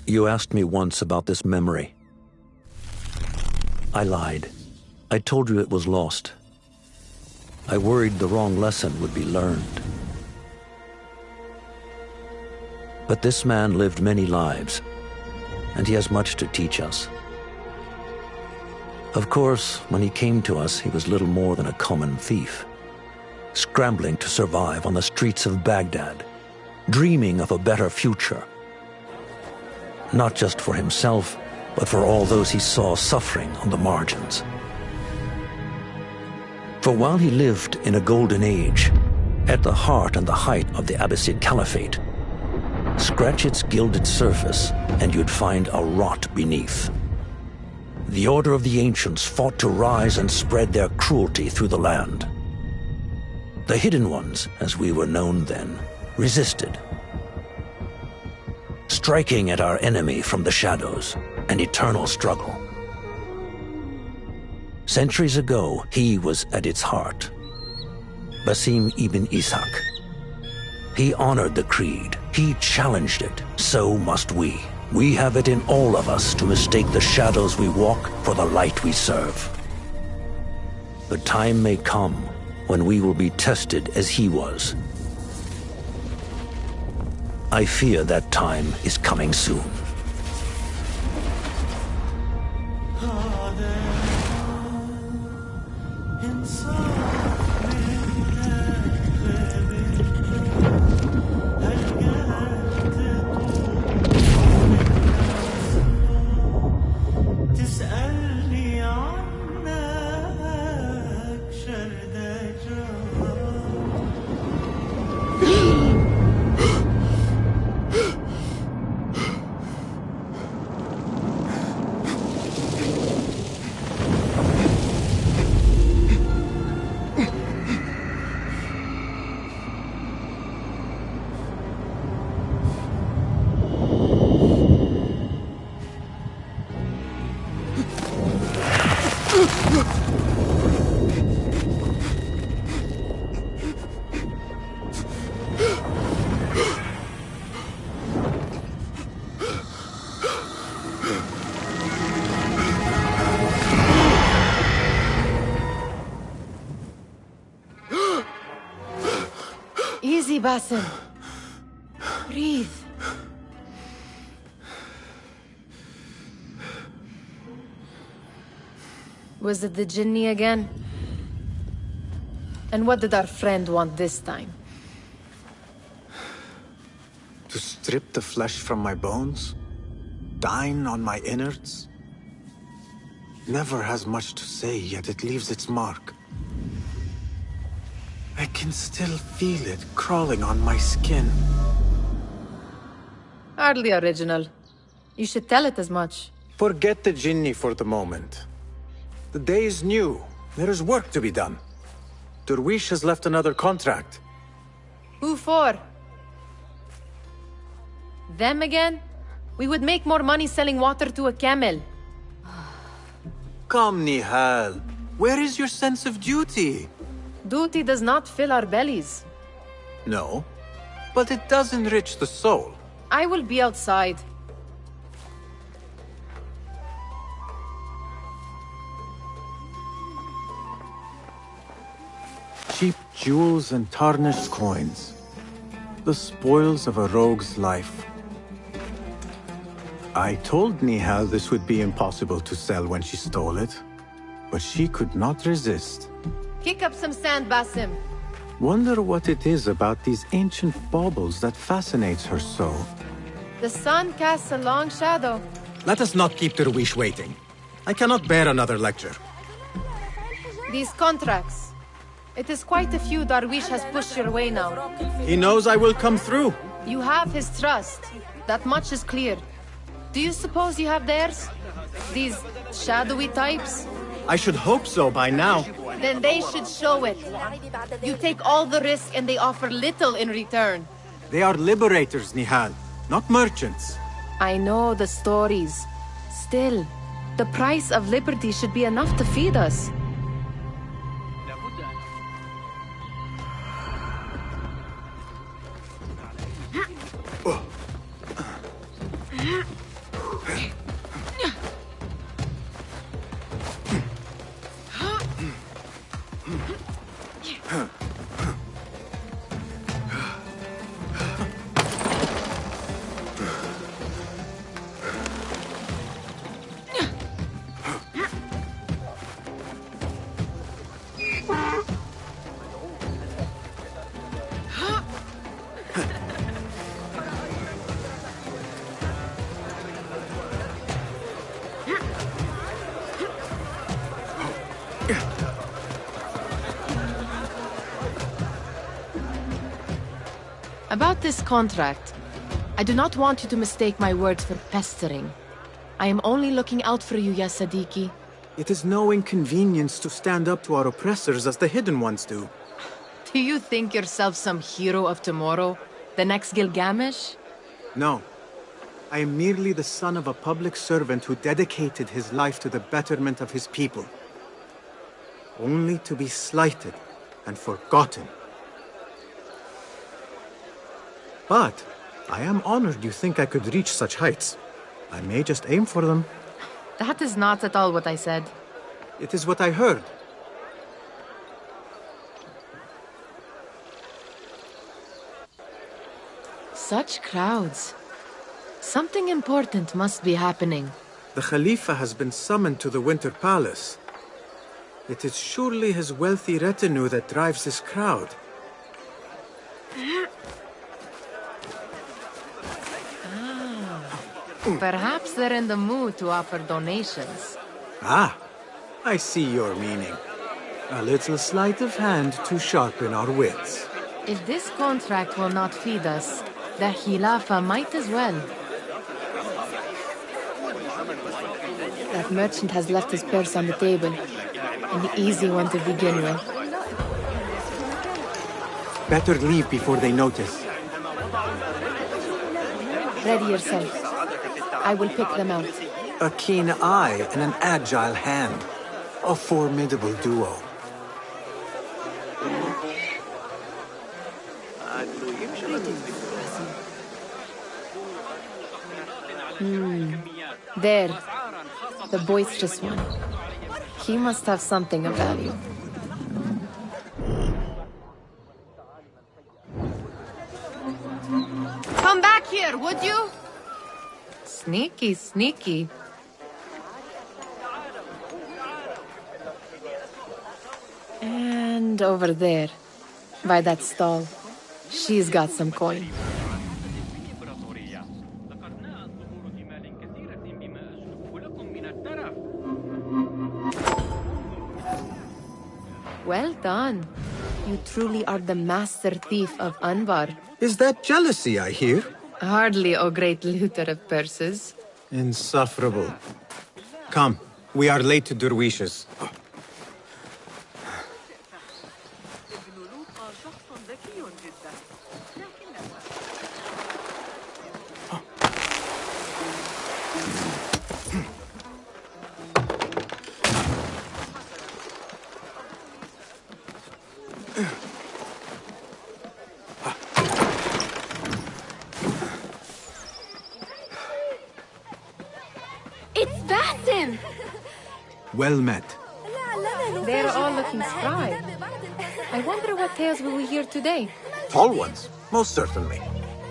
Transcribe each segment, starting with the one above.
You asked me once about this memory. I lied. I told you it was lost. I worried the wrong lesson would be learned. But this man lived many lives, and he has much to teach us. Of course, when he came to us, he was little more than a common thief, scrambling to survive on the streets of Baghdad, dreaming of a better future. Not just for himself, but for all those he saw suffering on the margins. For while he lived in a golden age, at the heart and the height of the Abbasid Caliphate, scratch its gilded surface and you'd find a rot beneath. The Order of the Ancients fought to rise and spread their cruelty through the land. The Hidden Ones, as we were known then, resisted, striking at our enemy from the shadows, an eternal struggle. Centuries ago, he was at its heart. Basim ibn Ishaq. He honored the creed. He challenged it. So must we. We have it in all of us to mistake the shadows we walk for the light we serve. The time may come when we will be tested as he was. I fear that time is coming soon. Easy, Basim. Breathe. Was it the Jinni again? And what did our friend want this time? To strip the flesh from my bones? Dine on my innards? Never has much to say, yet it leaves its mark. I can still feel it crawling on my skin. Hardly original. You should tell it as much. Forget the Jinni for the moment. The day is new. There is work to be done. Derwish has left another contract. Who for? Them again? We would make more money selling water to a camel. Come, Nihal. Where is your sense of duty? Duty does not fill our bellies. No, but it does enrich the soul. I will be outside. Cheap jewels and tarnished coins. The spoils of a rogue's life. I told Nihal this would be impossible to sell when she stole it, but she could not resist. Kick up some sand, Basim. Wonder what it is about these ancient baubles that fascinates her so. The sun casts a long shadow. Let us not keep Derwish waiting. I cannot bear another lecture. These contracts. It is quite a few Darwish has pushed your way now. He knows I will come through. You have his trust. That much is clear. Do you suppose you have theirs? These shadowy types? I should hope so by now. Then they should show it. You take all the risk and they offer little in return. They are liberators, Nihal, not merchants. I know the stories. Still, the price of liberty should be enough to feed us. About this contract, I do not want you to mistake my words for pestering. I am only looking out for you, ya Sadiki. It is no inconvenience to stand up to our oppressors as the Hidden Ones do. Do you think yourself some hero of tomorrow? The next Gilgamesh? No. I am merely the son of a public servant who dedicated his life to the betterment of his people. Only to be slighted and forgotten. But I am honored you think I could reach such heights. I may just aim for them. That is not at all what I said. It is what I heard. Such crowds. Something important must be happening. The Khalifa has been summoned to the Winter Palace. It is surely his wealthy retinue that drives this crowd. Perhaps they're in the mood to offer donations. Ah, I see your meaning. A little sleight of hand to sharpen our wits. If this contract will not feed us, the Khilafah might as well. That merchant has left his purse on the table. An easy one to begin with. Better leave before they notice. Ready yourself. I will pick them out. A keen eye and an agile hand. A formidable duo. There. The boisterous one. He must have something of value. Come back here, would you? Sneaky, sneaky. And over there, by that stall, she's got some coin. Well done. You truly are the master thief of Anbar. Is that jealousy I hear? Hardly, O great looter of purses. Insufferable. Come, we are late to Derwishes. It's Basim! Well met. They're all looking spry. I wonder what tales we will hear today. Tall ones, most certainly.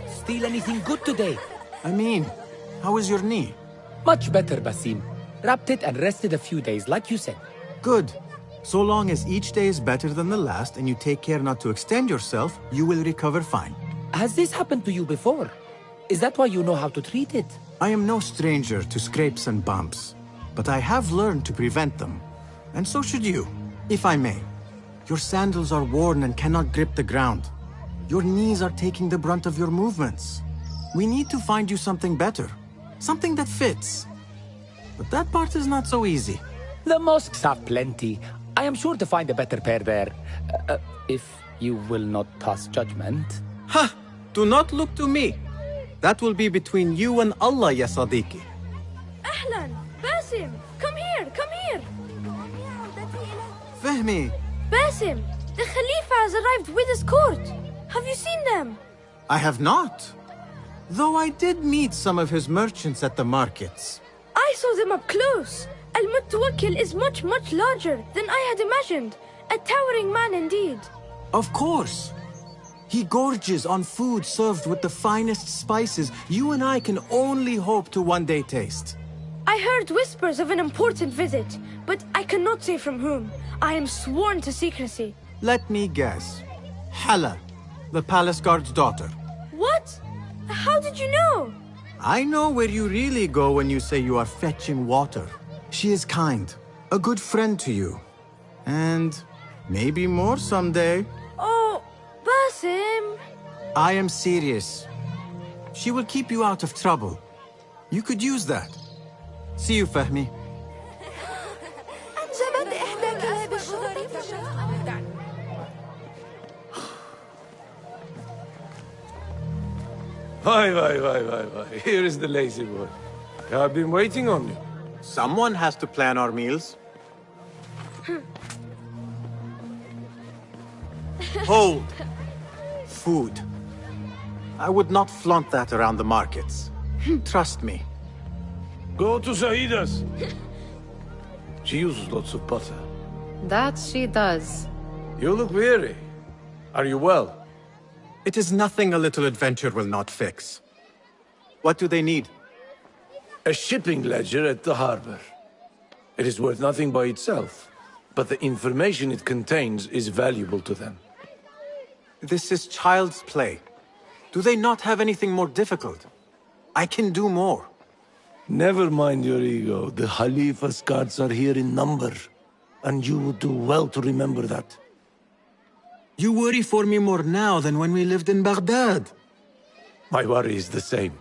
Steal anything good today? I mean, how is your knee? Much better, Basim. Wrapped it and rested a few days, like you said. Good. So long as each day is better than the last and you take care not to extend yourself, you will recover fine. Has this happened to you before? Is that why you know how to treat it? I am no stranger to scrapes and bumps, but I have learned to prevent them. And so should you, if I may. Your sandals are worn and cannot grip the ground. Your knees are taking the brunt of your movements. We need to find you something better, something that fits. But that part is not so easy. The mosques have plenty. I am sure to find a better pair there. If you will not pass judgment. Ha! Do not look to me. That will be between you and Allah, ya Sadiqi. Ahlan! Basim! Come here! Come here! Fahmi! Basim! The Khalifa has arrived with his court! Have you seen them? I have not. Though I did meet some of his merchants at the markets. I saw them up close. Al-Mutawakkil is much, much larger than I had imagined. A towering man indeed. Of course. He gorges on food served with the finest spices you and I can only hope to one day taste. I heard whispers of an important visit, but I cannot say from whom. I am sworn to secrecy. Let me guess. Hala, the palace guard's daughter. What? How did you know? I know where you really go when you say you are fetching water. She is kind, a good friend to you. And maybe more someday. Oh, Basim. I am serious. She will keep you out of trouble. You could use that. See you, Fahmi. Why. Here is the lazy boy. I've been waiting on you. Someone has to plan our meals. Hold. Food. I would not flaunt that around the markets. Trust me. Go to Saida's. She uses lots of butter. That she does. You look weary. Are you well? It is nothing a little adventure will not fix. What do they need? A shipping ledger at the harbor. It is worth nothing by itself, but the information it contains is valuable to them. This is child's play. Do they not have anything more difficult? I can do more. Never mind your ego. The Khalifa's guards are here in number, and you would do well to remember that. You worry for me more now than when we lived in Baghdad. My worry is the same.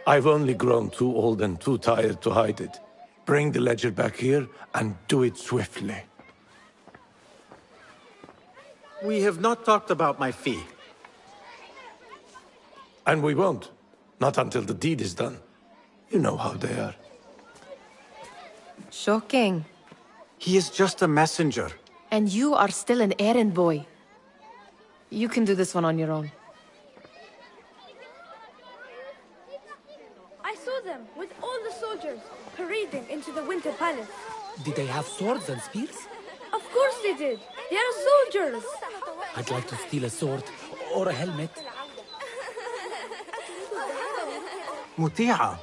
I've only grown too old and too tired to hide it. Bring the ledger back here, and do it swiftly. We have not talked about my fee. And we won't. Not until the deed is done. You know how they are. Shocking. He is just a messenger. And you are still an errand boy. You can do this one on your own. I saw them with all the soldiers parading into the Winter Palace. Did they have swords and spears? Of course they did. They are soldiers. I'd like to steal a sword or a helmet. Muti'a,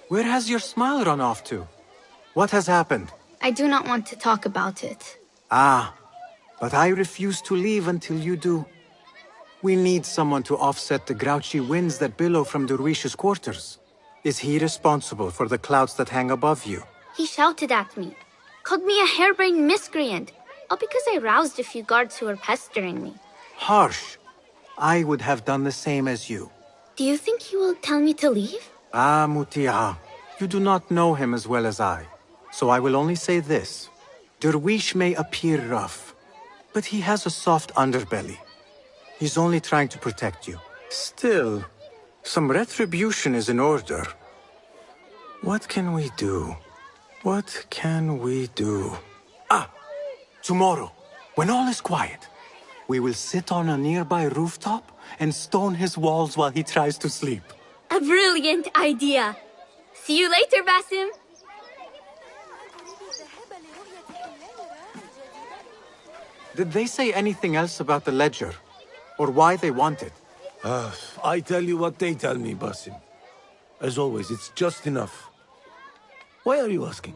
where has your smile run off to? What has happened? I do not want to talk about it. Ah, but I refuse to leave until you do. We need someone to offset the grouchy winds that billow from Derwish's quarters. Is he responsible for the clouds that hang above you? He shouted at me, called me a harebrained miscreant, all because I roused a few guards who were pestering me. Harsh. I would have done the same as you. Do you think he will tell me to leave? Ah, Muti'a, you do not know him as well as I. So I will only say this. Derwish may appear rough, but he has a soft underbelly. He's only trying to protect you. Still, some retribution is in order. What can we do? What can we do? Ah! Tomorrow, when all is quiet, we will sit on a nearby rooftop and stone his walls while he tries to sleep. A brilliant idea. See you later, Basim. Did they say anything else about the ledger? Or why they want it? I tell you what they tell me, Basim. As always, it's just enough. Why are you asking?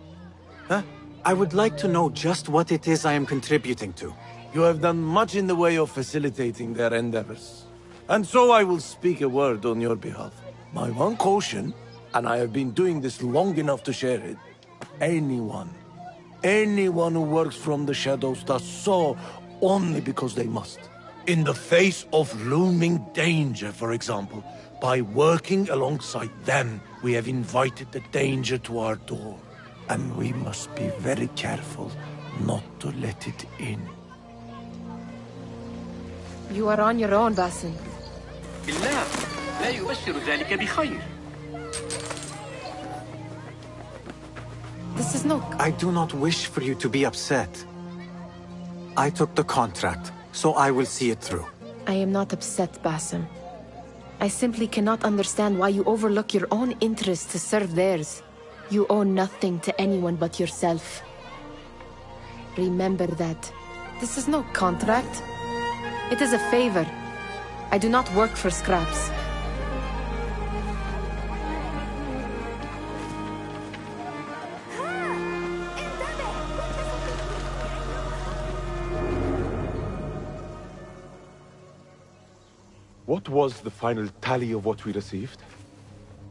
Huh? I would like to know just what it is I am contributing to. You have done much in the way of facilitating their endeavors. And so I will speak a word on your behalf. My one caution, and I have been doing this long enough to share it, anyone who works from the shadows does so only because they must. In the face of looming danger, for example, by working alongside them, we have invited the danger to our door. And we must be very careful not to let it in. You are on your own, Basim. بالله لا يبشر ذلك بخير. This is no... I do not wish for you to be upset. I took the contract, so I will see it through. I am not upset, Basim. I simply cannot understand why you overlook your own interests to serve theirs. You owe nothing to anyone but yourself. Remember that. This is no contract. It is a favor. I do not work for scraps. What was the final tally of what we received?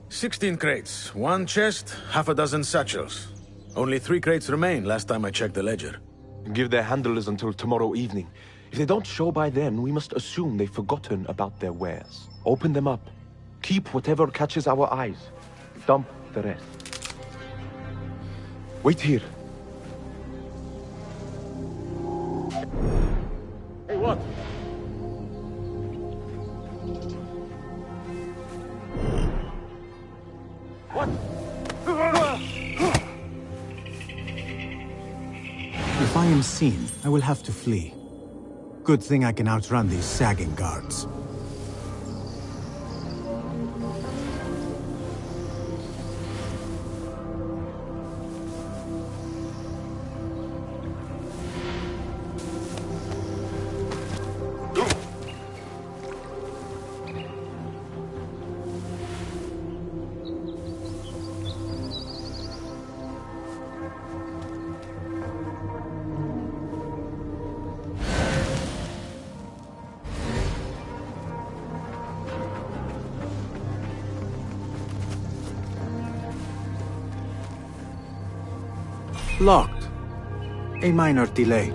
16 crates, 1 chest, half a dozen satchels. Only 3 crates remain last time I checked the ledger. Give their handlers until tomorrow evening. If they don't show by then, we must assume they've forgotten about their wares. Open them up. Keep whatever catches our eyes. Dump the rest. Wait here. Hey, what? What? If I am seen, I will have to flee. Good thing I can outrun these sagging guards. Locked. A minor delay.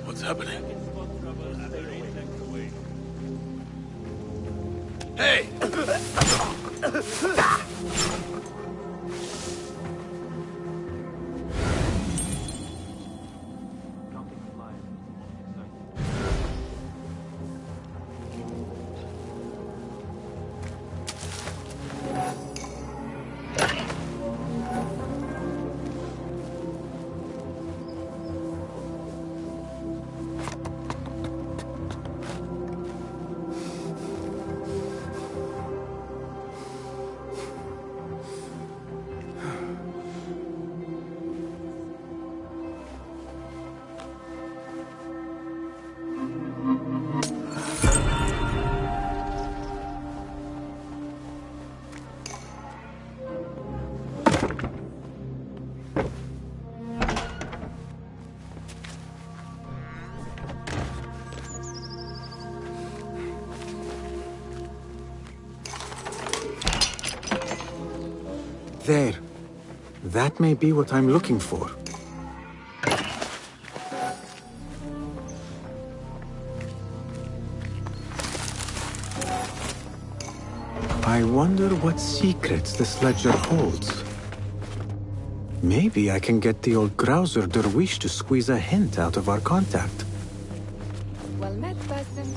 What's happening? Hey! There. That may be what I'm looking for. I wonder what secrets this ledger holds. Maybe I can get the old grouser Derwish to squeeze a hint out of our contact. Well met, Basim.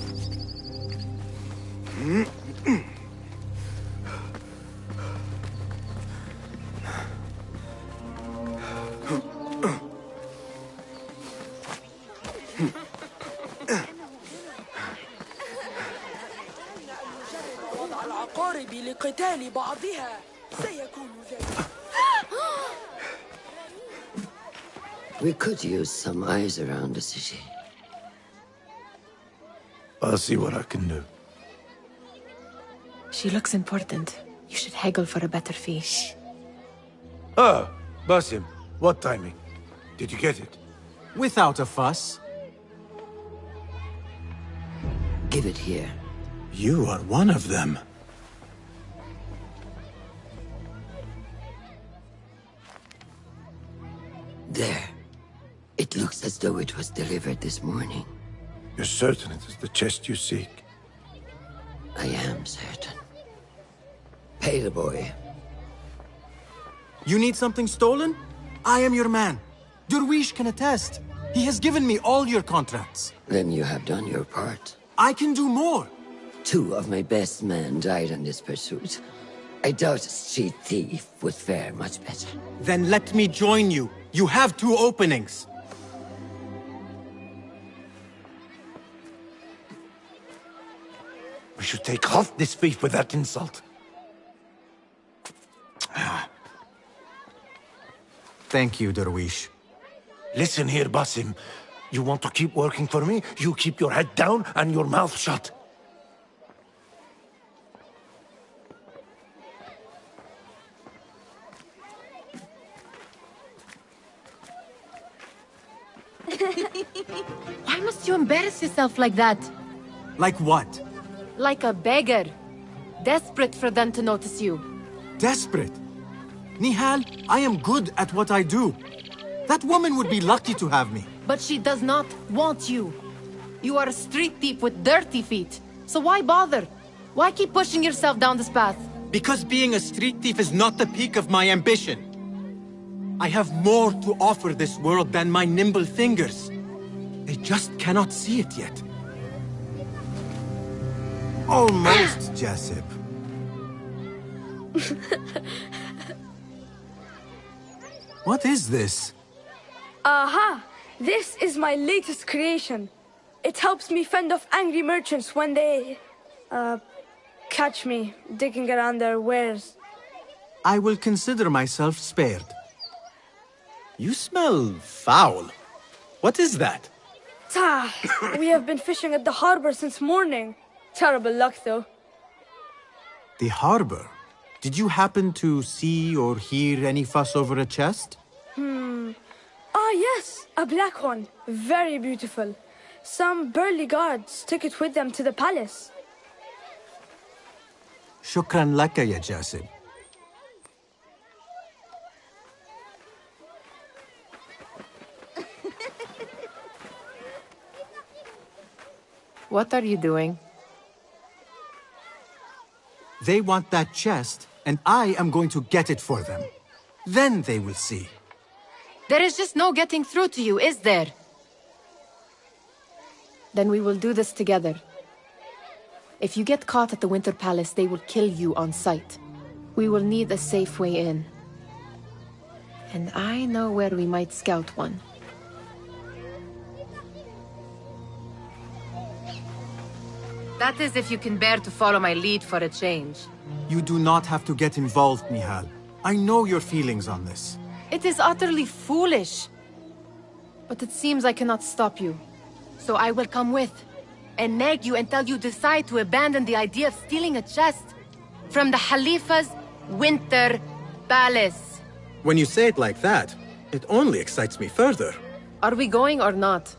العقارب لقتال بعضها سيكون ذلك. We could use some eyes around the city. I'll see what I can do. She looks important. You should haggle for a better fee. Ah, Basim, what timing? Did you get it? Without a fuss. Give it here. You are one of them. There. It looks as though it was delivered this morning. You're certain it is the chest you seek? I am certain. Pay the boy. You need something stolen? I am your man. Derwish can attest. He has given me all your contracts. Then you have done your part. I can do more. 2 of my best men died in this pursuit. I doubt a street thief would fare much better. Then let me join you. You have 2 openings. We should take half this thief with that insult. Thank you, Derwish. Listen here, Basim. You want to keep working for me? You keep your head down and your mouth shut. Why must you embarrass yourself like that? Like what? Like a beggar. Desperate for them to notice you. Desperate? Nihal, I am good at what I do. That woman would be lucky to have me. But she does not want you. You are a street thief with dirty feet. So why bother? Why keep pushing yourself down this path? Because being a street thief is not the peak of my ambition. I have more to offer this world than my nimble fingers. They just cannot see it yet. Almost, Jasip. What is this? Aha! This is my latest creation. It helps me fend off angry merchants when they... catch me digging around their wares. I will consider myself spared. You smell foul. What is that? We have been fishing at the harbor since morning. Terrible luck, though. The harbor? Did you happen to see or hear any fuss over a chest? Ah, yes, a black one. Very beautiful. Some burly guards took it with them to the palace. Shukran laka, ya Jasib. What are you doing? They want that chest, and I am going to get it for them. Then they will see. There is just no getting through to you, is there? Then we will do this together. If you get caught at the Winter Palace, they will kill you on sight. We will need a safe way in. And I know where we might scout one. That is if you can bear to follow my lead for a change. You do not have to get involved, Nihal. I know your feelings on this. It is utterly foolish. But it seems I cannot stop you. So I will come with, and nag you until you decide to abandon the idea of stealing a chest from the Khalifa's Winter Palace. When you say it like that, it only excites me further. Are we going or not?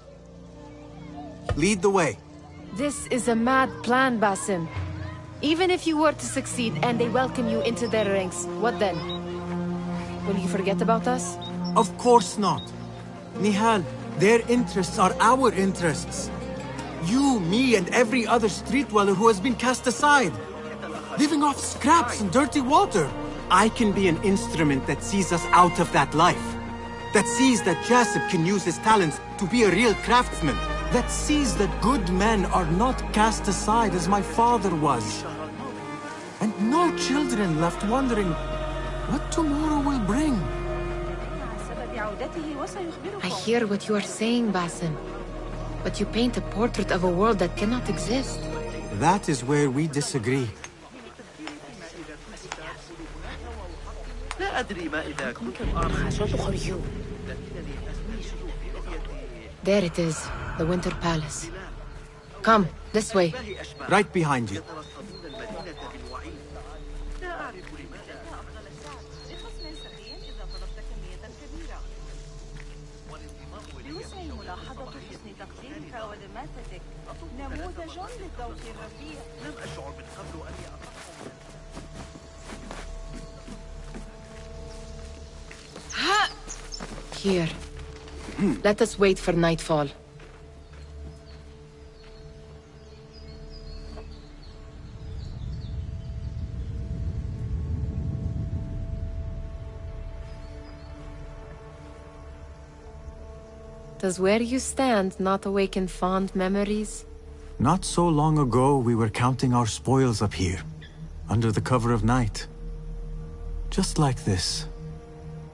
Lead the way. This is a mad plan, Basim. Even if you were to succeed and they welcome you into their ranks, what then? Will you forget about us? Of course not. Nihal, their interests are our interests. You, me, and every other street dweller who has been cast aside. Living off scraps and dirty water. I can be an instrument that sees us out of that life. That sees that Jasip can use his talents to be a real craftsman. That sees that good men are not cast aside as my father was. And no children left wondering what tomorrow will bring. I hear what you are saying, Basim. But you paint a portrait of a world that cannot exist. That is where we disagree. There it is, the Winter Palace. Come, this way. Right behind you. Here. Let us wait for nightfall. Does where you stand not awaken fond memories? Not so long ago, we were counting our spoils up here, under the cover of night. Just like this.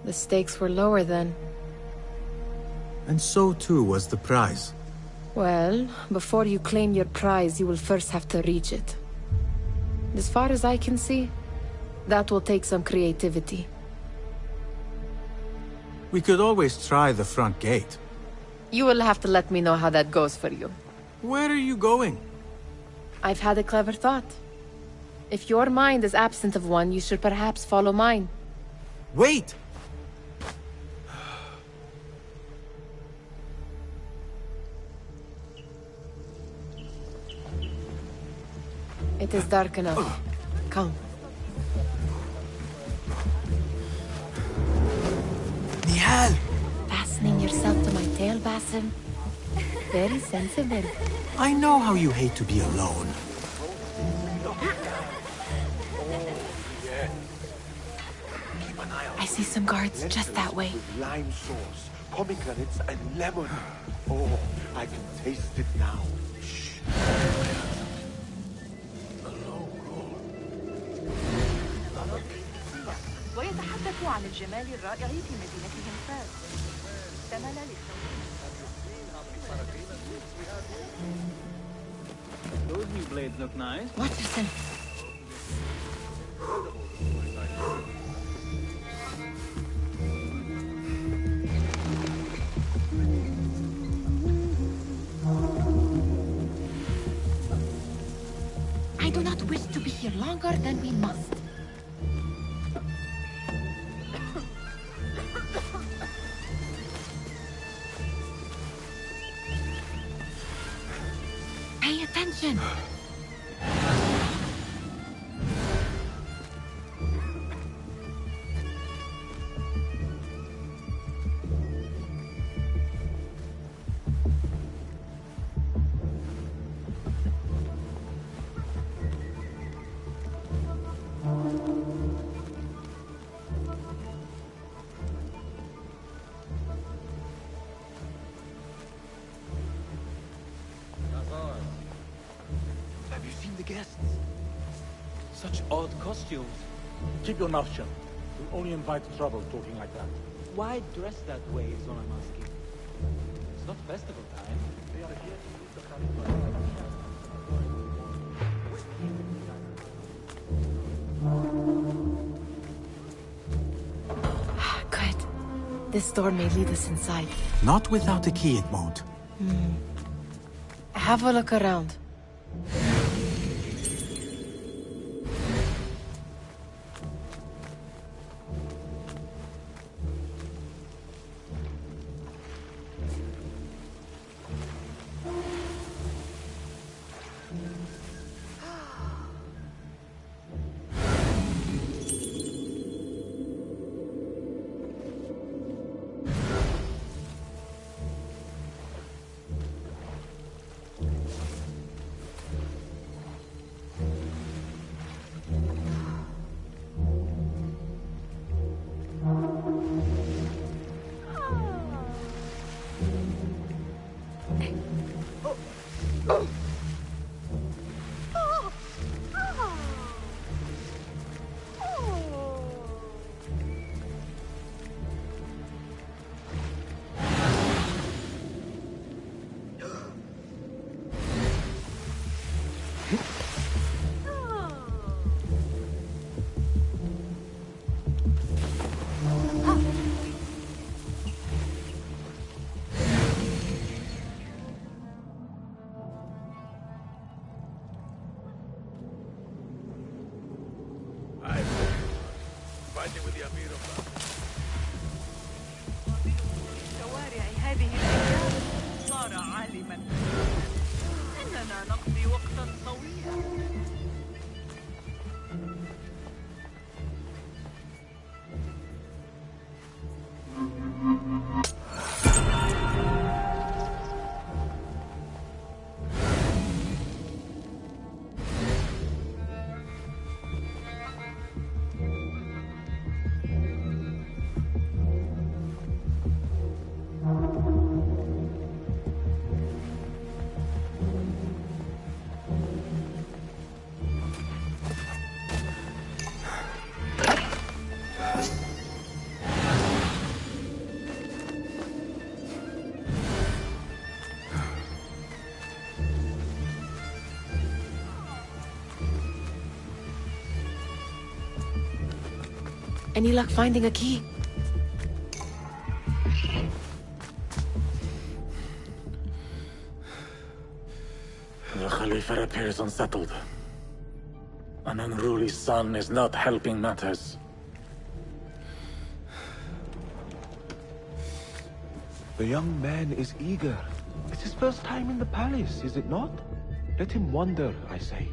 The stakes were lower then. And so too was the prize. Well, before you claim your prize, you will first have to reach it. As far as I can see, that will take some creativity. We could always try the front gate. You will have to let me know how that goes for you. Where are you going? I've had a clever thought. If your mind is absent of one, you should perhaps follow mine. Wait! It is dark enough. Come. Nihal! Fastening yourself to my tail, Basim? Very sensible. I know how you hate to be alone. I see some guards just that way. Lime sauce, pomegranates, and lemon. Oh, I can taste it now. Shh. ويتحدث عن الجمال الرائع في مدينتهم فاس. ثمن Those new blades look nice. Watch yourself. I do not wish to be here longer than we must. Pay attention. Have you seen the guests? Such odd costumes. Keep your mouth shut. You'll only invite trouble talking like that. Why dress that way is what I'm asking. It's not festival time. They are here to use the Good. This door may lead us inside. Not without a key, it won't. Have a look around. شوارع هذه الأيام صار عالما أننا نقضي وقتا طويلا. Any luck finding a key? The Khalifa appears unsettled. An unruly son is not helping matters. The young man is eager. It's his first time in the palace, is it not? Let him wander, I say.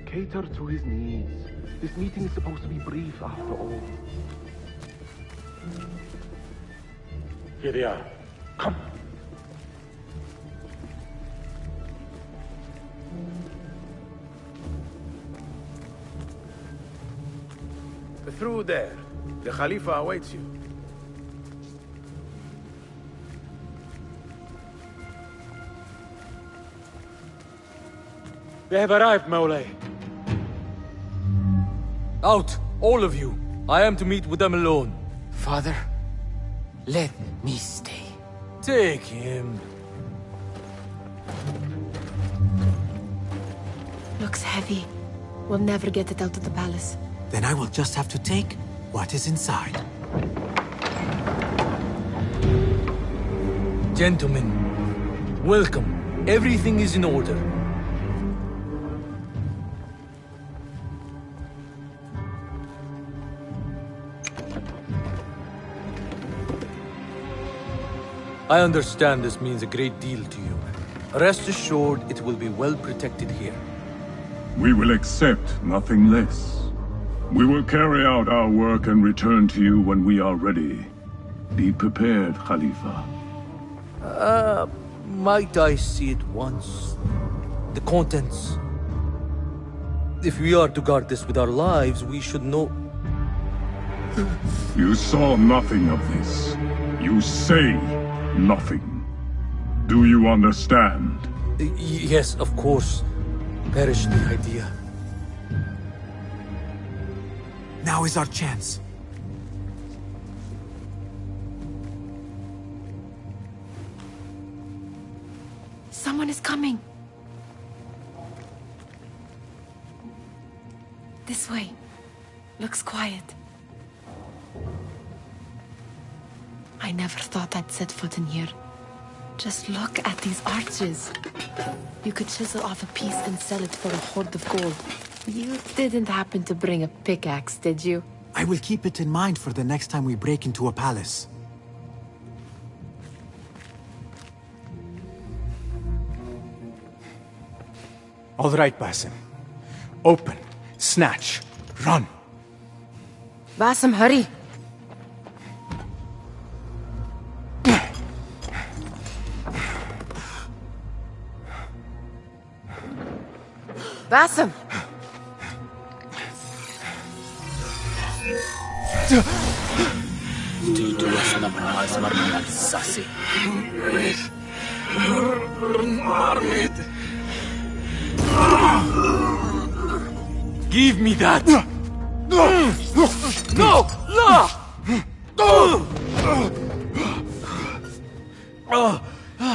Cater to his needs. This meeting is supposed to be brief, after all. Here they are. Come. Through there. The Khalifa awaits you. They have arrived, Mawlay. Out, all of you. I am to meet with them alone. Father, let me stay. Take him. Looks heavy. We'll never get it out of the palace. Then I will just have to take what is inside. Gentlemen, welcome. Everything is in order. I understand this means a great deal to you. Rest assured, it will be well protected here. We will accept nothing less. We will carry out our work and return to you when we are ready. Be prepared, Khalifa. Might I see it once? The contents. If we are to guard this with our lives, we should know... You saw nothing of this. You say nothing. Do you understand? Yes, of course. Perish the idea. Now is our chance. Someone is coming. This way. Looks quiet. I never thought I'd set foot in here. Just look at these arches. You could chisel off a piece and sell it for a hoard of gold. You didn't happen to bring a pickaxe, did you? I will keep it in mind for the next time we break into a palace. All right, Basim. Open, snatch, run. Basim, hurry. Basim! Give me that! No! No!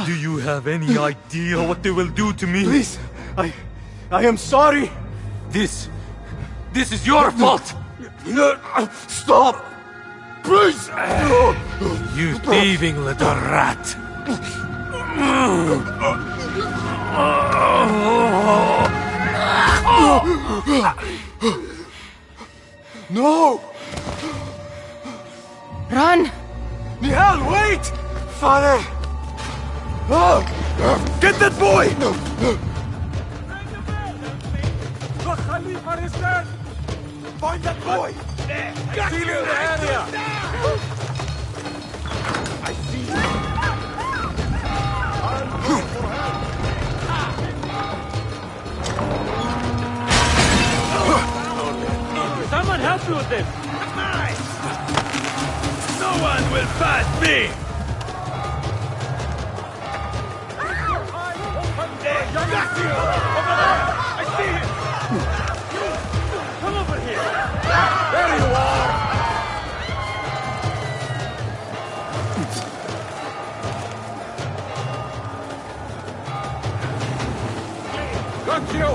Do you have any idea what they will do to me? Please, I am sorry. This is your fault. Stop! Please! You thieving little rat! No! Run! Nihal, wait! Father! Get that boy! The Khalifa is dead! Find that boy! Got you in the area! I see you! I'll go for help! Someone help me with this! No one will pass me! Got you! Over there! I see him! Come over here! There you are! Got you!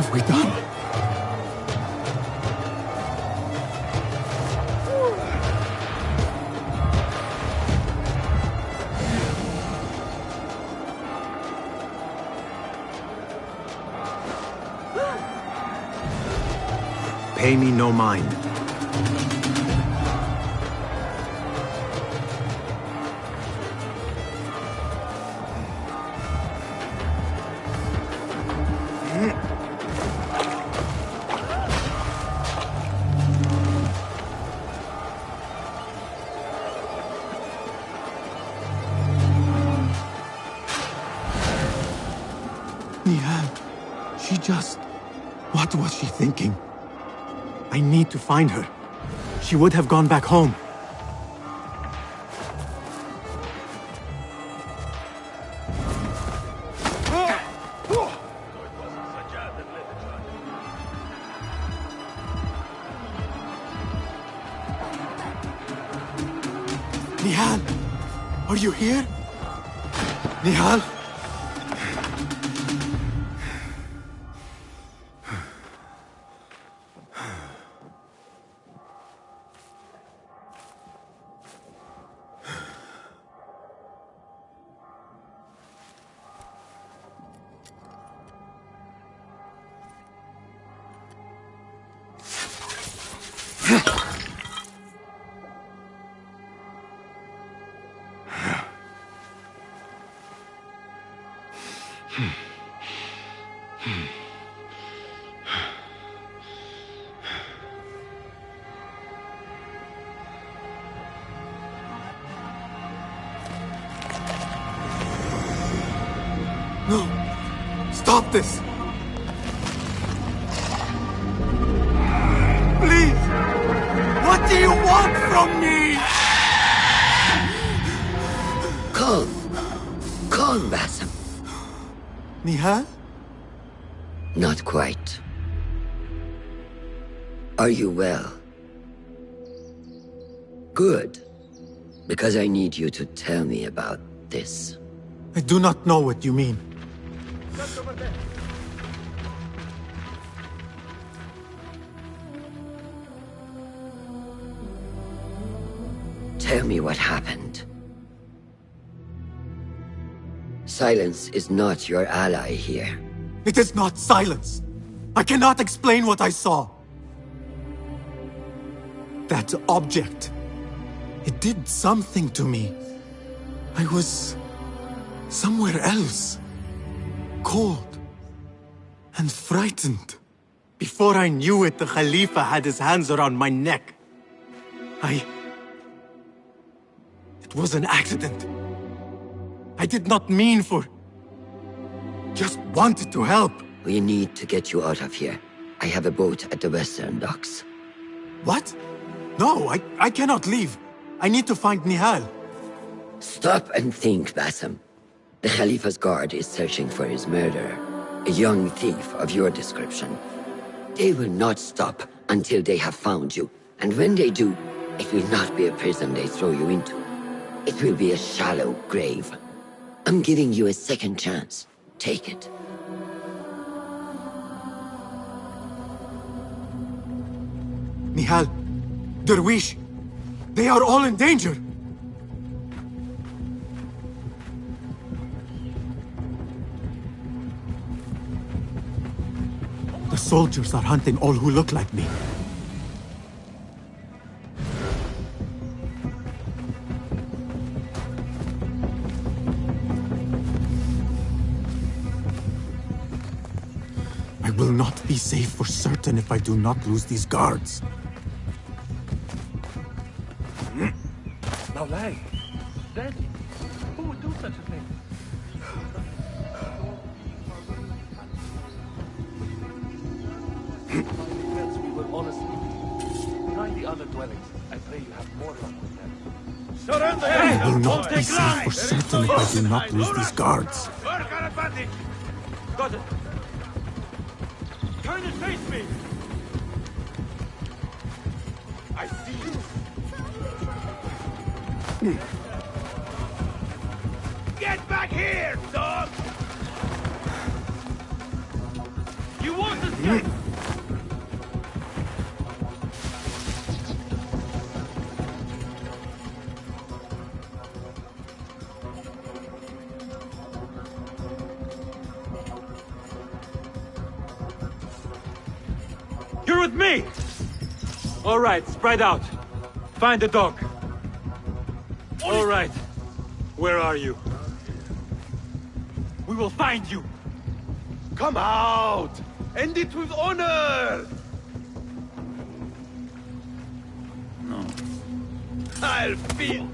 have we done? Pay me no mind. She just... What was she thinking? I need to find her. She would have gone back home. Nihal! Are you here? Nihal? No! Stop this! Please! What do you want from me? Calm. Calm, Basim. Nihal? Not quite. Are you well? Good. Because I need you to tell me about this. I do not know what you mean. Tell me what happened. Silence is not your ally here. It is not silence. I cannot explain what I saw. That object. It did something to me. I was somewhere else. Cold and frightened. Before I knew it, the Khalifa had his hands around my neck. It was an accident. I did not mean for... Just wanted to help. We need to get you out of here. I have a boat at the western docks. What? No, I cannot leave. I need to find Nihal. Stop and think, Basim. The Khalifa's guard is searching for his murderer, a young thief of your description. They will not stop until they have found you, and when they do, it will not be a prison they throw you into. It will be a shallow grave. I'm giving you a second chance. Take it. Nihal, Derwish, they are all in danger. The soldiers are hunting all who look like me. I will not be safe for certain if I do not lose these guards. Now lie. Dead. Who would do such a thing? We will honestly. Try the other dwellings. I pray you have more luck with them. Surrender! I will not be safe for certain if I do not lose these guards. Work our advantage! Got it! Turn and face me! I see you! Get back here, dog! You want to You're with me! All right, spread out. Find the dog. All right. Where are you? We will find you. Come out! End it with honor! No. I'll feel...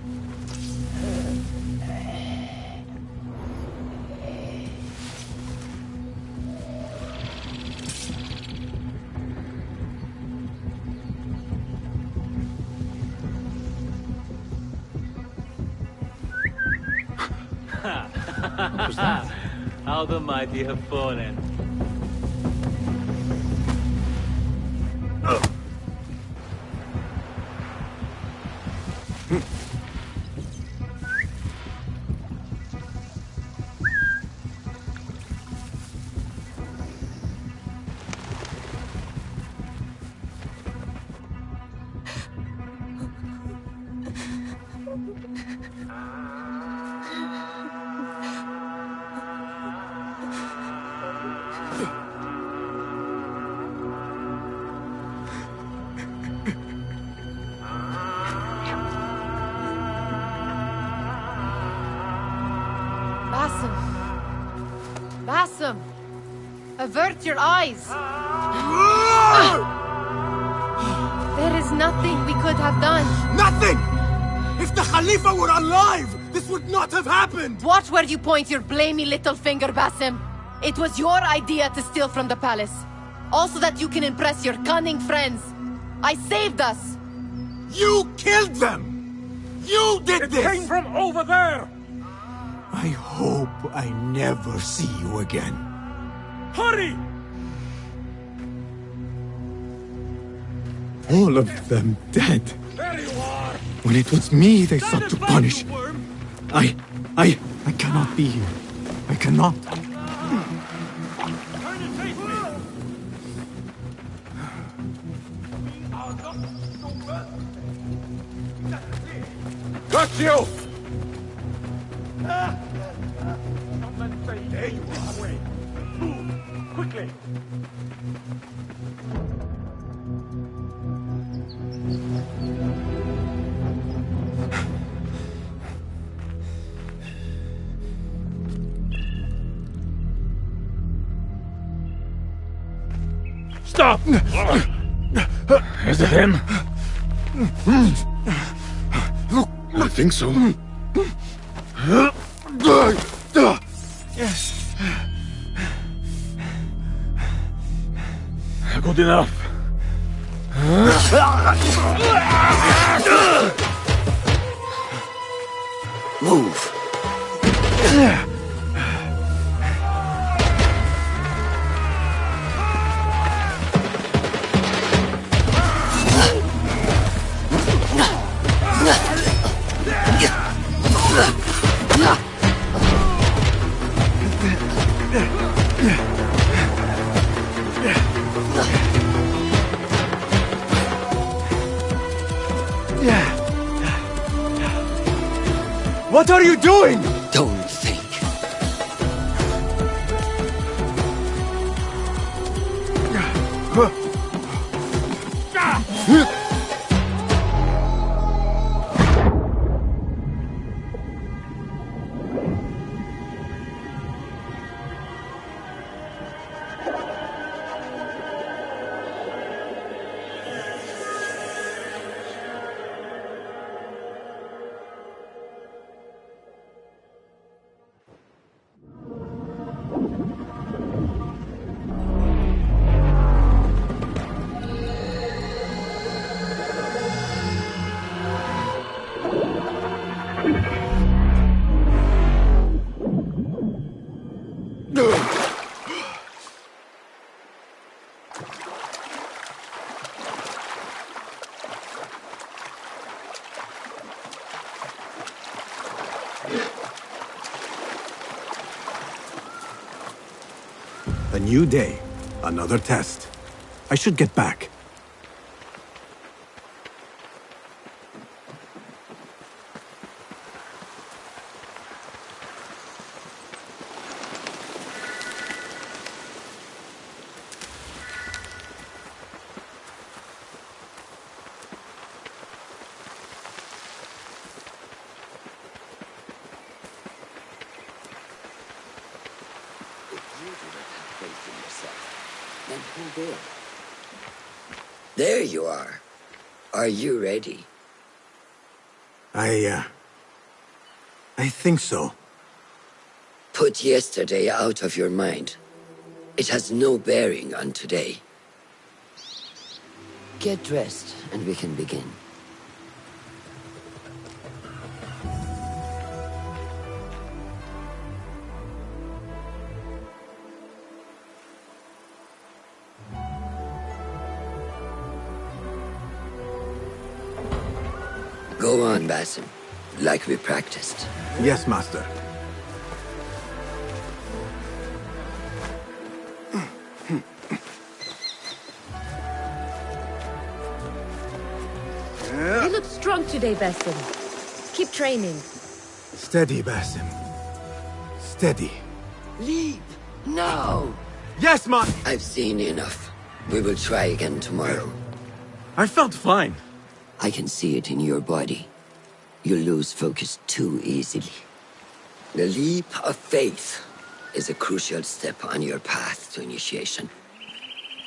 How the mighty have fallen. Basim! Avert your eyes! There is nothing we could have done. Nothing! If the Khalifa were alive, this would not have happened! Watch where you point your blamey little finger, Basim. It was your idea to steal from the palace. Also that you can impress your cunning friends. I saved us! You killed them! You did this! It came from over there! I hope I never see you again. Hurry! All of them dead. There you are! When it was me they sought to punish. I cannot be here. I cannot. Got you! There you are. Wait. Move! Quickly! Stop! Is it him? I think so. Yes. Good enough. Move. What are you doing? Don't think. A new day, Another test. I should get back. Then who will? There you are. Are you ready? I think so. Put yesterday out of your mind. It has no bearing on today. Get dressed, and we can begin. Go on, Basim, like we practiced. Yes, Master. You look strong today, Basim. Keep training. Steady, Basim. Steady. Leap! Now! Yes, Ma! I've seen enough. We will try again tomorrow. I felt fine. I can see it in your body. You lose focus too easily. The leap of faith is a crucial step on your path to initiation.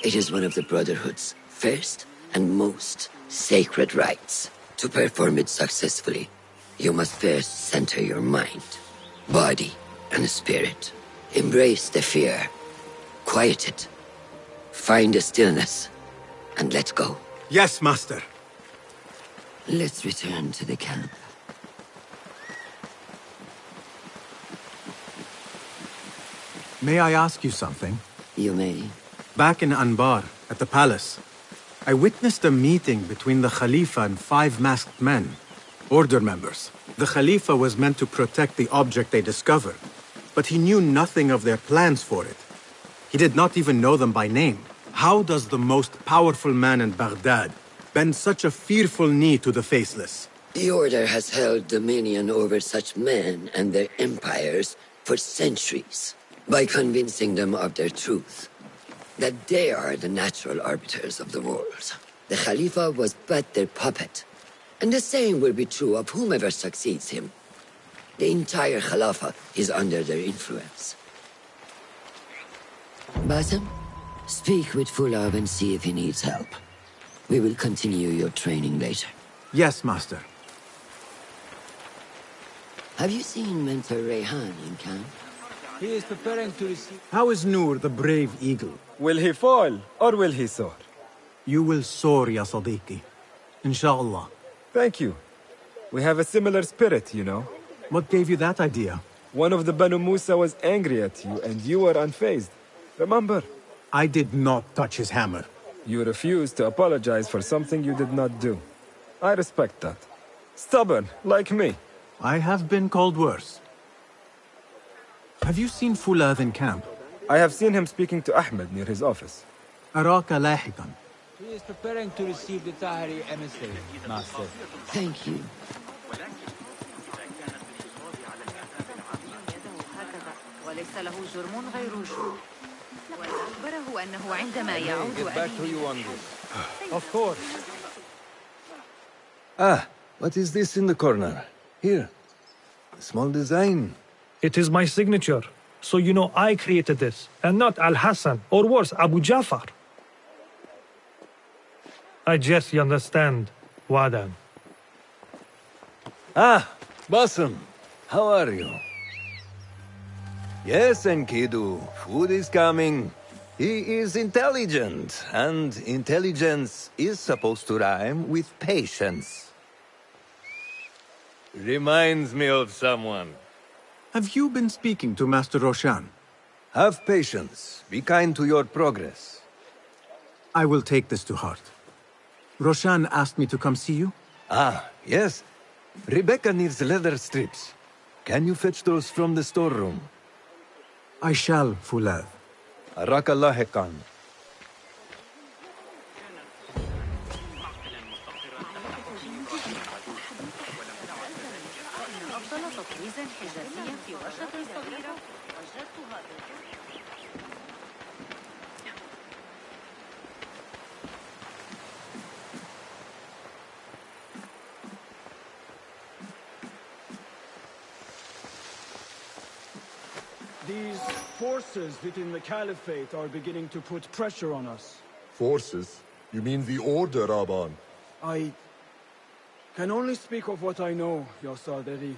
It is one of the Brotherhood's first and most sacred rites. To perform it successfully, you must first center your mind, body, and spirit. Embrace the fear. Quiet it. Find the stillness, and let go. Yes, Master. Let's return to the camp. May I ask you something? You may. Back in Anbar, at the palace, I witnessed a meeting between the Khalifa and 5 masked men, Order members. The Khalifa was meant to protect the object they discovered, but he knew nothing of their plans for it. He did not even know them by name. How does the most powerful man in Baghdad bend such a fearful knee to the faceless? The Order has held dominion over such men and their empires for centuries, by convincing them of their truth, that they are the natural arbiters of the world. The Khalifa was but their puppet, and the same will be true of whomever succeeds him. The entire Khalifa is under their influence. Basim, speak with Fulab and see if he needs help. We will continue your training later. Yes, Master. Have you seen Mentor Rayhan in camp? He is preparing to receive... How is Noor, the brave eagle? Will he fall, or will he soar? You will soar, ya Sadiqi. Inshallah. Thank you. We have a similar spirit, you know. What gave you that idea? One of the Banu Musa was angry at you, and you were unfazed. Remember? I did not touch his hammer. You refused to apologize for something you did not do. I respect that. Stubborn, like me. I have been called worse. Have you seen Fulad in camp? I have seen him speaking to Ahmed near his office. أراك لاحقا. He is preparing to receive the Tahiri emissary, Master. Thank you. وليس له جرم غير جرم. وأخبره أنه عندما يعود Get back to you on this. Of course. Ah, what is this in the corner? Here. A small design. It is my signature. So you know I created this, and not Al-Hassan, or worse, Abu Jafar. I just understand, Wadan. Ah, Basim. How are you? Yes, Enkidu. Food is coming. He is intelligent, and intelligence is supposed to rhyme with patience. Reminds me of someone. Have you been speaking to Master Roshan? Have patience. Be kind to your progress. I will take this to heart. Roshan asked me to come see you? Ah, yes. Rebecca needs leather strips. Can you fetch those from the storeroom? I shall, Fulad. Arakallah Khan. أفضل تطريز حجازي في ورشة صغيرة وجدتها These forces within the Caliphate are beginning to put pressure on us. Forces? You mean the Order, Aban? I can only speak of what I know, Yasaderi.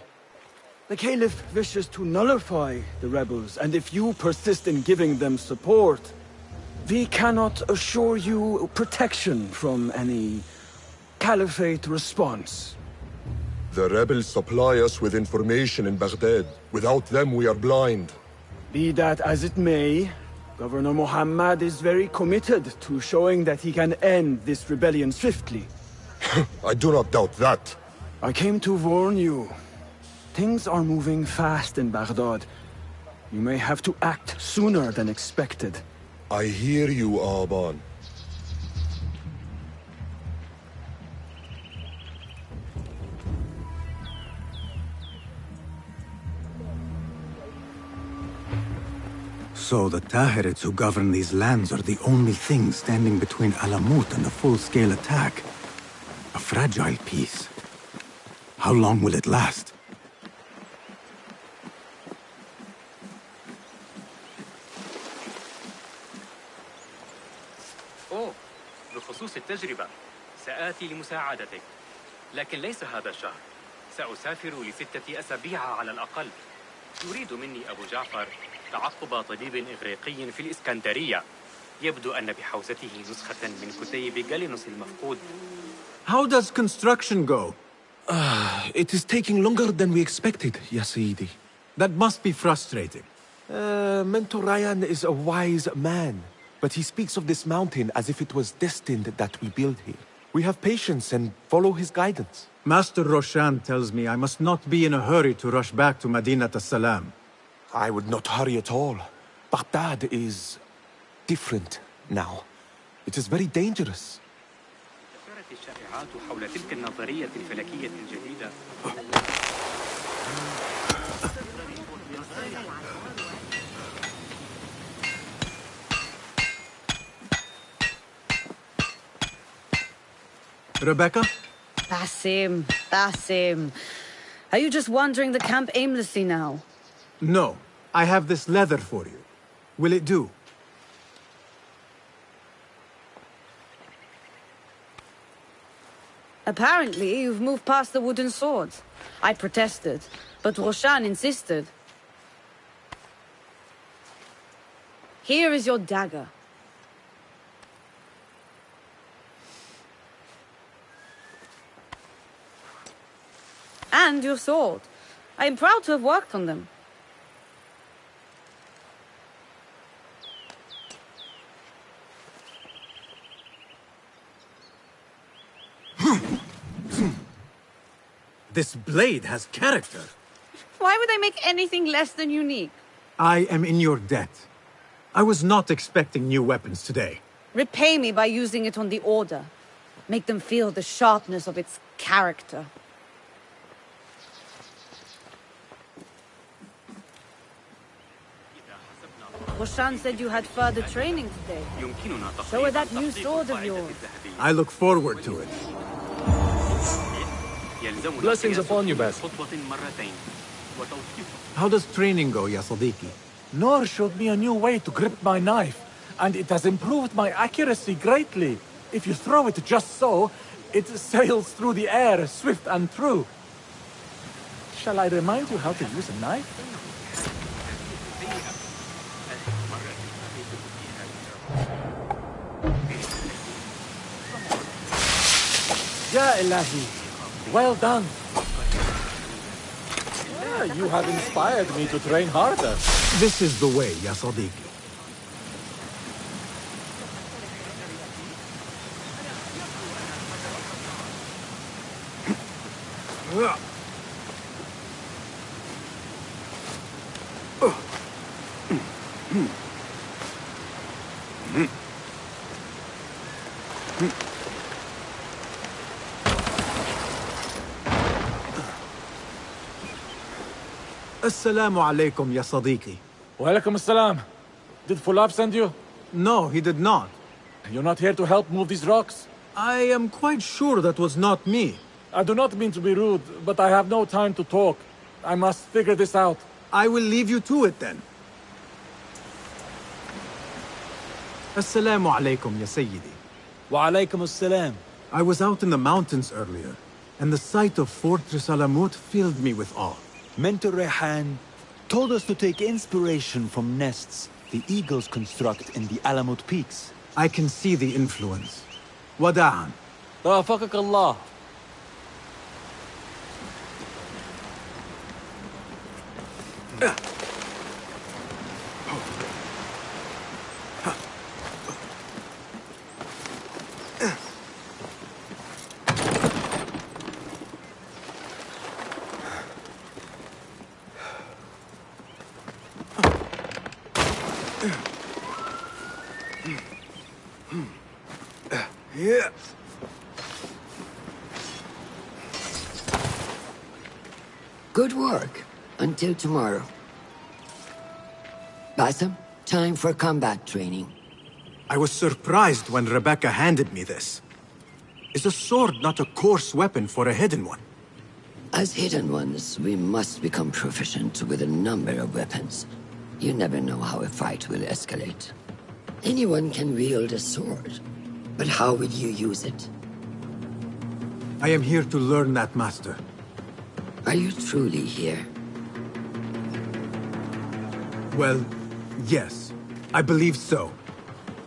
The Caliph wishes to nullify the rebels, and if you persist in giving them support, we cannot assure you protection from any Caliphate response. The rebels supply us with information in Baghdad. Without them, we are blind. Be that as it may, Governor Muhammad is very committed to showing that he can end this rebellion swiftly. I do not doubt that. I came to warn you. Things are moving fast in Baghdad. You may have to act sooner than expected. I hear you, Aban. So the Tahirids who govern these lands are the only thing standing between Alamut and a full-scale attack. A fragile peace. How long will it last? أوه، بخصوص التجربة سآتي لمساعدتك، لكن ليس هذا الشهر. سأسافر ل6 أسابيع على الأقل. يريد مني أبو جعفر تعقب طبيب إغريقي في الإسكندرية. يبدو أن بحوزته نسخة من كتيب جالينوس المفقود. How does construction go? It is taking longer than we expected, Ya Sayyidi. That must be frustrating. Mentor Ryan is a wise man, but he speaks of this mountain as if it was destined that we build here. We have patience and follow his guidance. Master Roshan tells me I must not be in a hurry to rush back to Madinat as-Salam. I would not hurry at all. Baghdad is different now. It is very dangerous. كثرت الشائعات حول تلك النظرية الفلكية الجديدة. Rebecca? Basim, Basim. Are you just wandering the camp aimlessly now? No. I have this leather for you. Will it do? Apparently, you've moved past the wooden swords. I protested, but Roshan insisted. Here is your dagger. And your sword. I am proud to have worked on them. This blade has character. Why would I make anything less than unique? I am in your debt. I was not expecting new weapons today. Repay me by using it on the Order. Make them feel the sharpness of its character. Roshan said you had further training today. Show her that new sword of yours. I look forward to it. Blessings upon you, Basim. How does training go, Ya Sadiqi? Noor showed me a new way to grip my knife, and it has improved my accuracy greatly. If you throw it just so, it sails through the air, swift and true. Shall I remind you how to use a knife? Ya Ilahi, well done. You have inspired me to train harder. This is the way, Ya Sadiqi. Assalamu alaikum, ya Sadiqi. Walaikum assalam. Did Fulab send you? No, he did not. You're not here to help move these rocks? I am quite sure that was not me. I do not mean to be rude, but I have no time to talk. I must figure this out. I will leave you to it then. Assalamu alaikum, ya Sayyidi. Wa alaikum assalam. I was out in the mountains earlier, and the sight of Fortress Alamut filled me with awe. Mentor Rehan told us to take inspiration from nests the eagles construct in the Alamut peaks. I can see the influence. Wada'an. Rafaqak Allah. Yeah. Good work. Until tomorrow. Bassam, time for combat training. I was surprised when Rebecca handed me this. Is a sword not a coarse weapon for a hidden one? As hidden ones, we must become proficient with a number of weapons. You never know how a fight will escalate. Anyone can wield a sword, but how will you use it? I am here to learn that, Master. Are you truly here? Well, yes. I believe so.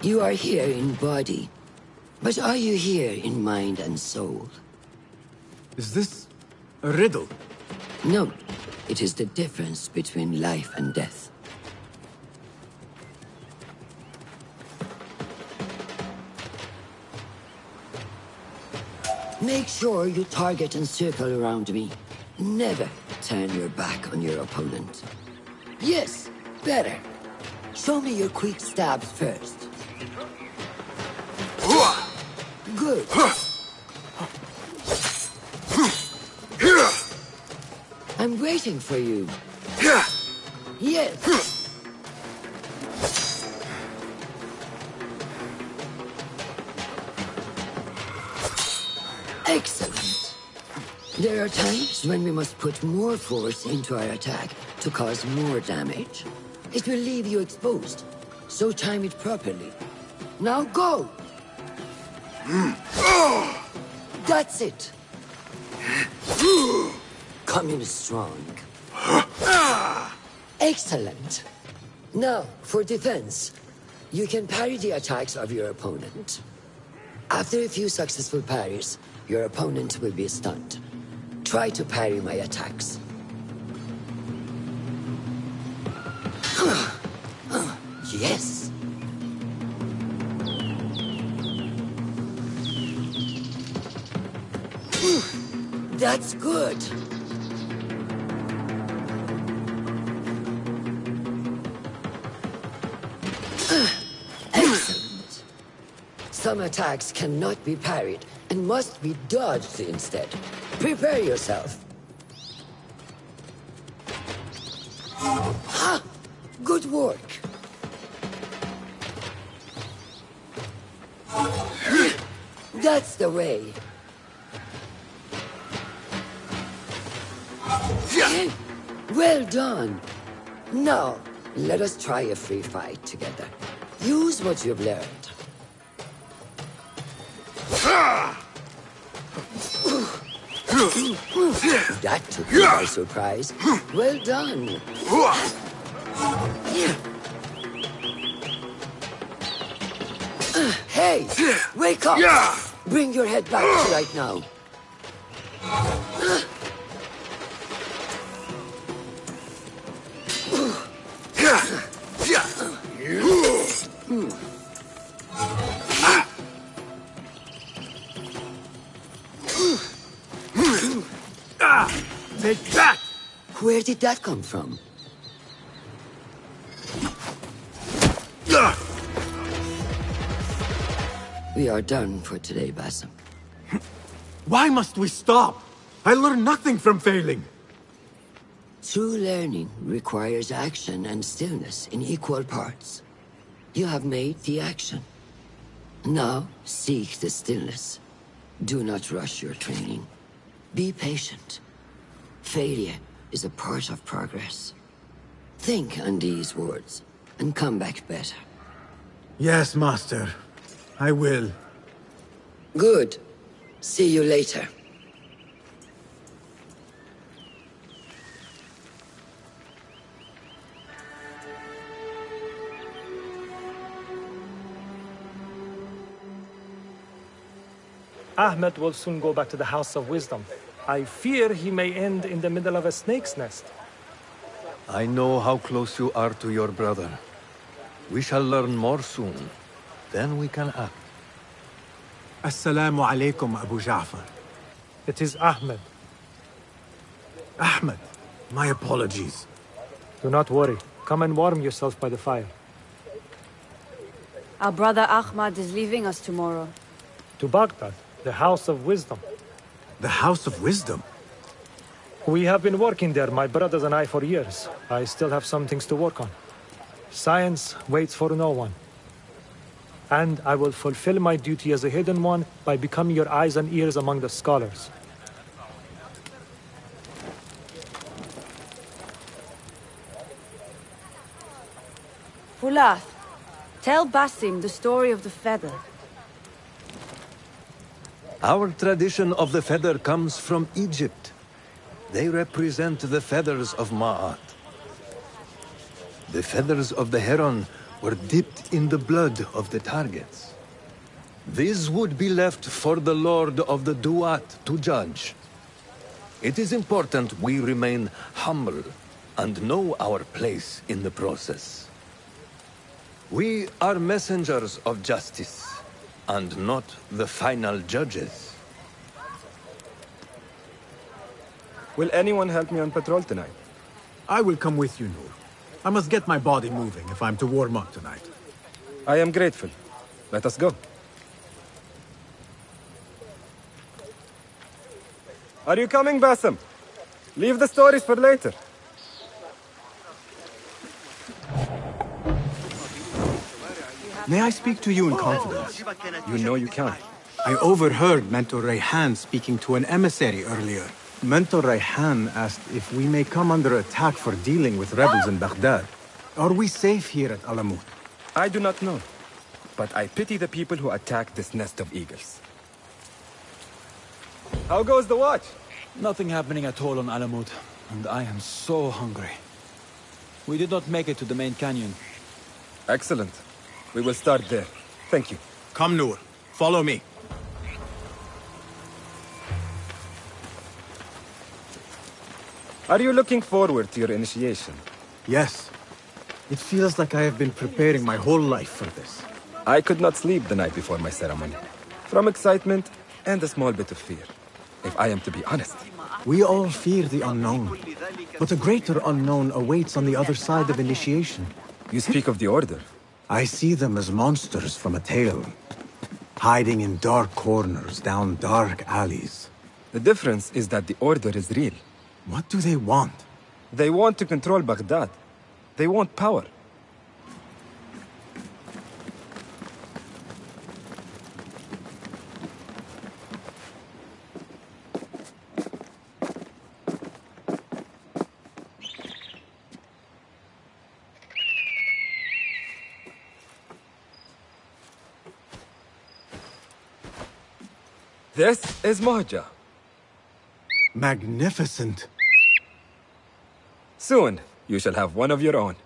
You are here in body, but are you here in mind and soul? Is this a riddle? No, it is the difference between life and death. Make sure you target and circle around me. Never turn your back on your opponent. Yes, better. Show me your quick stabs first. Good. I'm waiting for you. Yes. Excellent. There are times when we must put more force into our attack to cause more damage. It will leave you exposed, so time it properly. Now go! That's it! Come in strong. Excellent. Now, for defense. You can parry the attacks of your opponent. After a few successful parries, your opponent will be stunned. Try to parry my attacks. Yes. That's good. Excellent. Some attacks cannot be parried and must be dodged instead. Prepare yourself. Ha! Good work. That's the way. Well done. Now, let us try a free fight together. Use what you've learned. That took me by surprise. Well done. Hey, wake up! Bring your head back to right now. Take that! Where did that come from? We are done for today, Bassam. Why must we stop? I learned nothing from failing. True learning requires action and stillness in equal parts. You have made the action. Now, seek the stillness. Do not rush your training. Be patient. Failure is a part of progress. Think on these words, and come back better. Yes, Master. I will. Good. See you later. Ahmed will soon go back to the House of Wisdom. I fear he may end in the middle of a snake's nest. I know how close you are to your brother. We shall learn more soon. Then we can act. Assalamu alaikum, Abu Ja'far. It is Ahmed. Ahmed, my apologies. Do not worry. Come and warm yourself by the fire. Our brother Ahmad is leaving us tomorrow. To Baghdad, the House of Wisdom. The House of Wisdom? We have been working there, my brothers and I, for years. I still have some things to work on. Science waits for no one. And I will fulfill my duty as a hidden one by becoming your eyes and ears among the scholars. Fulath, tell Basim the story of the feather. Our tradition of the feather comes from Egypt. They represent the feathers of Ma'at. The feathers of the heron were dipped in the blood of the targets. These would be left for the Lord of the Duat to judge. It is important we remain humble and know our place in the process. We are messengers of justice, and not the final judges. Will anyone help me on patrol tonight? I will come with you, Noor. I must get my body moving if I'm to warm up tonight. I am grateful. Let us go. Are you coming, Basim? Leave the stories for later. May I speak to you in confidence? You know you can. I overheard Mentor Rayhan speaking to an emissary earlier. Mentor Rayhan asked if we may come under attack for dealing with rebels in Baghdad. Are we safe here at Alamut? I do not know, but I pity the people who attack this nest of eagles. How goes the watch? Nothing happening at all on Alamut, and I am so hungry. We did not make it to the main canyon. Excellent. We will start there. Thank you. Come, Noor. Follow me. Are you looking forward to your initiation? Yes. It feels like I have been preparing my whole life for this. I could not sleep the night before my ceremony. From excitement and a small bit of fear, if I am to be honest. We all fear the unknown. But a greater unknown awaits on the other side of initiation. You speak of the Order. I see them as monsters from a tale. Hiding in dark corners, down dark alleys. The difference is that the Order is real. What do they want? They want to control Baghdad. They want power. This is Mahja. Magnificent. Soon, you shall have one of your own.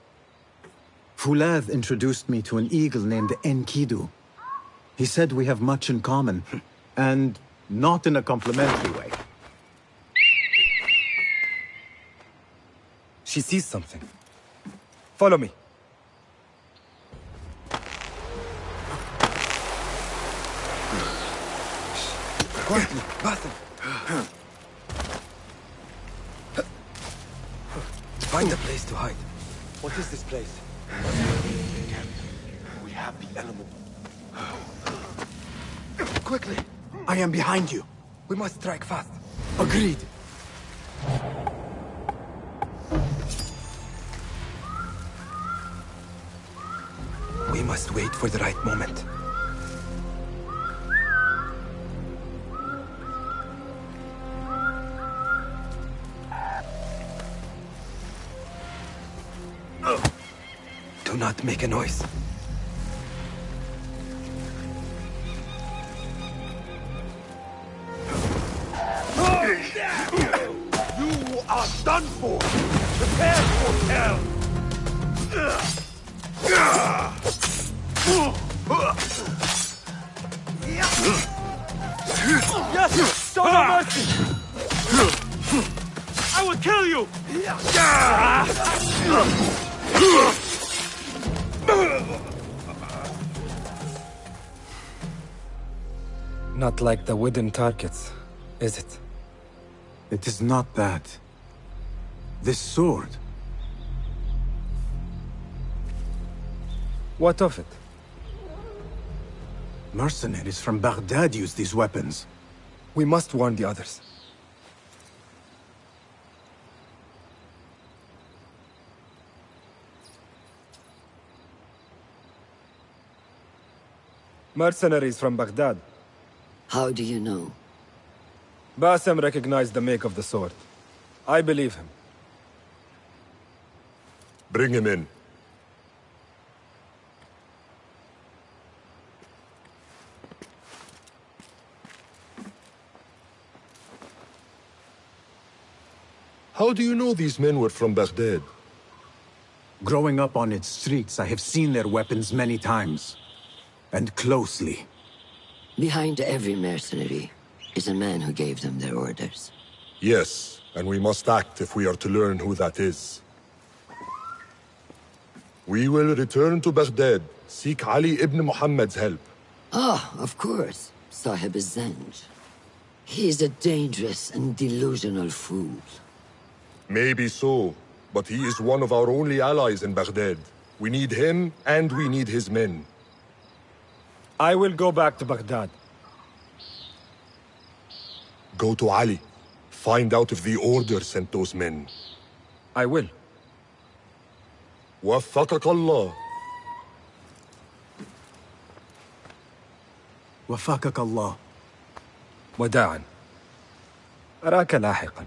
Fulath introduced me to an eagle named Enkidu. He said we have much in common, and not in a complimentary way. She sees something. Follow me. Quietly, Basim. Find a place to hide. What is this place? We have the animal. Quickly. I am behind you. We must strike fast. Agreed. must wait for the right moment. Do not make a noise. You are done for! Prepare for hell! Yes! Show no mercy! I will kill you! Not like the wooden targets, is it? It is not that. This sword. What of it? Mercenaries from Baghdad use these weapons. We must warn the others. Mercenaries from Baghdad. How do you know? Basim recognized the make of the sword. I believe him. Bring him in. How do you know these men were from Baghdad? Growing up on its streets, I have seen their weapons many times. And closely. Behind every mercenary is a man who gave them their orders. Yes, and we must act if we are to learn who that is. We will return to Baghdad, seek Ali ibn Muhammad's help. Ah, of course, Sahib is Zanj. He is a dangerous and delusional fool. Maybe so, but he is one of our only allies in Baghdad. We need him, and we need his men. I will go back to Baghdad. Go to Ali. Find out if the Order sent those men. I will. وفقك الله. وفقك الله. وداعا. أراك لاحقا.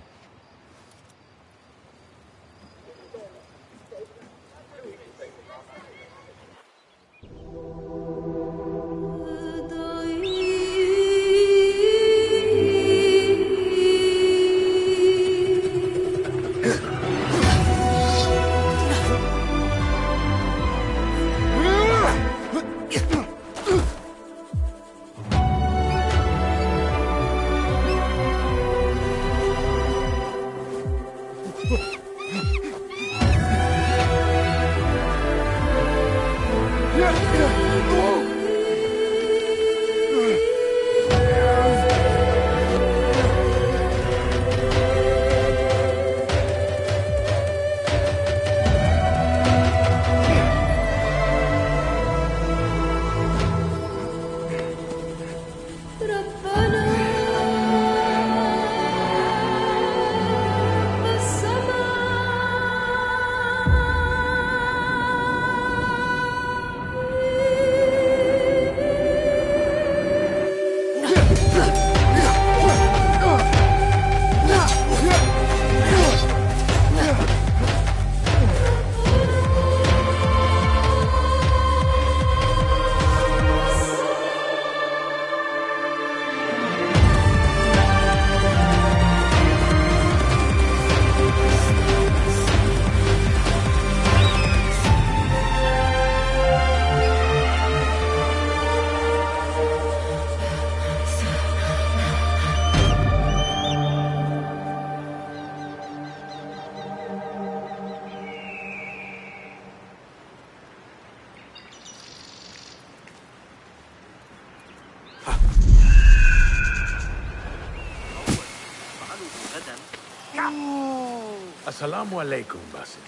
Assalamu alaikum, Basim.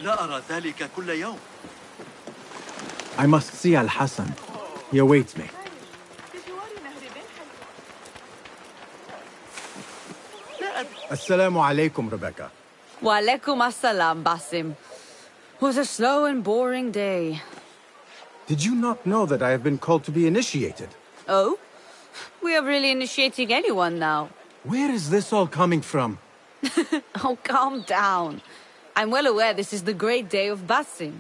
لا أرى ذلك كل يوم. I must see Al-Hassan. He awaits me. Assalamu alaikum, Rebecca. Wa alaikum assalam, Basim. Was a slow and boring day. Did you not know that I have been called to be initiated? Oh? We are really initiating anyone now. Where is this all coming from? Oh, calm down. I'm well aware this is the great day of Basim.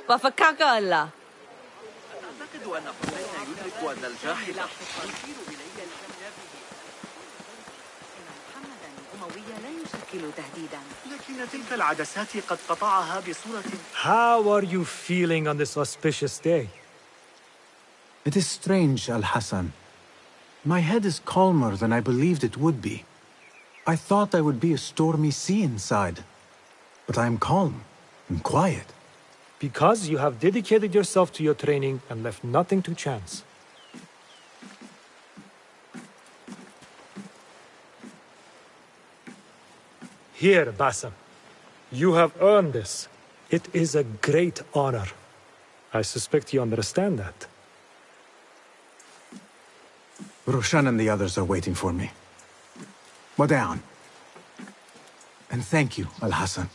Wafakaka Allah. How are you feeling on this auspicious day? It is strange, Al-Hassan. My head is calmer than I believed it would be. I thought I would be a stormy sea inside. But I am calm and quiet. Because you have dedicated yourself to your training and left nothing to chance. Here, Basim. You have earned this. It is a great honor. I suspect you understand that. Roshan and the others are waiting for me. Down. And thank you, Al-Hassan.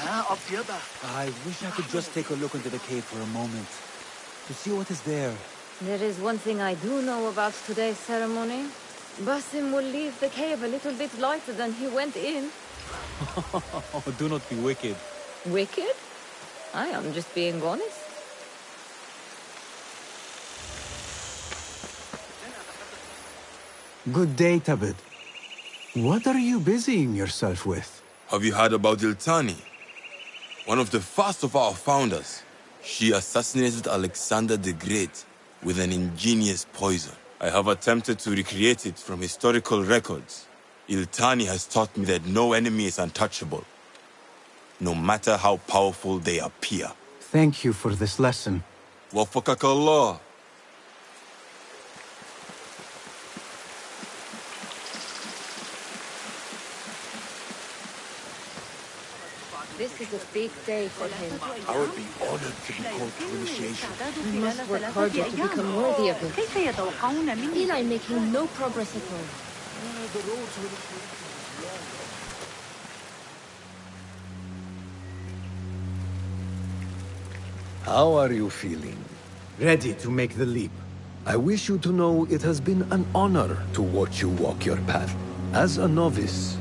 I wish I could just take a look into the cave for a moment, to see what is there. There is one thing I do know about today's ceremony. Basim will leave the cave a little bit lighter than he went in. Do not be wicked. Wicked? I am just being honest. Good day, Tabit. What are you busying yourself with? Have you heard about Iltani? One of the first of our founders. She assassinated Alexander the Great with an ingenious poison. I have attempted to recreate it from historical records. Iltani has taught me that no enemy is untouchable, no matter how powerful they appear. Thank you for this lesson. Wafakakallah. This is a big day for him. I would be honored to be called to initiation. We must work harder to become worthy of it. Eli making no progress at all. How are you feeling? Ready to make the leap. I wish you to know it has been an honor to watch you walk your path, as a novice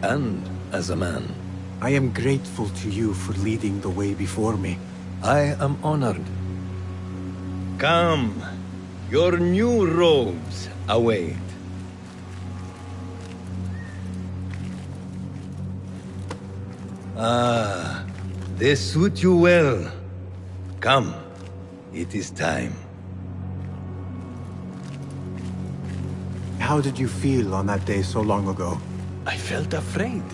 and as a man. I am grateful to you for leading the way before me. I am honored. Come, your new robes await. Ah, they suit you well. Come, it is time. How did you feel on that day so long ago? I felt afraid.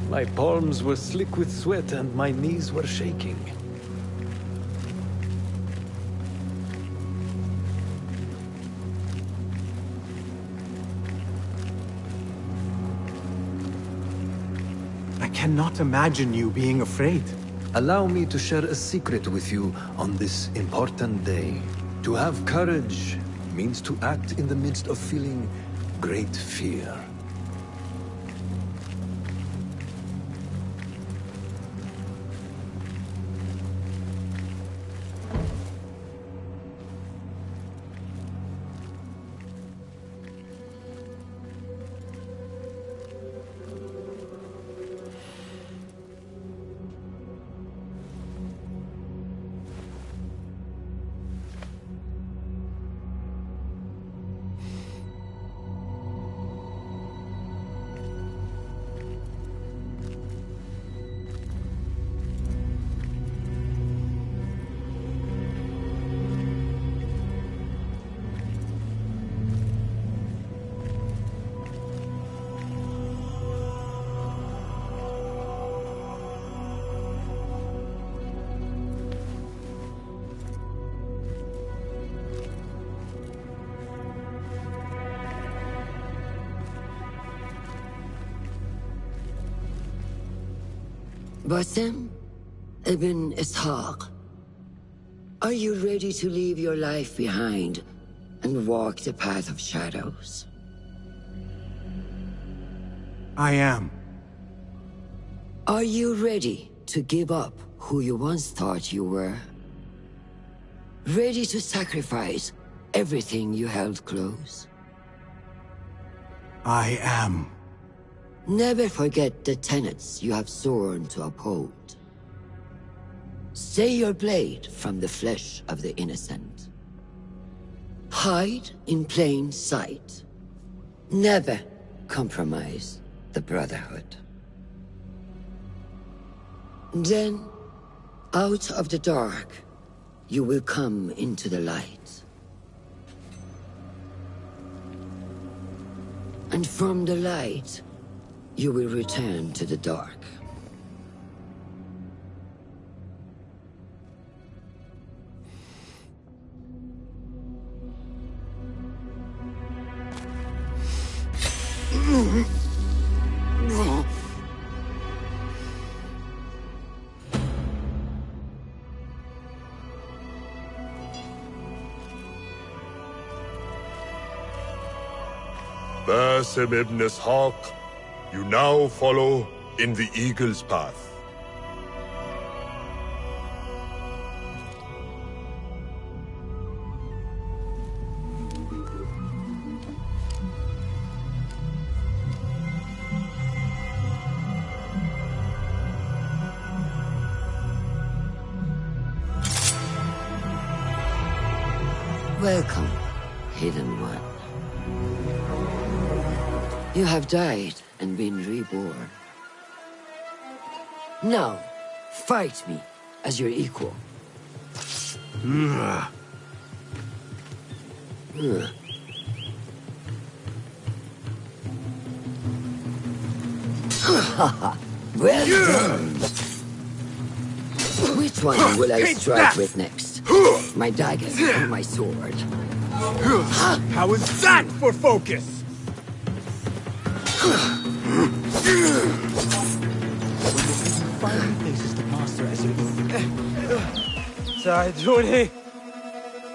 My palms were slick with sweat and my knees were shaking. I cannot imagine you being afraid. Allow me to share a secret with you on this important day. To have courage means to act in the midst of feeling great fear. Basim ibn Ishaq, are you ready to leave your life behind and walk the path of shadows? I am. Are you ready to give up who you once thought you were. Ready to sacrifice everything you held close. I am. Never forget the tenets you have sworn to uphold. Stay your blade from the flesh of the innocent. Hide in plain sight. Never compromise the Brotherhood. Then, out of the dark, you will come into the light. And from the light, you will return to the dark. Basim ibn Ishaq, you now follow in the Eagle's path. Welcome, Hidden One. You have died and been reborn. Now, fight me as your equal. Well done. Which one will I strike with next? My dagger or my sword? How is that for focus? Finding places to master as your ساعدوني.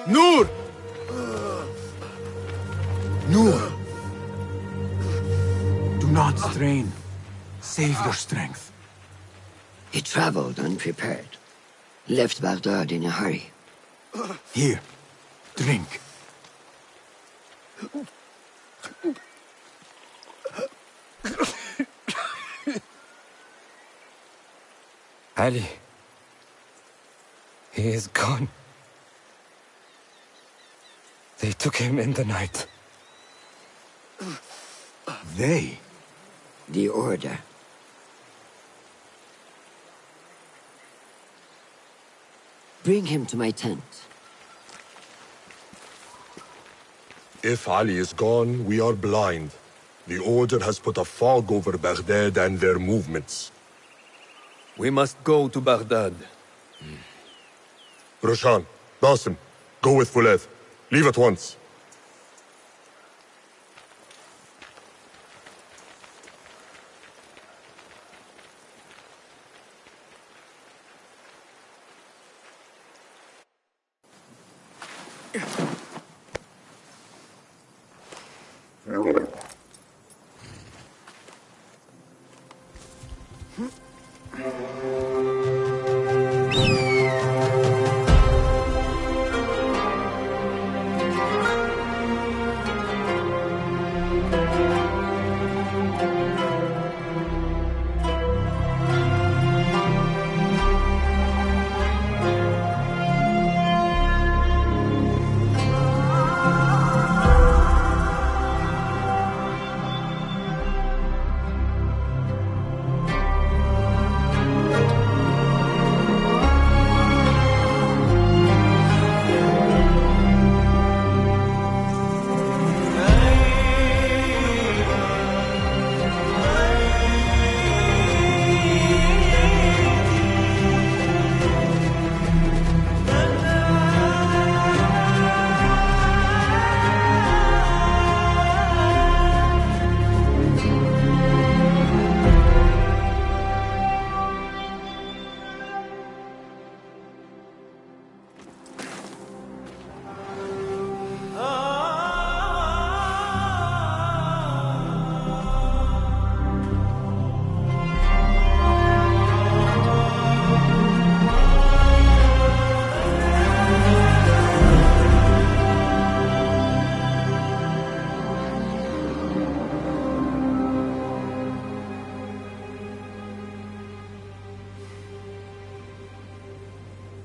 نور! Noor! Do not strain. Save your strength. He traveled unprepared. Left Baghdad in a hurry. Here, drink. Ali. He is gone. They took him in the night. They? The Order. Bring him to my tent. If Ali is gone, we are blind. The Order has put a fog over Baghdad and their movements. We must go to Baghdad. Roshan, Basim, go with Fuleth. Leave at once.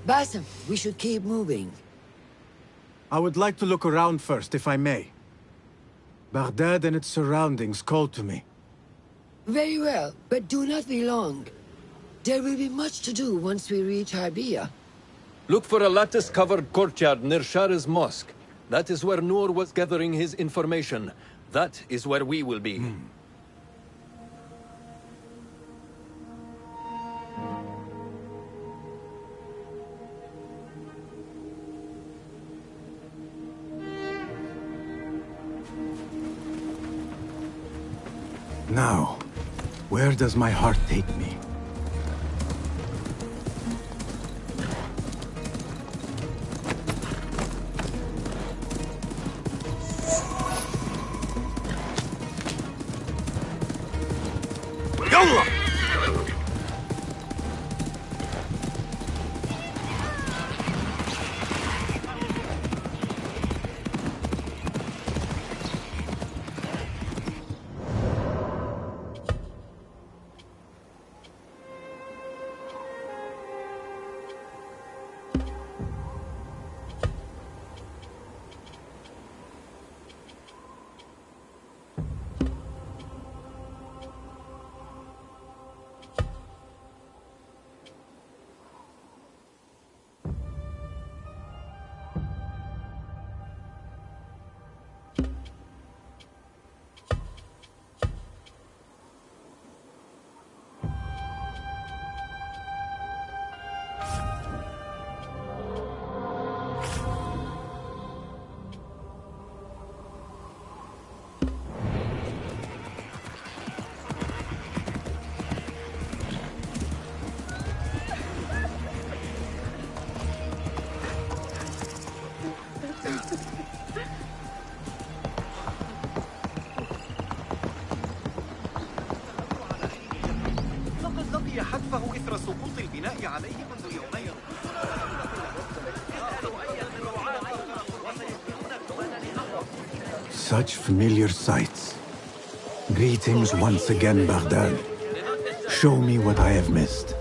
Basim, we should keep moving. I would like to look around first, if I may. Baghdad and its surroundings call to me. Very well, but do not be long. There will be much to do once we reach Harbiya. Look for a lattice-covered courtyard near Shah's mosque. That is where Noor was gathering his information. That is where we will be. Now, where does my heart take me? Yallah! Such familiar sights. Greetings once again, Baghdad. Show me what I have missed.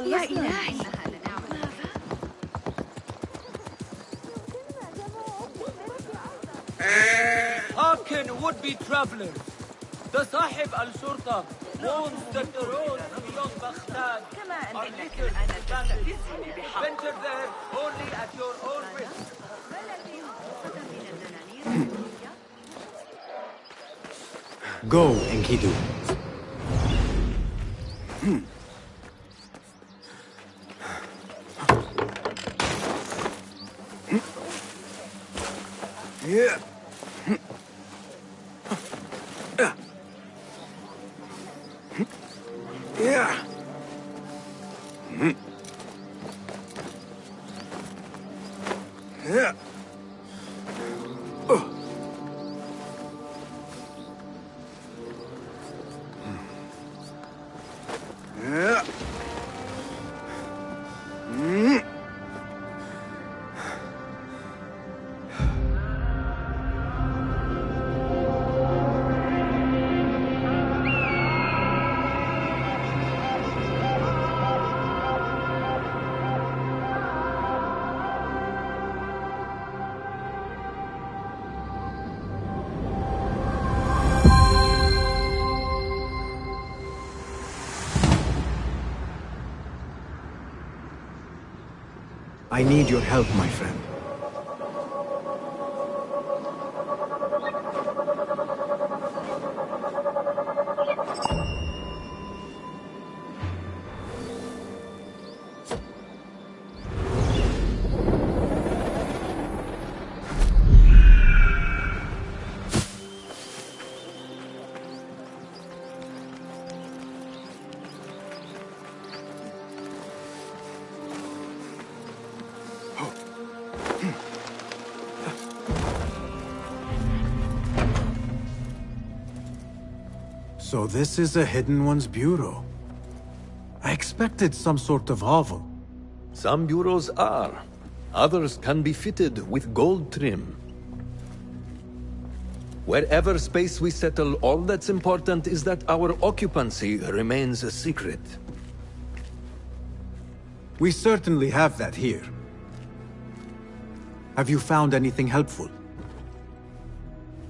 يا إلهي Hearken, would-be travelers. The Sahib al-Shurta warns that the roads beyond Baghdad are littered with bandits. Venture there only at your own risk. Go, Enkidu. Yeah. Yeah. Yeah. Yeah. I need your help, my friend. So this is a Hidden One's bureau. I expected some sort of hovel. Some bureaus are. Others can be fitted with gold trim. Wherever space we settle, all that's important is that our occupancy remains a secret. We certainly have that here. Have you found anything helpful?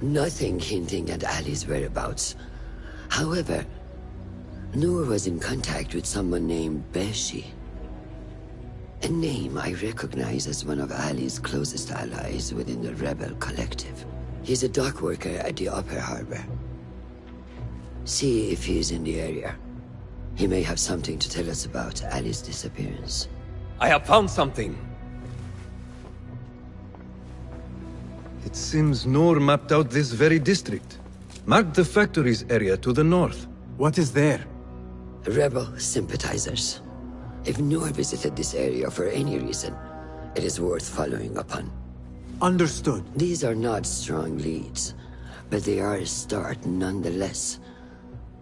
Nothing hinting at Ali's whereabouts. However, Noor was in contact with someone named Beshi. A name I recognize as one of Ali's closest allies within the rebel collective. He's a dock worker at the Upper Harbor. See if he's in the area. He may have something to tell us about Ali's disappearance. I have found something. It seems Noor mapped out this very district. Marked the factories area to the north. What is there? Rebel sympathizers. If Noor visited this area for any reason, it is worth following up on. Understood. These are not strong leads, but they are a start nonetheless.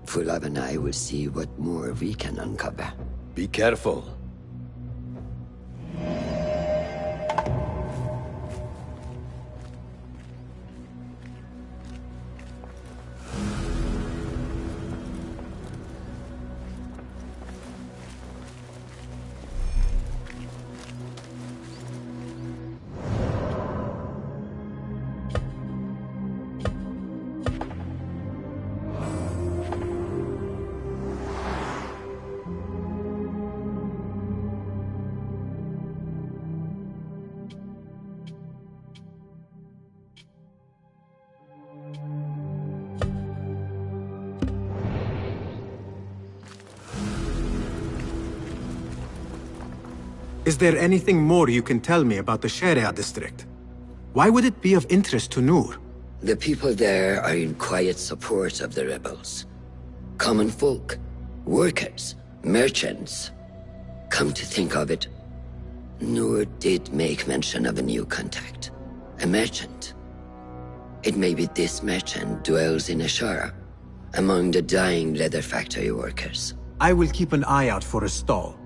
Fulab and I will see what more we can uncover. Be careful. Is there anything more you can tell me about the Sharia district? Why would it be of interest to Noor? The people there are in quiet support of the rebels. Common folk, workers, merchants. Come to think of it, Noor did make mention of a new contact. A merchant. It may be this merchant dwells in Ashara, among the dying leather factory workers. I will keep an eye out for a stall.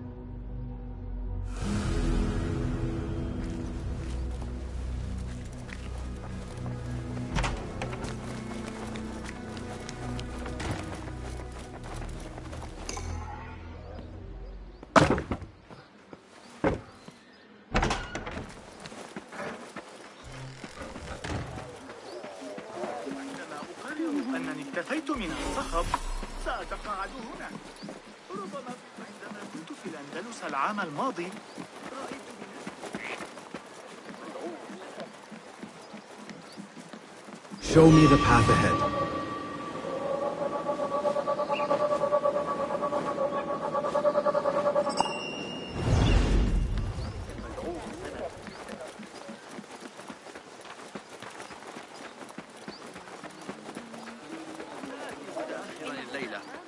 اكتفيت من الصخب سأتقاعد هنا. ربما عندما كنت في الأندلس العام الماضي رأيت Show me the path ahead.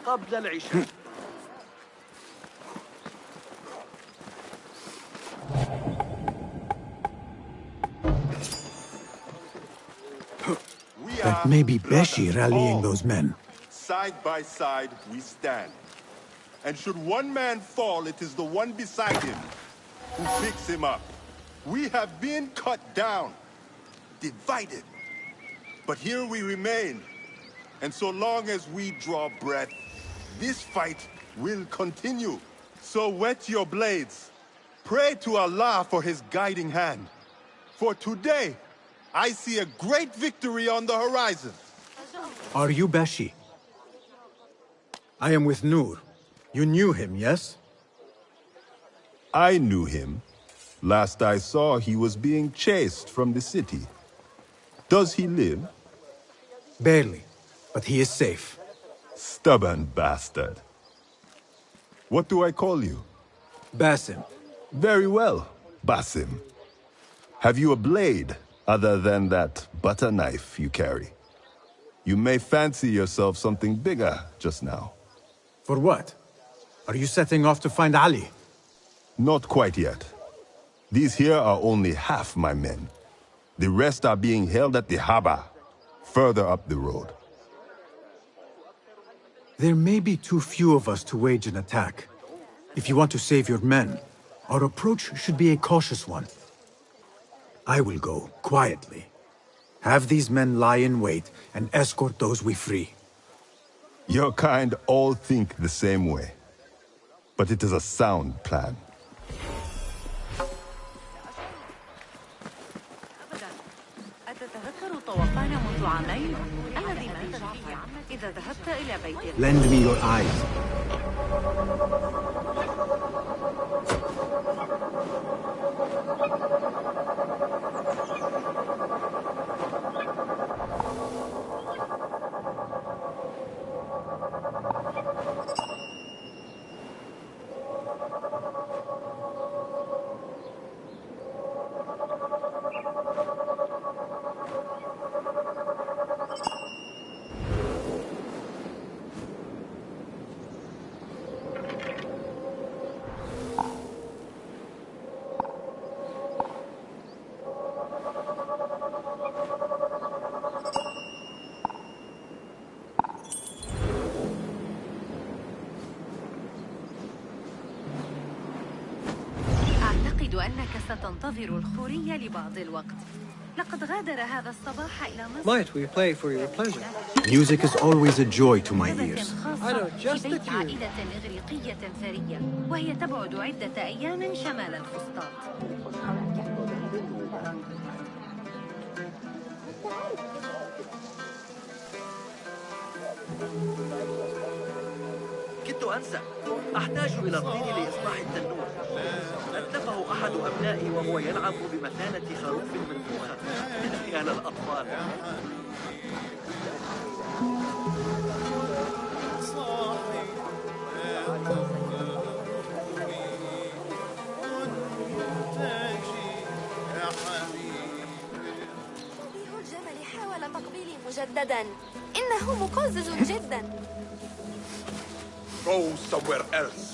قبل العشاء. That may be Beshi rallying those men. Side by side we stand. And should one man fall, it is the one beside him who picks him up. We have been cut down, divided. But here we remain. And so long as we draw breath, this fight will continue. So wet your blades. Pray to Allah for his guiding hand. For today, I see a great victory on the horizon. Are you Beshi? I am with Noor. You knew him, yes? I knew him. Last I saw, he was being chased from the city. Does he live? Barely, but he is safe. Stubborn bastard. What do I call you? Basim. Very well, Basim. Have you a blade other than that butter knife you carry? You may fancy yourself something bigger just now. For what? Are you setting off to find Ali? Not quite yet. These here are only half my men. The rest are being held at the harbor, further up the road. There may be too few of us to wage an attack. If you want to save your men, our approach should be a cautious one. I will go quietly. Have these men lie in wait and escort those we free. Your kind all think the same way. But it is a sound plan. أتتذكر طوفان منذ عامين الذي ماتت فيه عمك إذا ذهبت إلى بيت Lend me your eyes. أعتقد أنك ستنتظر الخورية لبعض الوقت. لقد غادر هذا الصباح إلى مصر. Might we play for your pleasure? Music is always a joy to my ears. I know just the tune. عائلة إغريقية ثرية وهي تبعد عدة أيام شمال الفسطاط. كدت أنسى. أحتاج إلى الطين لإصلاح التنور. أتلفه أحد أبنائي وهو يلعب بمثانة خروف منفوخة. يا للأطفال. طبيب الجمل حاول تقبيلي مجددا. إنه مقزز جدا. Go somewhere else.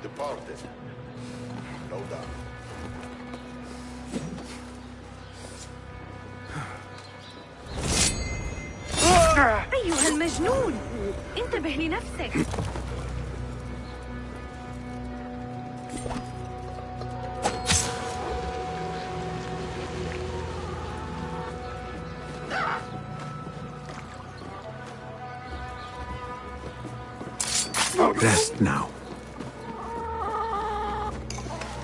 Departed. No doubt. مجنون. انتبه لنفسك. Rest now.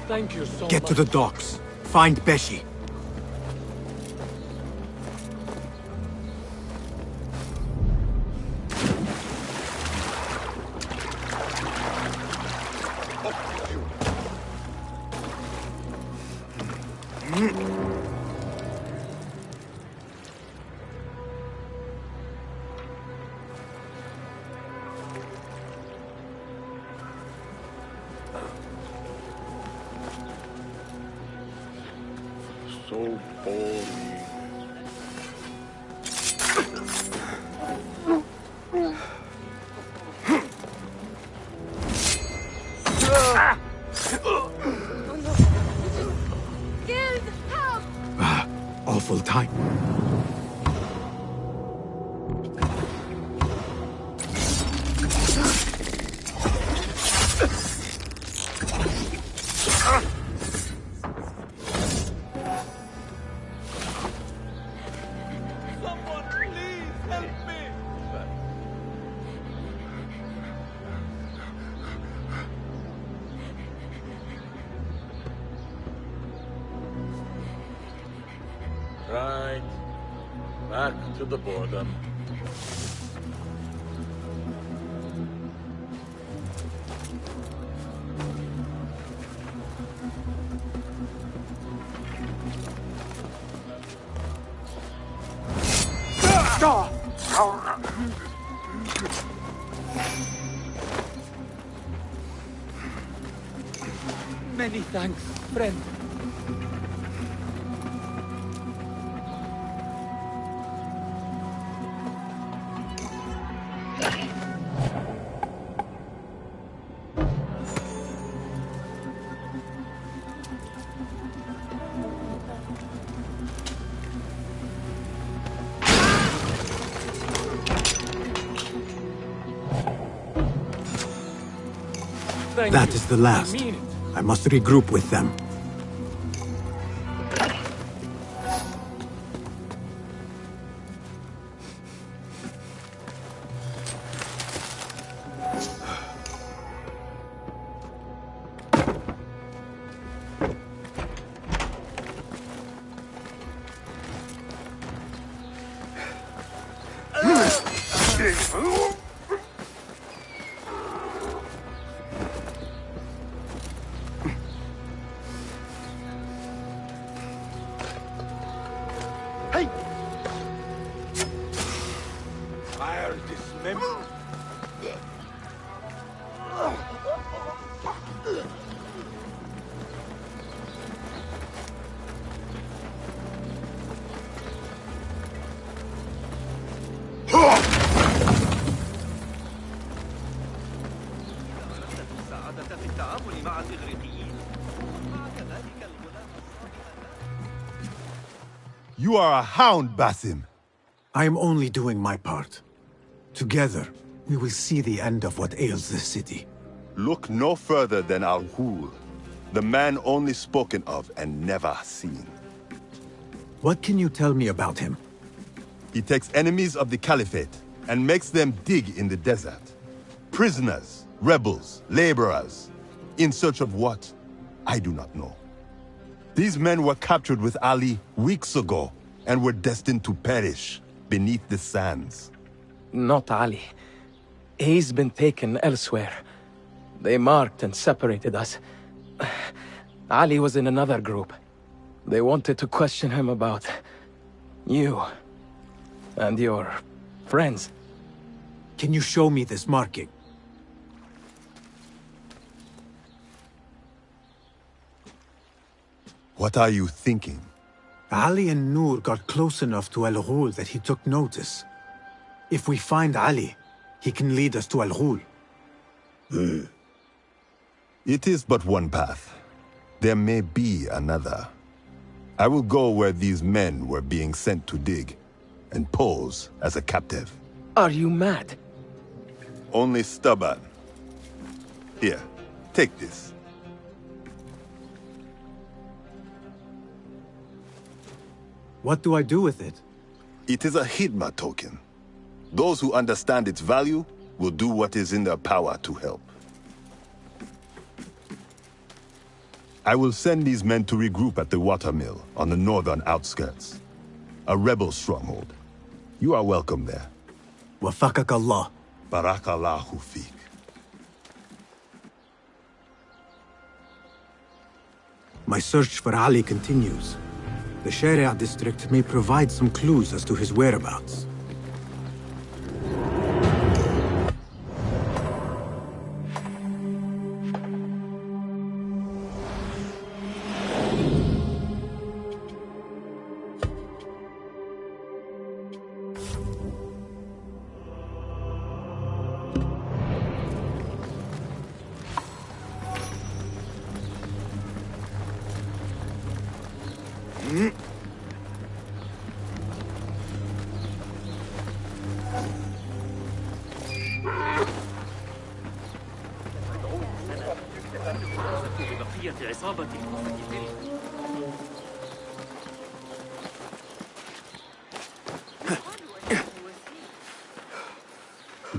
Thank you so much. Get to the docks. Find Beshi. So boring. Awful time. Right. Back to the boredom. Many thanks, friend. That is the last. I must regroup with them. Fire dismembered. You are a hound, Basim. I am only doing my part. Together, we will see the end of what ails this city. Look no further than Al-Ghul, the man only spoken of and never seen. What can you tell me about him? He takes enemies of the Caliphate and makes them dig in the desert. Prisoners, rebels, laborers. In search of what? I do not know. These men were captured with Ali weeks ago and were destined to perish beneath the sands. Not Ali. He's been taken elsewhere. They marked and separated us. Ali was in another group. They wanted to question him about you and your friends. Can you show me this marking? What are you thinking? Ali and Noor got close enough to Al-Ghul that he took notice. If we find Ali, he can lead us to Al-Ghul. It is but one path. There may be another. I will go where these men were being sent to dig, and pose as a captive. Are you mad? Only stubborn. Here, take this. What do I do with it? It is a Hidma token. Those who understand its value will do what is in their power to help. I will send these men to regroup at the watermill on the northern outskirts. A rebel stronghold. You are welcome there. Wafakak Allah. Barakallahu fiq. My search for Ali continues. The Sharia district may provide some clues as to his whereabouts.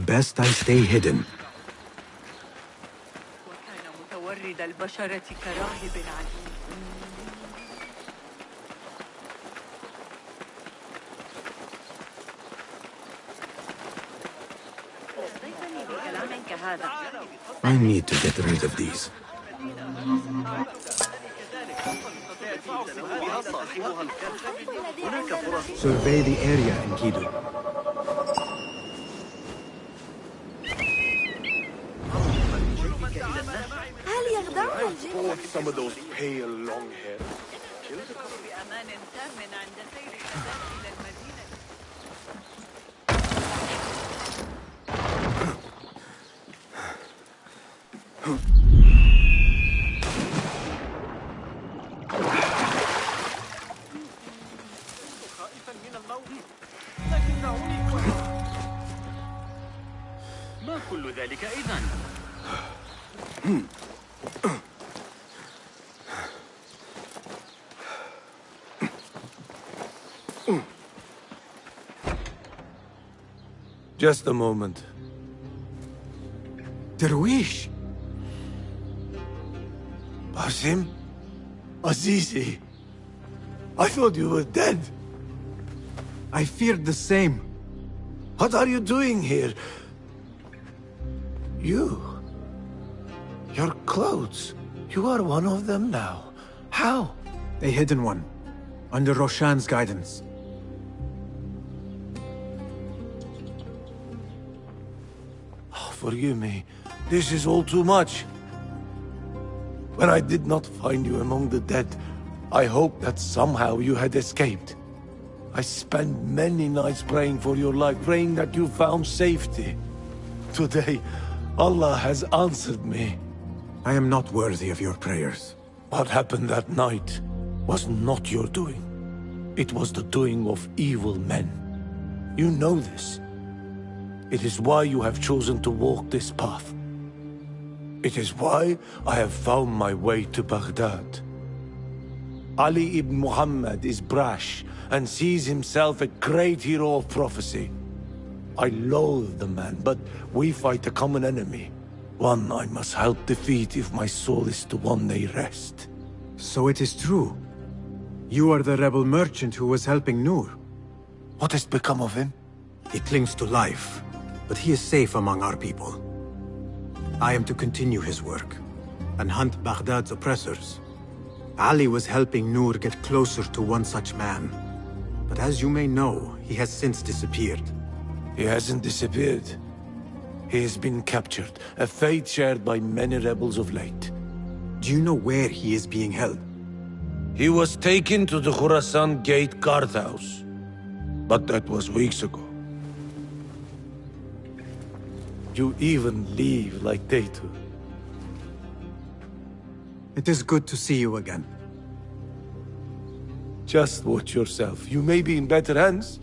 Best I stay hidden. وكان متورد البشرة كراهب عليم. I need to get rid of these. Survey the area, Enkidu. Some of those pale, long hair. ما كل ذلك إذن؟ Just a moment. Darwish! Basim? Azizi? I thought you were dead. I feared the same. What are you doing here? You? Your clothes. You are one of them now. How? A hidden one. Under Roshan's guidance. Oh, forgive me. This is all too much. When I did not find you among the dead, I hoped that somehow you had escaped. I spent many nights praying for your life, praying that you found safety. Today, Allah has answered me. I am not worthy of your prayers. What happened that night was not your doing. It was the doing of evil men. You know this. It is why you have chosen to walk this path. It is why I have found my way to Baghdad. Ali ibn Muhammad is brash and sees himself a great hero of prophecy. I loathe the man, but we fight a common enemy. One I must help defeat if my soul is to one day rest. So it is true. You are the rebel merchant who was helping Noor. What has become of him? He clings to life, but he is safe among our people. I am to continue his work and hunt Baghdad's oppressors. Ali was helping Noor get closer to one such man. But as you may know, he has since disappeared. He hasn't disappeared. He has been captured, a fate shared by many rebels of late. Do you know where he is being held? He was taken to the Khurasan Gate guardhouse. But that was weeks ago. You even leave like they do. It is good to see you again. Just watch yourself. You may be in better hands,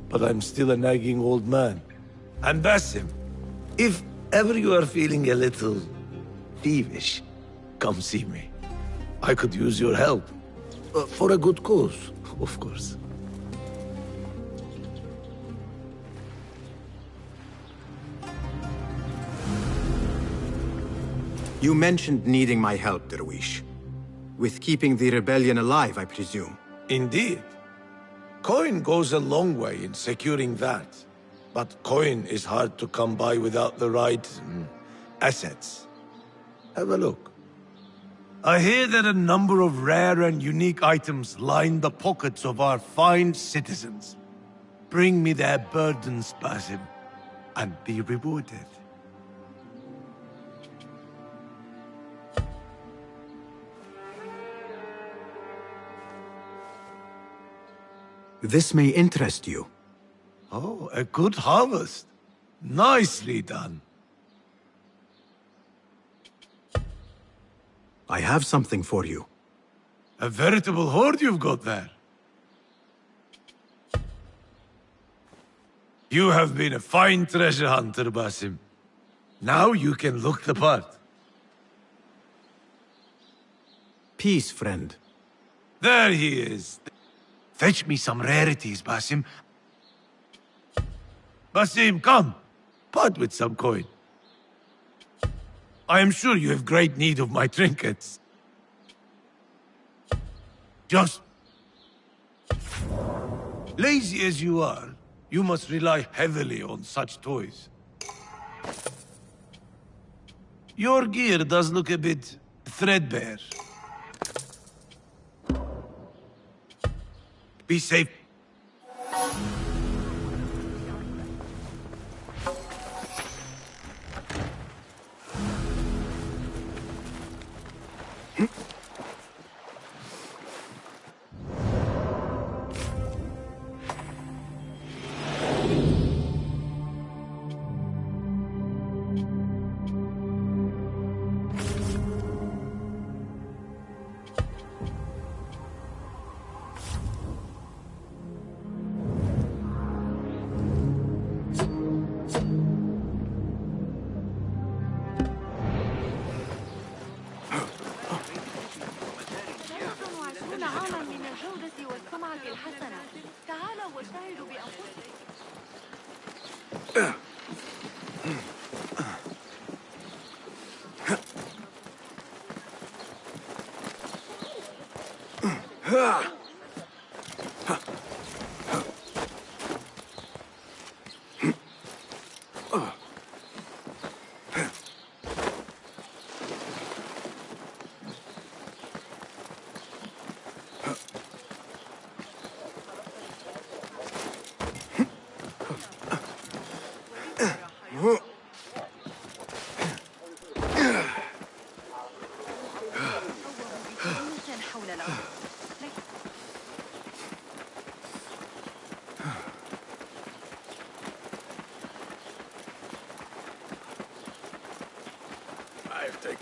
but I'm still a nagging old man. And Basim, if ever you are feeling a little thievish, come see me. I could use your help. For a good cause, of course. You mentioned needing my help, Derwish. With keeping the rebellion alive, I presume. Indeed. Coin goes a long way in securing that. But coin is hard to come by without the right assets. Have a look. I hear that a number of rare and unique items line the pockets of our fine citizens. Bring me their burdens, Basim, and be rewarded. This may interest you. Oh, a good harvest. Nicely done. I have something for you. A veritable hoard you've got there. You have been a fine treasure hunter, Basim. Now you can look the part. Peace, friend. There he is. Fetch me some rarities, Basim. Basim, come. Part with some coin. I am sure you have great need of my trinkets. Just... lazy as you are, you must rely heavily on such toys. Your gear does look a bit threadbare. Be safe.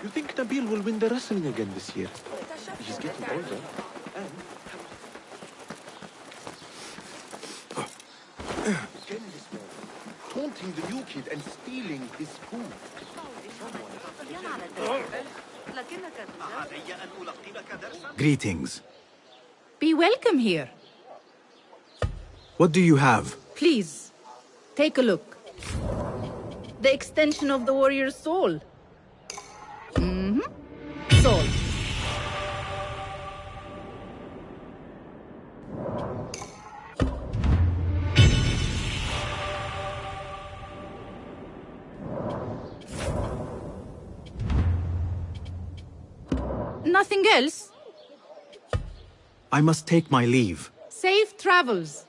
You think Nabil will win the wrestling again this year? He's getting older. And taunting the new kid and stealing his food. Greetings. Be welcome here. What do you have? Please, take a look. The extension of the warrior's soul. Soul. Nothing else? I must take my leave. Safe travels.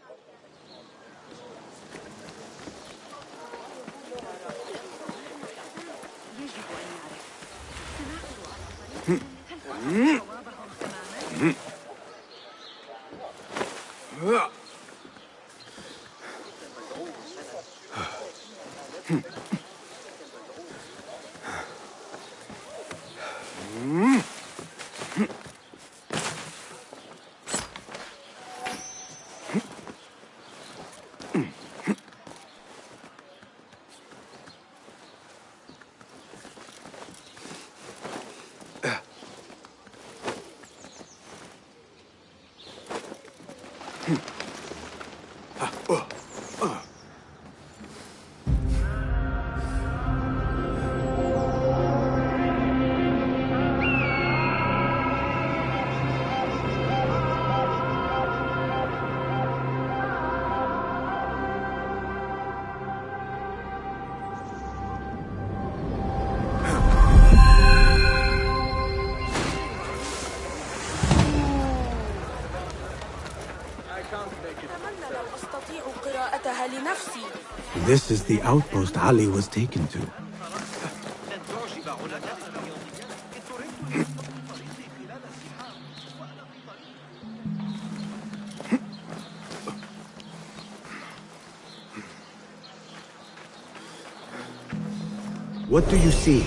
أتمنى لو أستطيع قراءتها لنفسي. This is the outpost Ali was taken to. What do you see?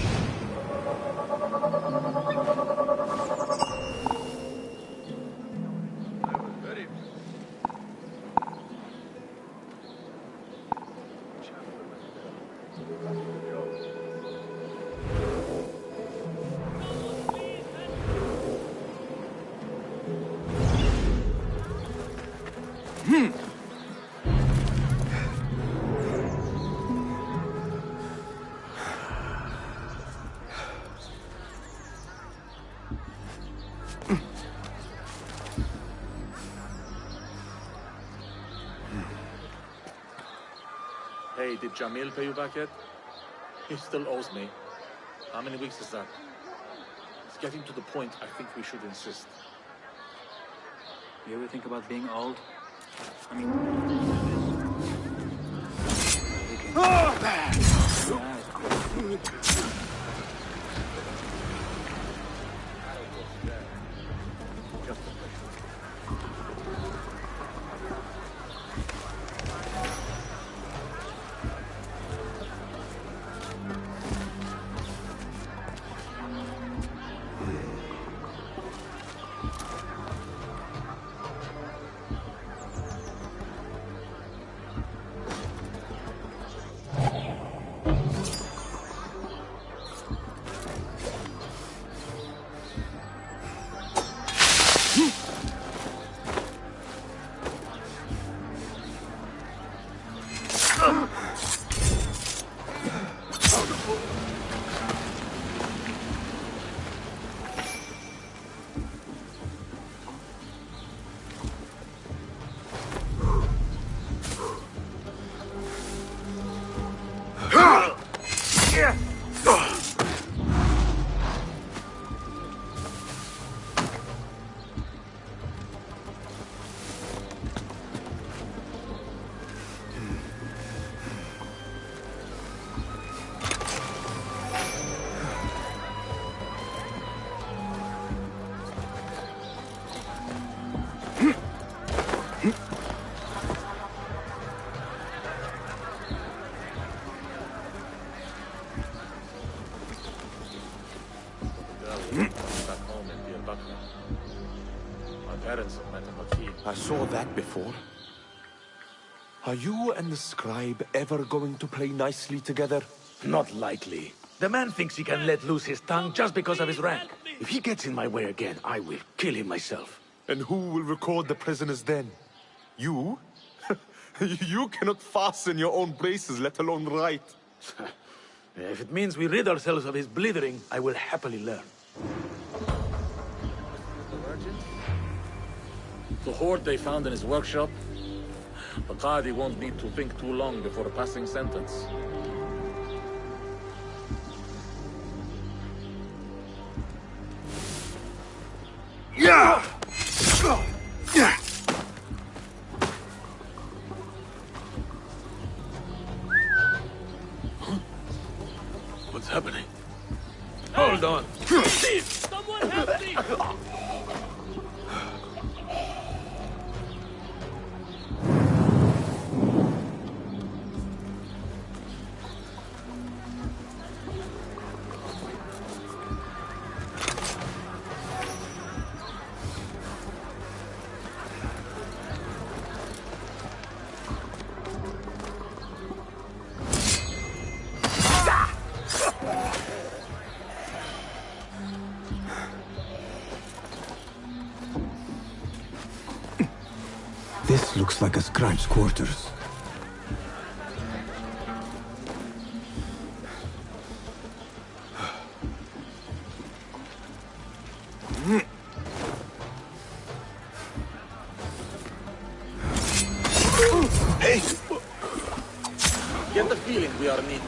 Hey, did Jamil pay you back yet? He still owes me. How many weeks is that? It's getting to the point I think we should insist. You ever think about being old? I mean... I saw that before. Are you and the scribe ever going to play nicely together? Not likely. The man thinks he can let loose his tongue just because of his rank. If he gets in my way again, I will kill him myself. And who will record the prisoners then? You? You cannot fasten your own braces, let alone write. If it means we rid ourselves of his blithering, I will happily learn. The hoard they found in his workshop? The Qadi won't need to think too long before passing sentence. Yeah! What's happening? Hold on! Someone help me! looks like a scribe's quarters. Hey! Get the feeling we are needed.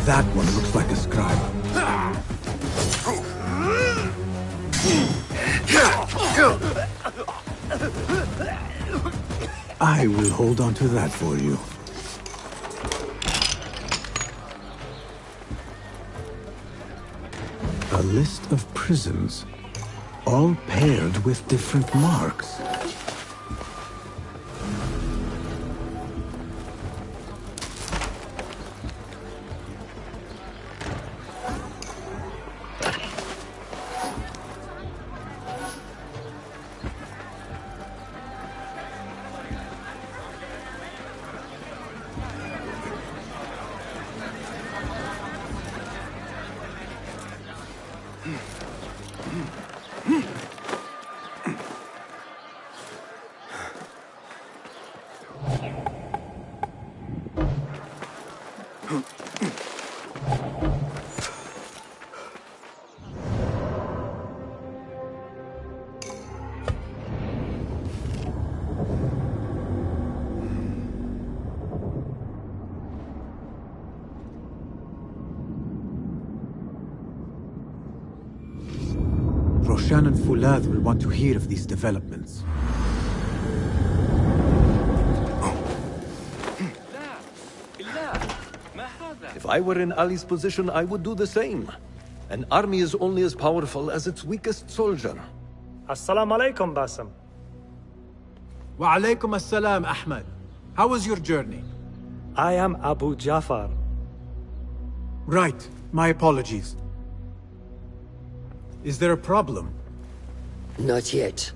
That one looks like a scribe. I will hold on to that for you. A list of prisons, all paired with different marks. Roshan and Fulad will want to hear of these developments. If I were in Ali's position, I would do the same. An army is only as powerful as its weakest soldier. Assalamu alaikum, Basim. Wa alaikum assalam, Ahmed. How was your journey? I am Abu Jafar. Right. My apologies. Is there a problem? Not yet.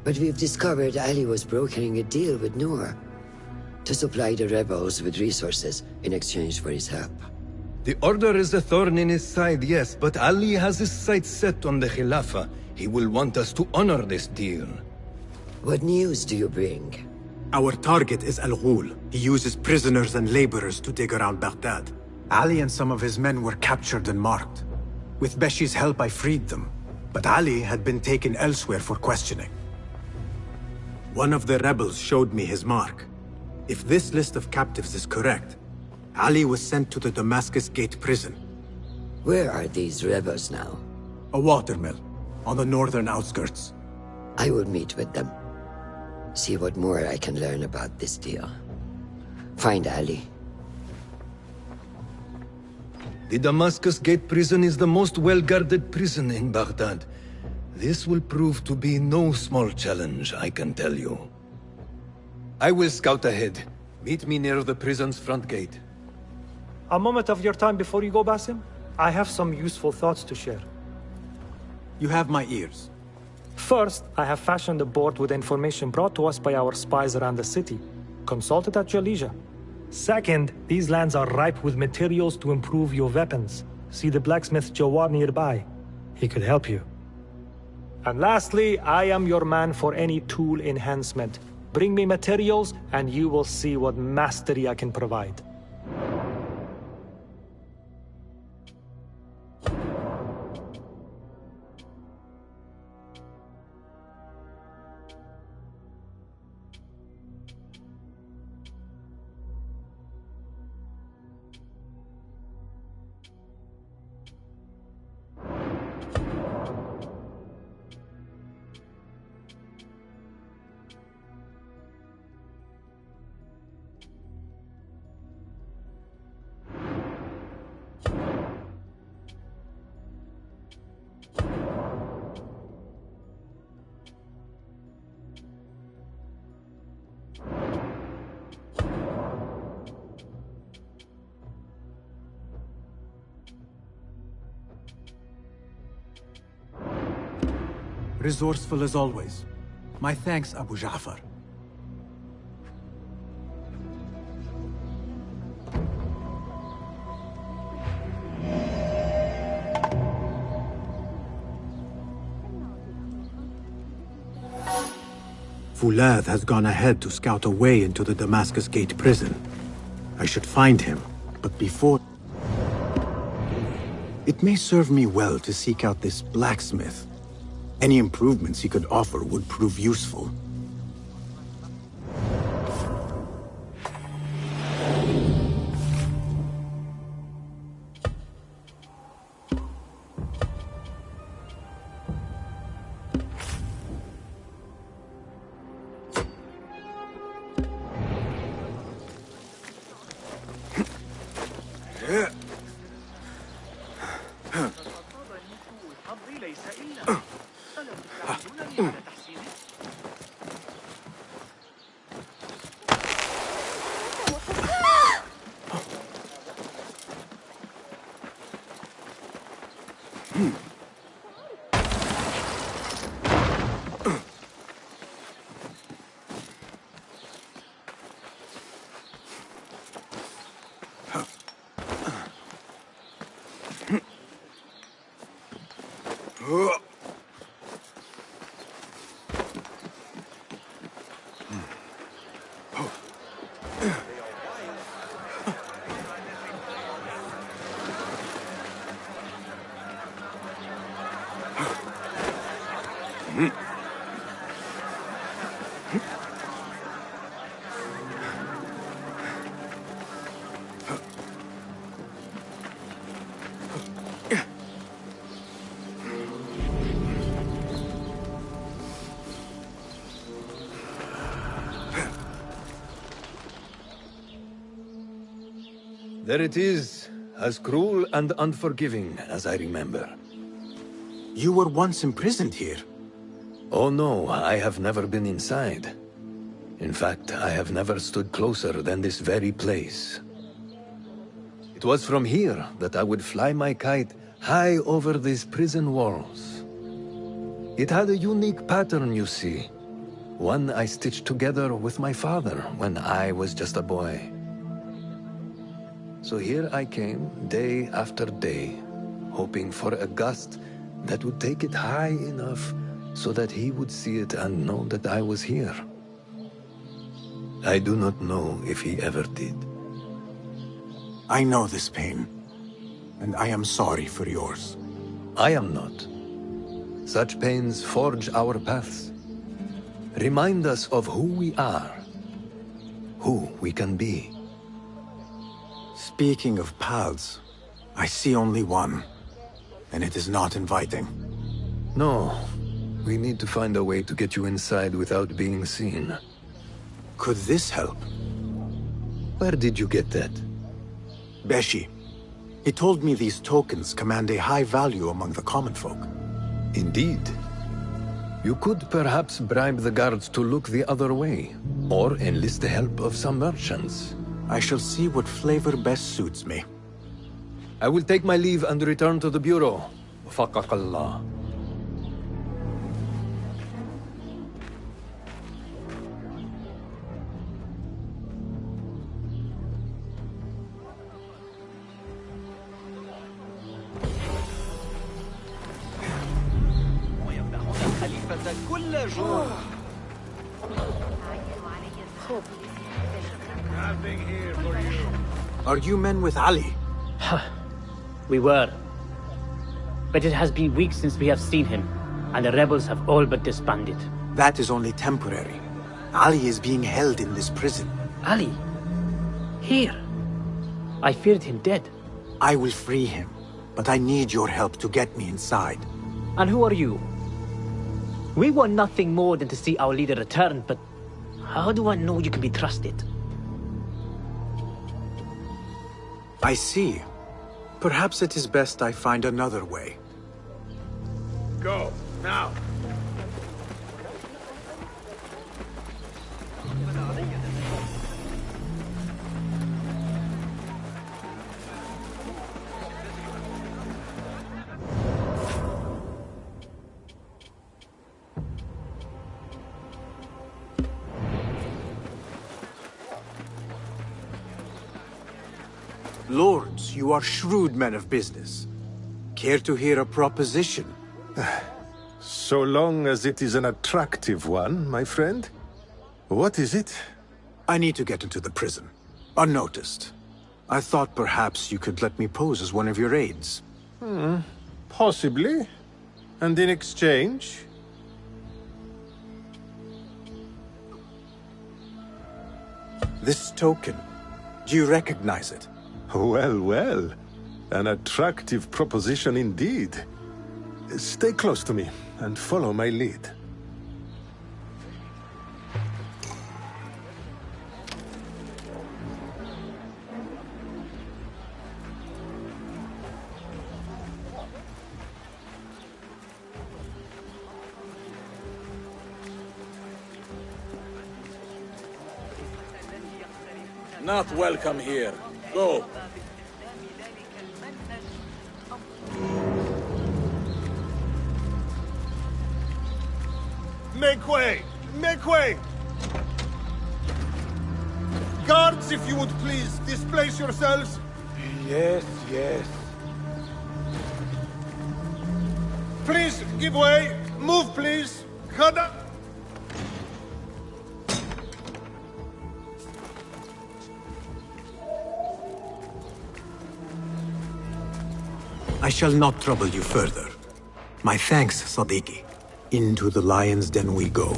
But we've discovered Ali was brokering a deal with Noor to supply the rebels with resources in exchange for his help. The Order is a thorn in his side, yes, but Ali has his sights set on the Khilafah. He will want us to honor this deal. What news do you bring? Our target is Al Ghul. He uses prisoners and laborers to dig around Baghdad. Ali and some of his men were captured and marked. With Beshi's help, I freed them. But Ali had been taken elsewhere for questioning. One of the rebels showed me his mark. If this list of captives is correct, Ali was sent to the Damascus Gate prison. Where are these rebels now? A watermill, on the northern outskirts. I will meet with them. See what more I can learn about this deal. Find Ali. The Damascus Gate prison is the most well-guarded prison in Baghdad. This will prove to be no small challenge, I can tell you. I will scout ahead. Meet me near the prison's front gate. A moment of your time before you go, Basim. I have some useful thoughts to share. You have my ears. First, I have fashioned a board with information brought to us by our spies around the city. Consult it at your leisure. Second, these lands are ripe with materials to improve your weapons. See the blacksmith Jawar nearby. He could help you. And lastly, I am your man for any tool enhancement. Bring me materials, and you will see what mastery I can provide. Resourceful as always. My thanks, Abu Ja'far. Fulad has gone ahead to scout a way into the Damascus Gate prison. I should find him, but before... It may serve me well to seek out this blacksmith. Any improvements he could offer would prove useful. There it is, as cruel and unforgiving as I remember. You were once imprisoned here. Oh no, I have never been inside. In fact, I have never stood closer than this very place. It was from here that I would fly my kite high over these prison walls. It had a unique pattern, you see. One I stitched together with my father when I was just a boy. So here I came, day after day, hoping for a gust that would take it high enough so that he would see it and know that I was here. I do not know if he ever did. I know this pain, and I am sorry for yours. I am not. Such pains forge our paths. Remind us of who we are, who we can be. Speaking of paths, I see only one, and it is not inviting. No, we need to find a way to get you inside without being seen. Could this help? Where did you get that? Beshi. He told me these tokens command a high value among the common folk. Indeed. You could perhaps bribe the guards to look the other way, or enlist the help of some merchants. I shall see what flavor best suits me. I will take my leave and return to the Bureau. Faqaqallah. Are you men with Ali? We were. But it has been weeks since we have seen him, and the rebels have all but disbanded. That is only temporary. Ali is being held in this prison. Ali? Here? I feared him dead. I will free him, but I need your help to get me inside. And who are you? We want nothing more than to see our leader return, but how do I know you can be trusted? I see. Perhaps it is best I find another way. Go, now! Lords, you are shrewd men of business. Care to hear a proposition? So long as it is an attractive one, my friend. What is it? I need to get into the prison, unnoticed. I thought perhaps you could let me pose as one of your aides. Possibly. And in exchange? This token, do you recognize it? Well, well. An attractive proposition indeed. Stay close to me and follow my lead. Not welcome here. Go. Make way! Make way! Guards, if you would please, displace yourselves. Yes, yes. Please, give way. Move, please. Khada. I shall not trouble you further. My thanks, Sadiqi. Into the lion's den we go.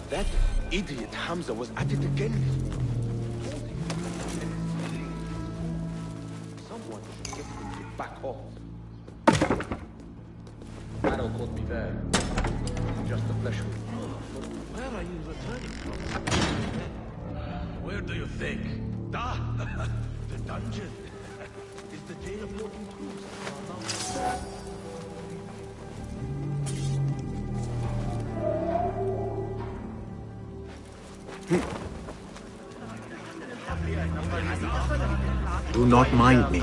That idiot Hamza was at it again. Someone should get him to back off. Arrow caught me there. Just a flesh wound. Where are you returning from? Where do you think? The dungeon. Is the day of your intrusion. Do not mind me.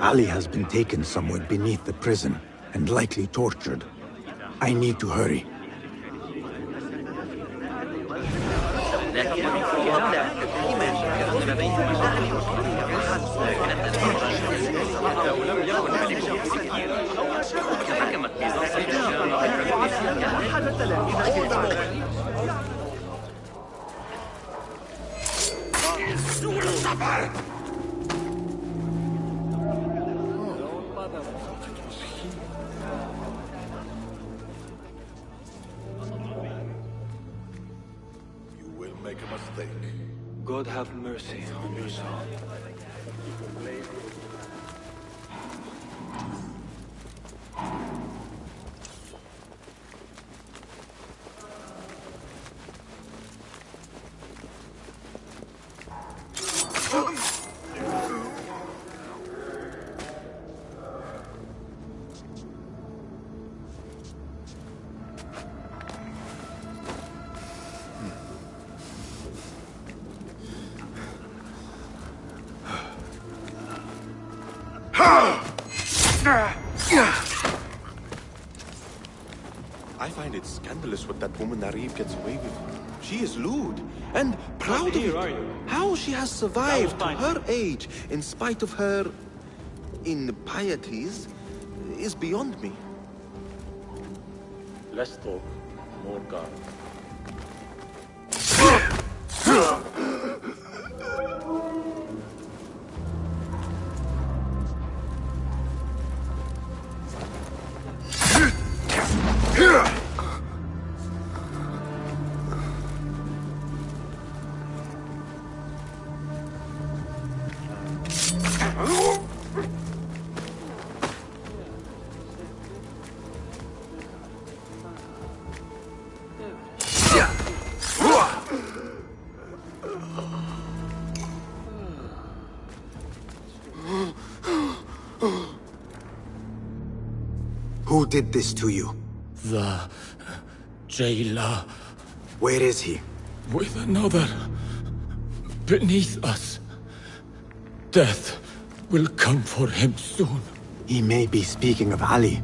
Ali has been taken somewhere beneath the prison and likely tortured. I need to hurry. You will make a mistake. God have mercy on your soul. I find it scandalous what that woman Narib gets away with. She is lewd and proud of it. How she has survived to her age in spite of her impieties is beyond me. Less talk, more guard. Who did this to you? The jailer. Where is he? With another. Beneath us. Death will come for him soon. He may be speaking of Ali.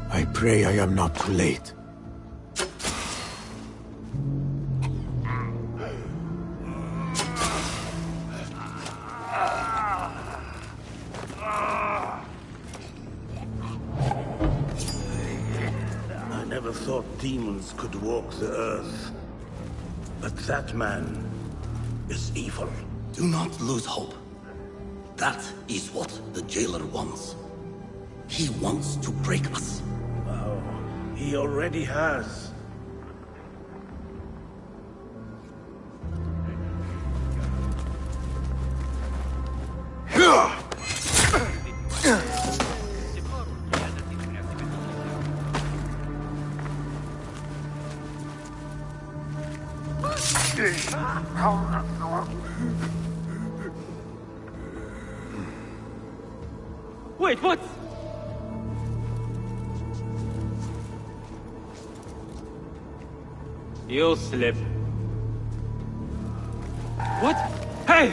I pray I am not too late. I never thought demons could walk the earth. But that man is evil. Do not lose hope. That is what the jailer wants. He wants to break us. Oh, he already has. Wait, what? You slip. What? Hey!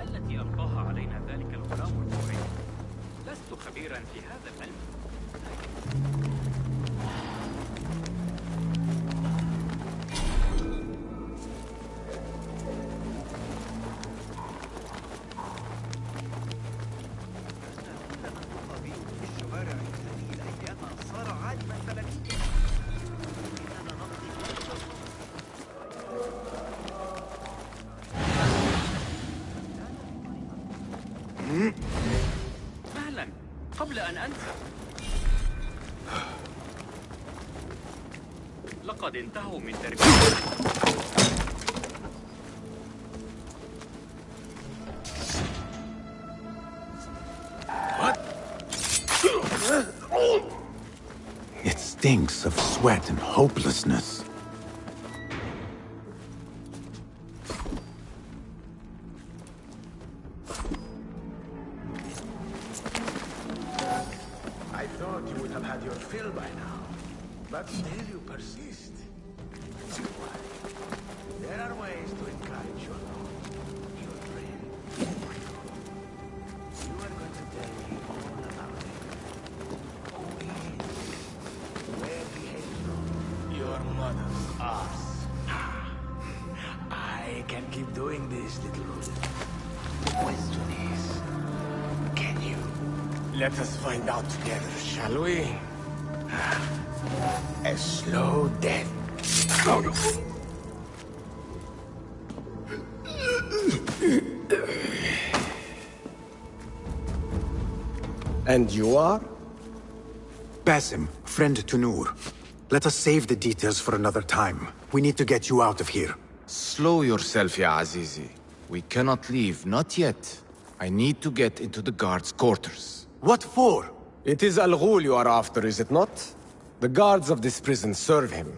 التي ألقاها علينا ذلك الغلام الكوري. لست خبيرا في هذا العلم. مهلا قبل أن أنسى لقد انتهوا من تربية It stinks of sweat and hopelessness. I thought you would have had your fill by now. But still you persist. There are ways to encourage your thoughts, your dream. You are going to tell me all about it. Who he is, where he hails from. Your mother's ass. I can keep doing this, little Rose. The question is, can you? Let us find out together, shall we? A slow death. And you are? Basim, friend to Noor. Let us save the details for another time. We need to get you out of here. Slow yourself, ya Azizi. We cannot leave, not yet. I need to get into the guards' quarters. What for? It is Al Ghul you are after, is it not? The guards of this prison serve him.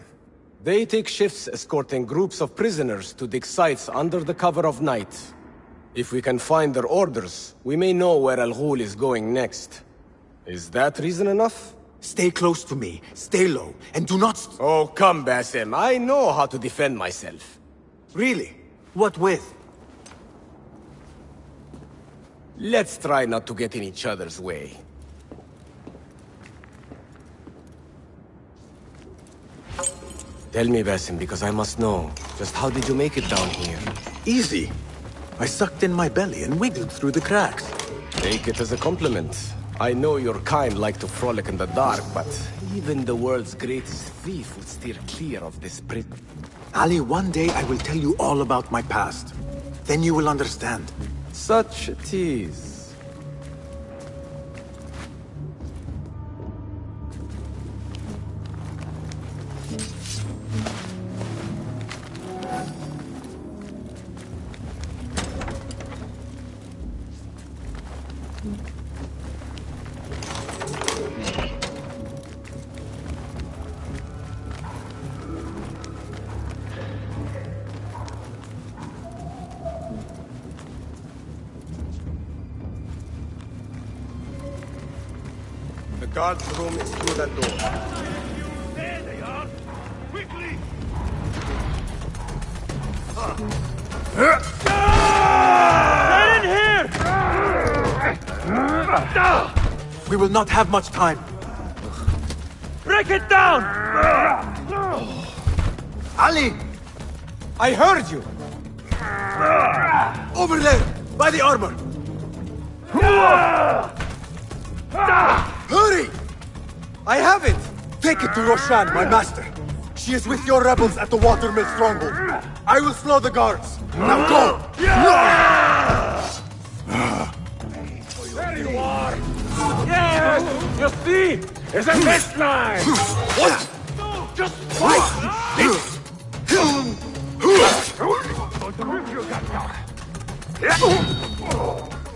They take shifts escorting groups of prisoners to dig sites under the cover of night. If we can find their orders, we may know where Al Ghul is going next. Is that reason enough? Stay close to me, stay low, and do not... Oh, come, Basim. I know how to defend myself. Really? What with? Let's try not to get in each other's way. Tell me, Basim, because I must know. Just how did you make it down here? Easy. I sucked in my belly and wiggled through the cracks. Take it as a compliment. I know your kind like to frolic in the dark, but even the world's greatest thief would steer clear of this prison. Ali, one day I will tell you all about my past. Then you will understand. Such a tease. The guard's room is through that door. There they are! Quickly! Get in here! We will not have much time. Break it down! Ali! I heard you! Over there, by the armor! Hurry! I have it! Take it to Roshan, my master. She is with your rebels at the Watermill stronghold. I will slow the guards. Now go! There you are! Yes! You see? It's a mist line! What? Just fight!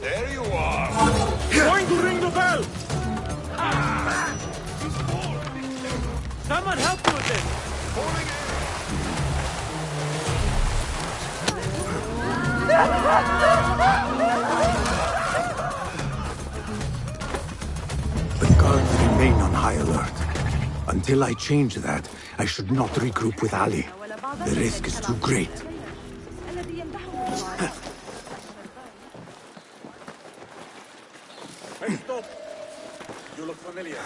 There you are! Going to ring the bell! Someone help me with this! The guards remain on high alert. Until I change that, I should not regroup with Ali. The risk is too great. Hey, stop! You look familiar.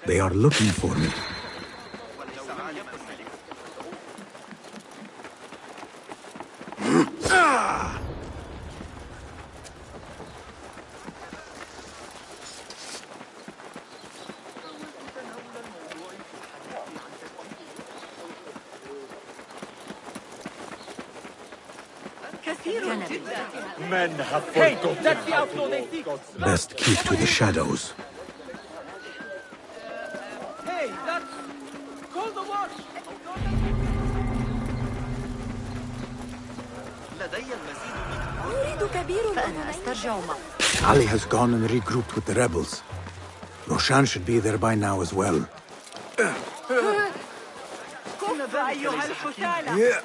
They are looking for me. Men have forgotten. That's the outlaw they seek. Best keep to the shadows. Hey, that's... Call the watch! أريد كبير فأنا أسترجع معه. Ali has gone and regrouped with the rebels. Roshan should be there by now as well. كف أيها الحثالة!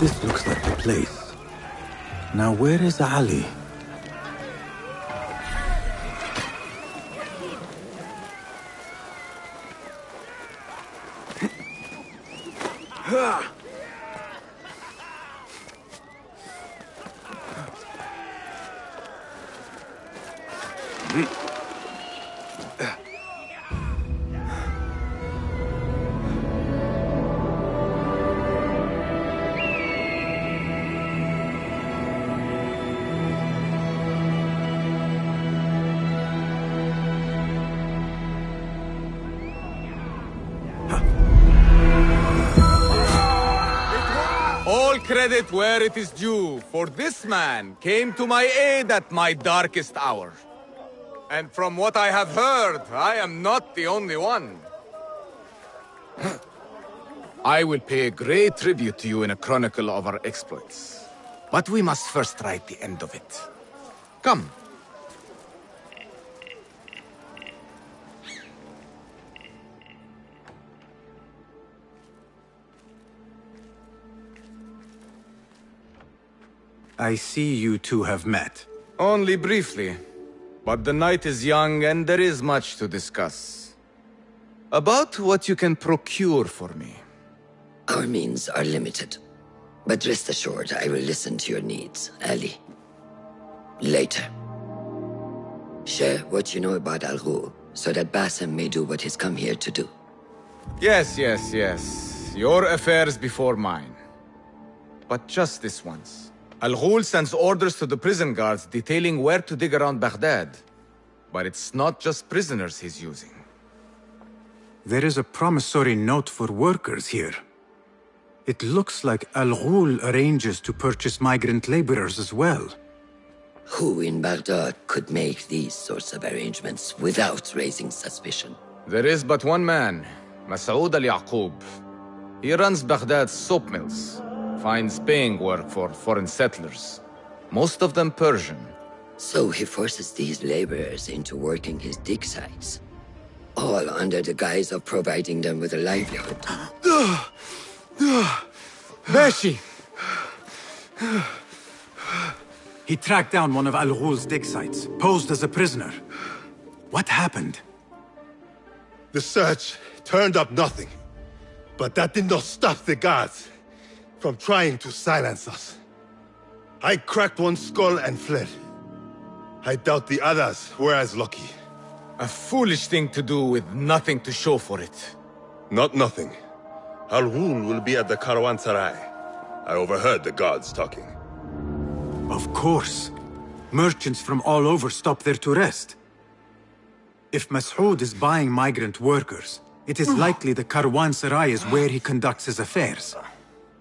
This looks like the place. Now where is Ali? Credit where it is due, for this man came to my aid at my darkest hour. And from what I have heard, I am not the only one. I will pay a great tribute to you in a chronicle of our exploits. But we must first write the end of it. Come. I see you two have met. Only briefly. But the night is young and there is much to discuss. About what you can procure for me. Our means are limited. But rest assured, I will listen to your needs, Ali. Later. Share what you know about Al Ghul, so that Basim may do what he's come here to do. Yes. Your affairs before mine. But just this once. Al Ghul sends orders to the prison guards detailing where to dig around Baghdad. But it's not just prisoners he's using. There is a promissory note for workers here. It looks like Al Ghul arranges to purchase migrant laborers as well. Who in Baghdad could make these sorts of arrangements without raising suspicion? There is but one man, Masoud al-Yaqub. He runs Baghdad's soap mills. Finds paying work for foreign settlers. Most of them Persian. So he forces these laborers into working his dig sites. All under the guise of providing them with a livelihood. Bashi! He tracked down one of Al Ghul's dig sites, posed as a prisoner. What happened? The search turned up nothing. But that did not stop the guards from trying to silence us. I cracked one skull and fled. I doubt the others were as lucky. A foolish thing to do with nothing to show for it. Not nothing. Al Ghul will be at the Caravanserai. I overheard the guards talking. Of course. Merchants from all over stop there to rest. If Masoud is buying migrant workers, it is likely the Caravanserai is where he conducts his affairs.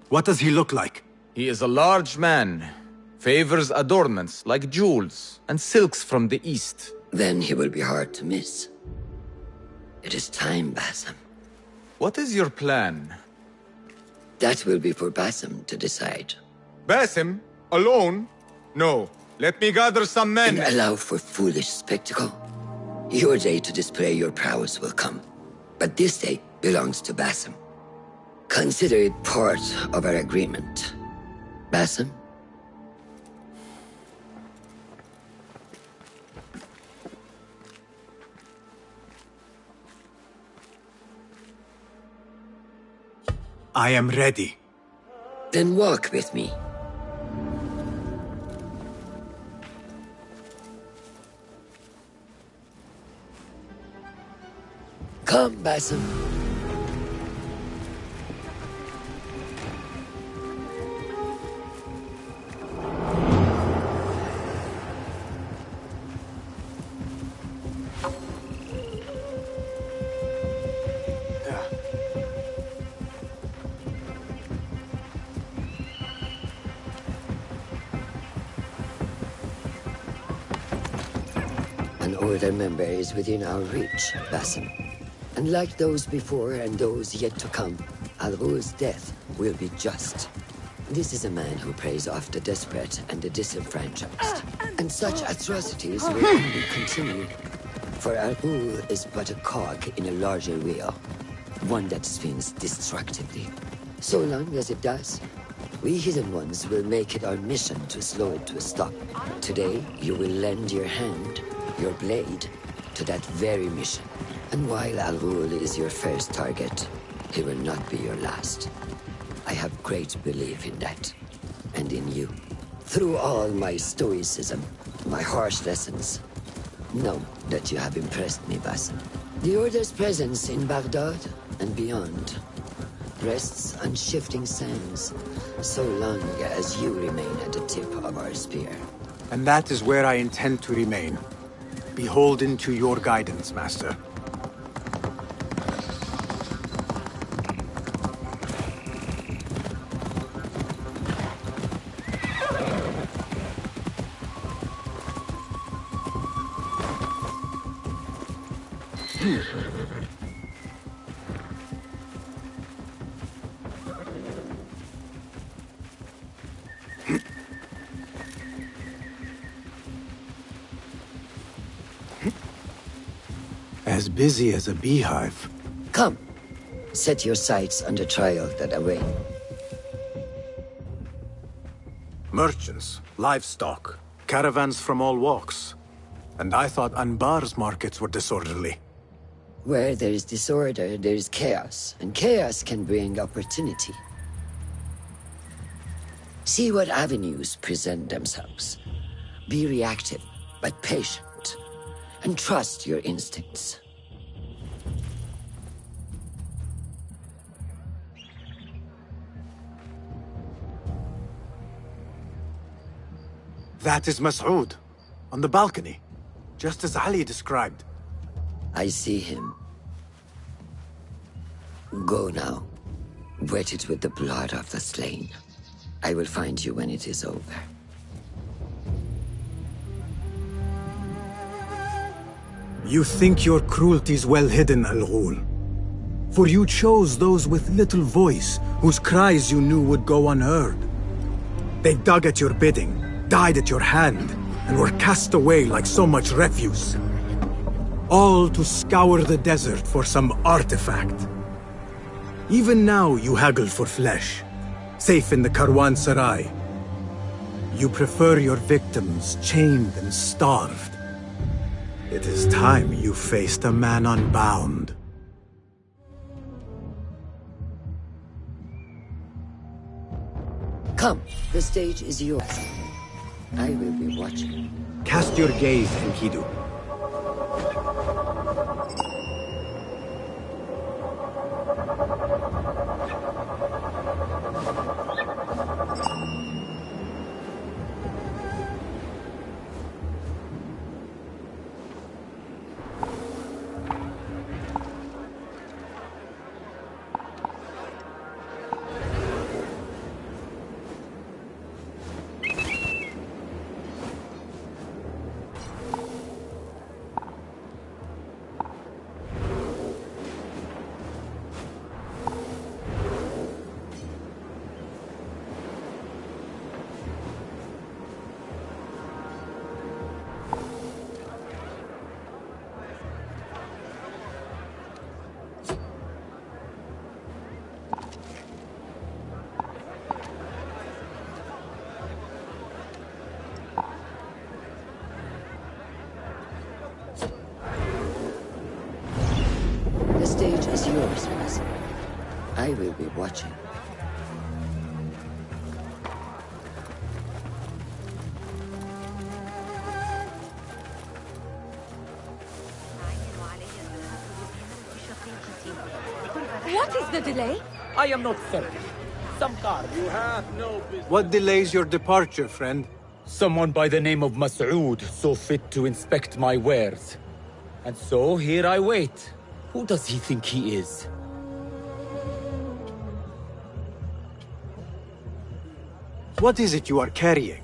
What does he look like? He is a large man. Favors adornments like jewels and silks from the east. Then he will be hard to miss. It is time, Basim. What is your plan? That will be for Basim to decide. Basim? Alone? No. Let me gather some men. And allow for foolish spectacle. Your day to display your prowess will come. But this day belongs to Basim. Consider it part of our agreement. Basim? I am ready. Then walk with me. Come, Basim. An order member is within our reach, Basim. And like those before and those yet to come, Al Ghul's death will be just. This is a man who preys off the desperate and the disenfranchised. And such atrocities will only continue. For Al Ghul is but a cog in a larger wheel, one that spins destructively. So long as it does, We Hidden Ones will make it our mission to slow it to a stop. Today, you will lend your hand, your blade, to that very mission. And while Al Ghul is your first target, he will not be your last. I have great belief in that, and in you. Through all my stoicism, my harsh lessons, know that you have impressed me, Basim. The Order's presence in Baghdad and beyond rests on shifting sands, so long as you remain at the tip of our spear. And that is where I intend to remain. Beholden to your guidance, Master. As busy as a beehive. Come, set your sights on the trial that await. Merchants, livestock, caravans from all walks. And I thought Anbar's markets were disorderly. Where there is disorder, there is chaos, and chaos can bring opportunity. See what avenues present themselves. Be reactive, but patient, and trust your instincts. That is Mas'ud, on the balcony, just as Ali described. I see him. Go now. Wet it with the blood of the slain. I will find you when it is over. You think your cruelty is well hidden, Al Ghul. For you chose those with little voice, whose cries you knew would go unheard. They dug at your bidding, died at your hand, and were cast away like so much refuse. All to scour the desert for some artifact. Even now you haggle for flesh, safe in the Karwansarai. You prefer your victims chained and starved. It is time you faced a man unbound. Come, the stage is yours. I will be watching. Cast your gaze, Enkidu. The stage is yours, Basim. I will be watching. What is the delay? I am not certain. Some car. You have no business. What delays your departure, friend? Someone by the name of Mas'ud saw fit to inspect my wares. And so here I wait. Who does he think he is? What is it you are carrying?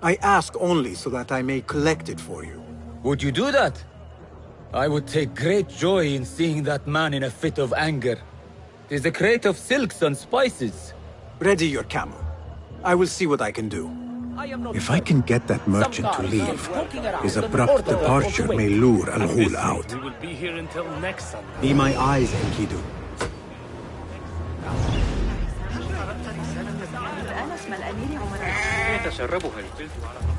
I ask only so that I may collect it for you. Would you do that? I would take great joy in seeing that man in a fit of anger. It is a crate of silks and spices. Ready your camel. I will see what I can do. If I can get that merchant to leave, his abrupt departure may lure Al Ghul out. We will be here until next Sunday. Be my eyes, Enkidu. يشربها الجلد على ظهره.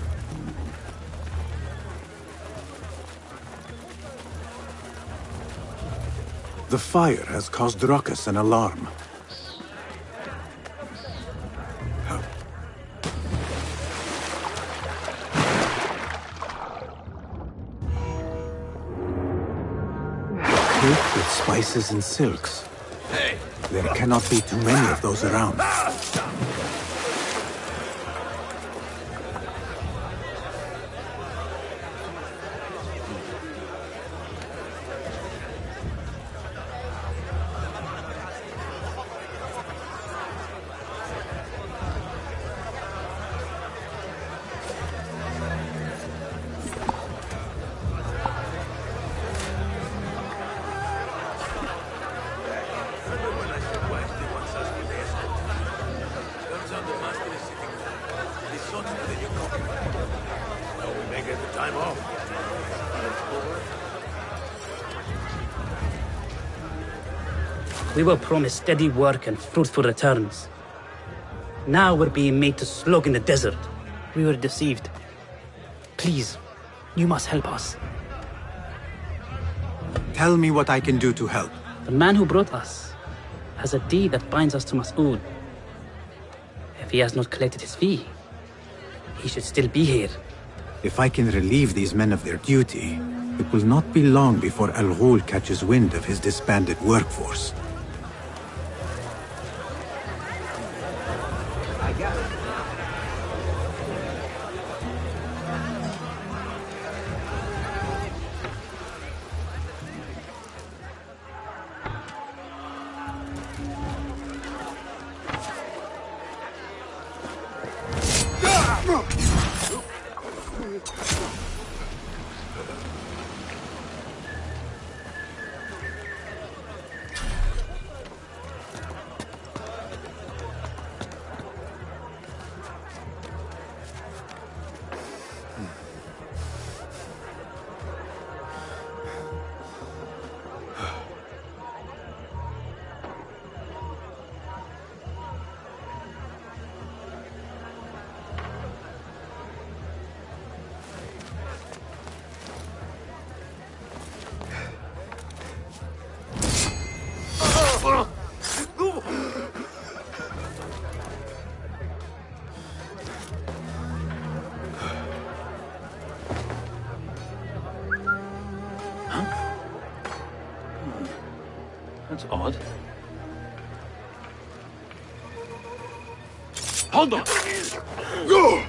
The fire has caused ruckus and alarm. Cake with spices and silks. There cannot be too many of those around. We were promised steady work and fruitful returns. Now we're being made to slog in the desert. We were deceived. Please, you must help us. Tell me what I can do to help. The man who brought us has a deed that binds us to Mas'ud. If he has not collected his fee, he should still be here. If I can relieve these men of their duty, it will not be long before Al Ghul catches wind of his disbanded workforce. That's odd. Hold on! Go!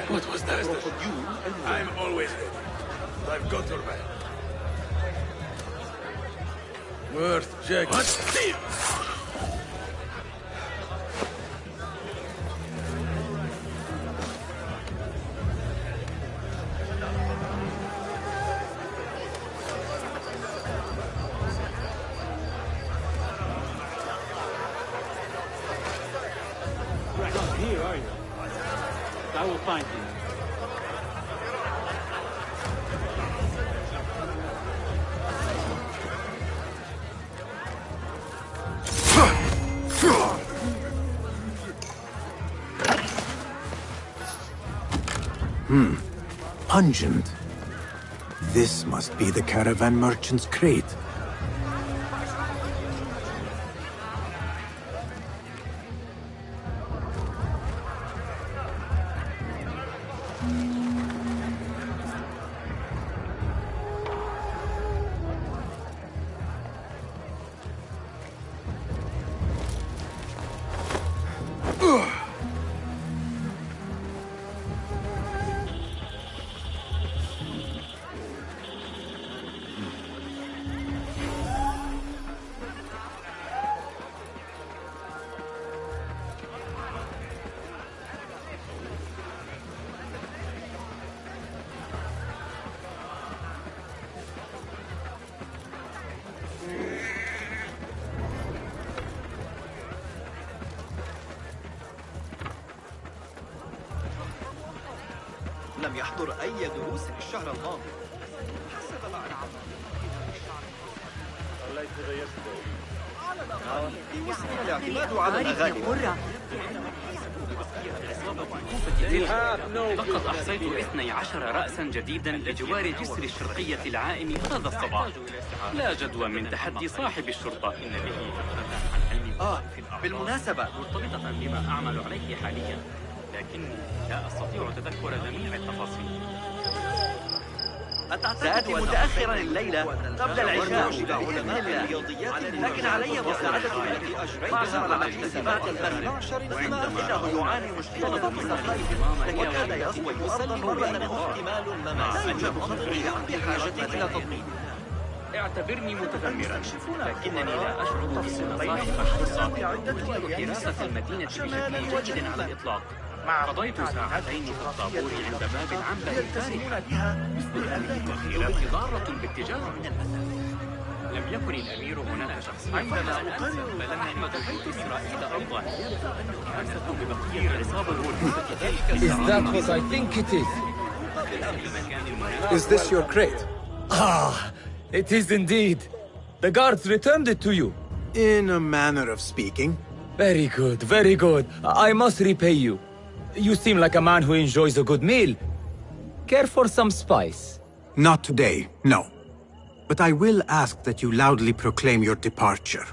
What was that? I'm always ready. I've got your back. Worth checking. What? Here, are you? I will find you. Pungent. This must be the caravan merchant's crate. لم يحضر أي دروس الشهر الماضي حسب ما أنا يمكننا الاعتماد على الأغاني. لقد أحصيت 12 رأسا جديدا لجوار جسر الشرقية العائم هذا الصباح. لا جدوى من تحدي صاحب الشرطة. إن به بالمناسبة مرتبطة بما أعمل عليه حاليا، لكني لا أستطيع تذكر جميع التفاصيل. سآتي متأخرا الليلة قبل العشاء بإذن الله، لكن علي مساعدة التي أجريتها على اكتسابات البري، إنه يعاني مشكلة الصحيح وكاد يصبح أرضا بأنه احتمال ما يوجب خطره بحاجة إلى تضمين. اعتبرني متذمرا، لكنني لا أشعر بأن صاحب الشرطة يريد حراسة المدينة بشكل جيد على الإطلاق. قضيت ساعتين في الطابور عند باب العنبر الفارحة، والخيرات ضارة باتجاه. لم يكن الأمير هناك شخصيا عندما أقرر، فلما انتهيت إسرائيل أرضا كانت ببقية العصابة والفتاة. Is that what I think it is? Is this your crate? Ah, it is indeed. The guards returned it to you. In a manner of speaking. Very good, very good. I must repay you. You seem like a man who enjoys a good meal. Care for some spice? Not today, no. But I will ask that you loudly proclaim your departure.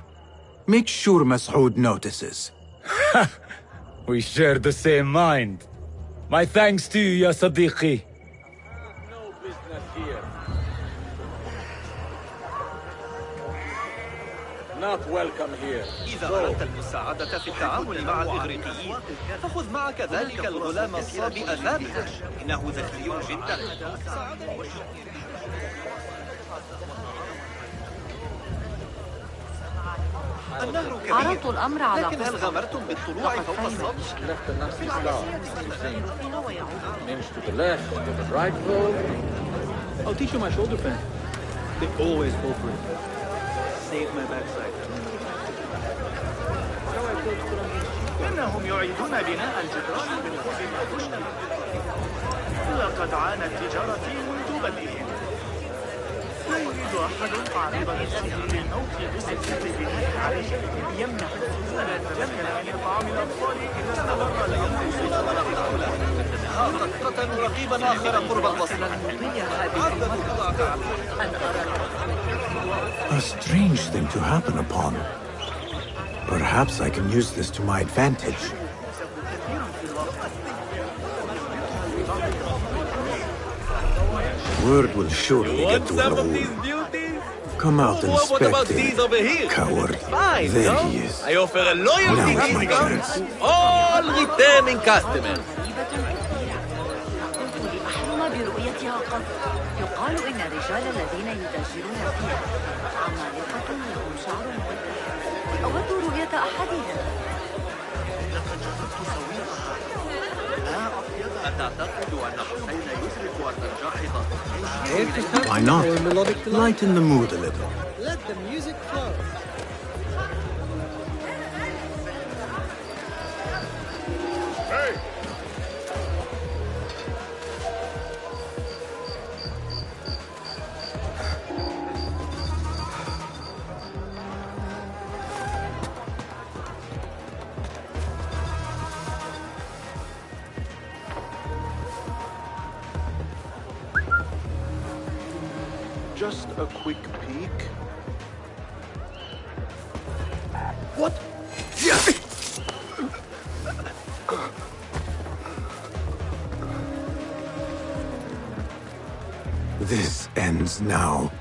Make sure Mas'ud notices. We share the same mind. My thanks to you, ya Sadiqi. Not welcome here. إذا أردت المساعدة في التعامل مع الإغريقيين فخذ معك ذلك الغلام الصابئ ثابتا، إنه ذكي جدا. النهر كبير، عرضت الأمر على لكن هل غامرتم بالطلوع فوق الصوت؟ Inch to the left, to the right pole. I'll teach you my shoulder pen. They always fall for it. Save my backside. إنهم يعيدون بناء الجدران بالخبز لقد عانت تجارتي منذ بدئهم. لا يريد أحد تعريض نفسه للموت بسكة البناء عليه. يمنع فلا تمنع من إطعام الأطفال إذا استمر اليوم. قتلوا رقيبا آخر قرب البصر. A strange thing to happen upon. Perhaps I can use this to my advantage. Word will surely get to Raoul. Come out and inspect it, coward. There he is. I offer a loyalty Now it's my discount chance. to all returning customers. أحلم برؤيتها قط. يقال إن الرجال الذين يتاجرون فيها عمالقة لهم شعر مبتل. أود رؤية أحدهم. لقد جربت سويقها. لا أبيض. أتعتقد أن حسين يدرك أن الجاحظة Why not? Lighten the mood a little. Let the music flow. Hey! Just a quick peek. What? This ends now.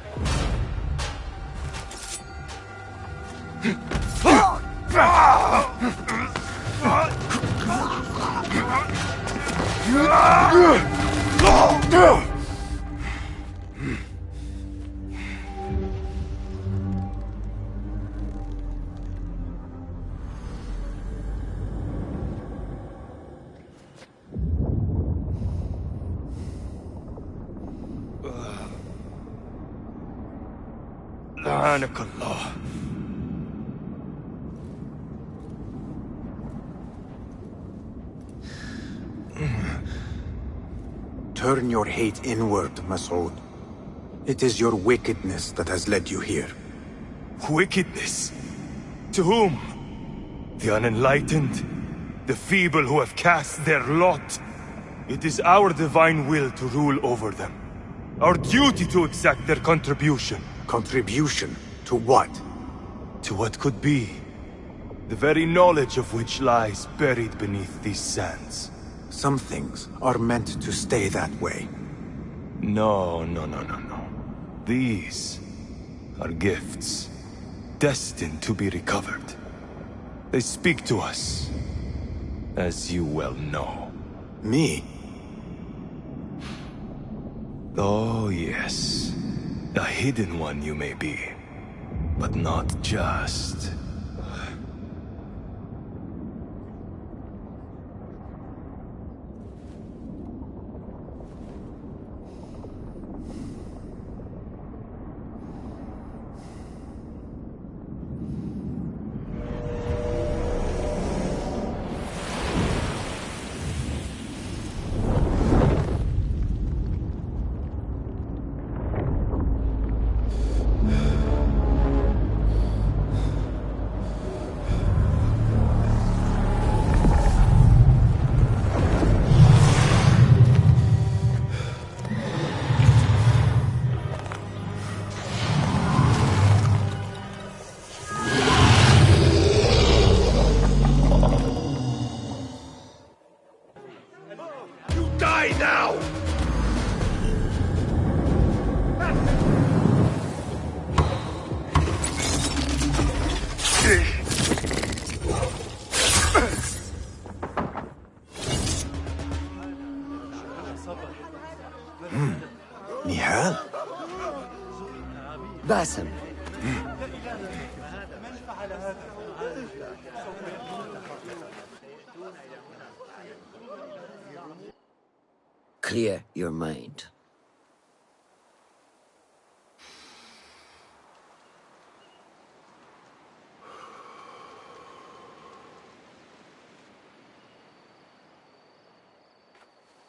لعنك الله. Turn your hate inward, Masood. It is your wickedness that has led you here. Wickedness? To whom? The unenlightened? The feeble who have cast their lot? It is our divine will to rule over them. Our duty to exact their contribution. Contribution? To what? To what could be. The very knowledge of which lies buried beneath these sands. Some things are meant to stay that way. No. These are gifts, destined to be recovered. They speak to us, as you well know. Me? Oh, yes. A hidden one you may be, but not just. Nihal? Basim. Clear your mind.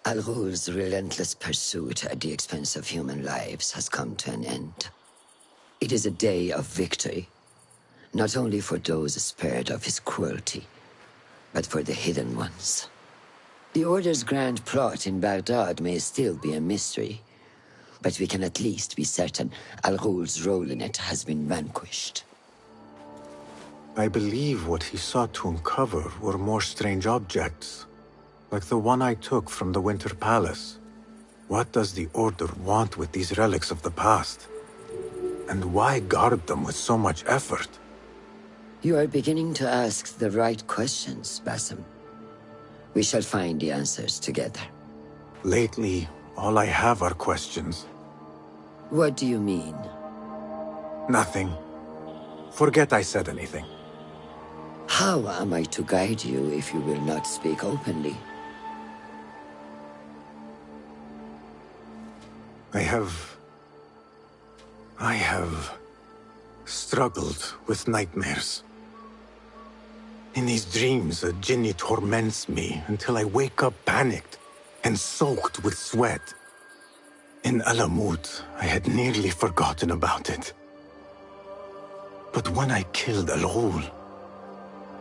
Al-Ghul's relentless pursuit at the expense of human lives has come to an end. It is a day of victory, not only for those spared of his cruelty, but for the hidden ones. The Order's grand plot in Baghdad may still be a mystery, but we can at least be certain Al-Ghul's role in it has been vanquished. I believe what he sought to uncover were more strange objects, like the one I took from the Winter Palace. What does the Order want with these relics of the past? And why guard them with so much effort? You are beginning to ask the right questions, Basim. We shall find the answers together. Lately, all I have are questions. What do you mean? Nothing. Forget I said anything. How am I to guide you if you will not speak openly? I have struggled with nightmares. In these dreams, a jinni torments me until I wake up panicked and soaked with sweat. In Alamut, I had nearly forgotten about it. But when I killed Al-Ghul,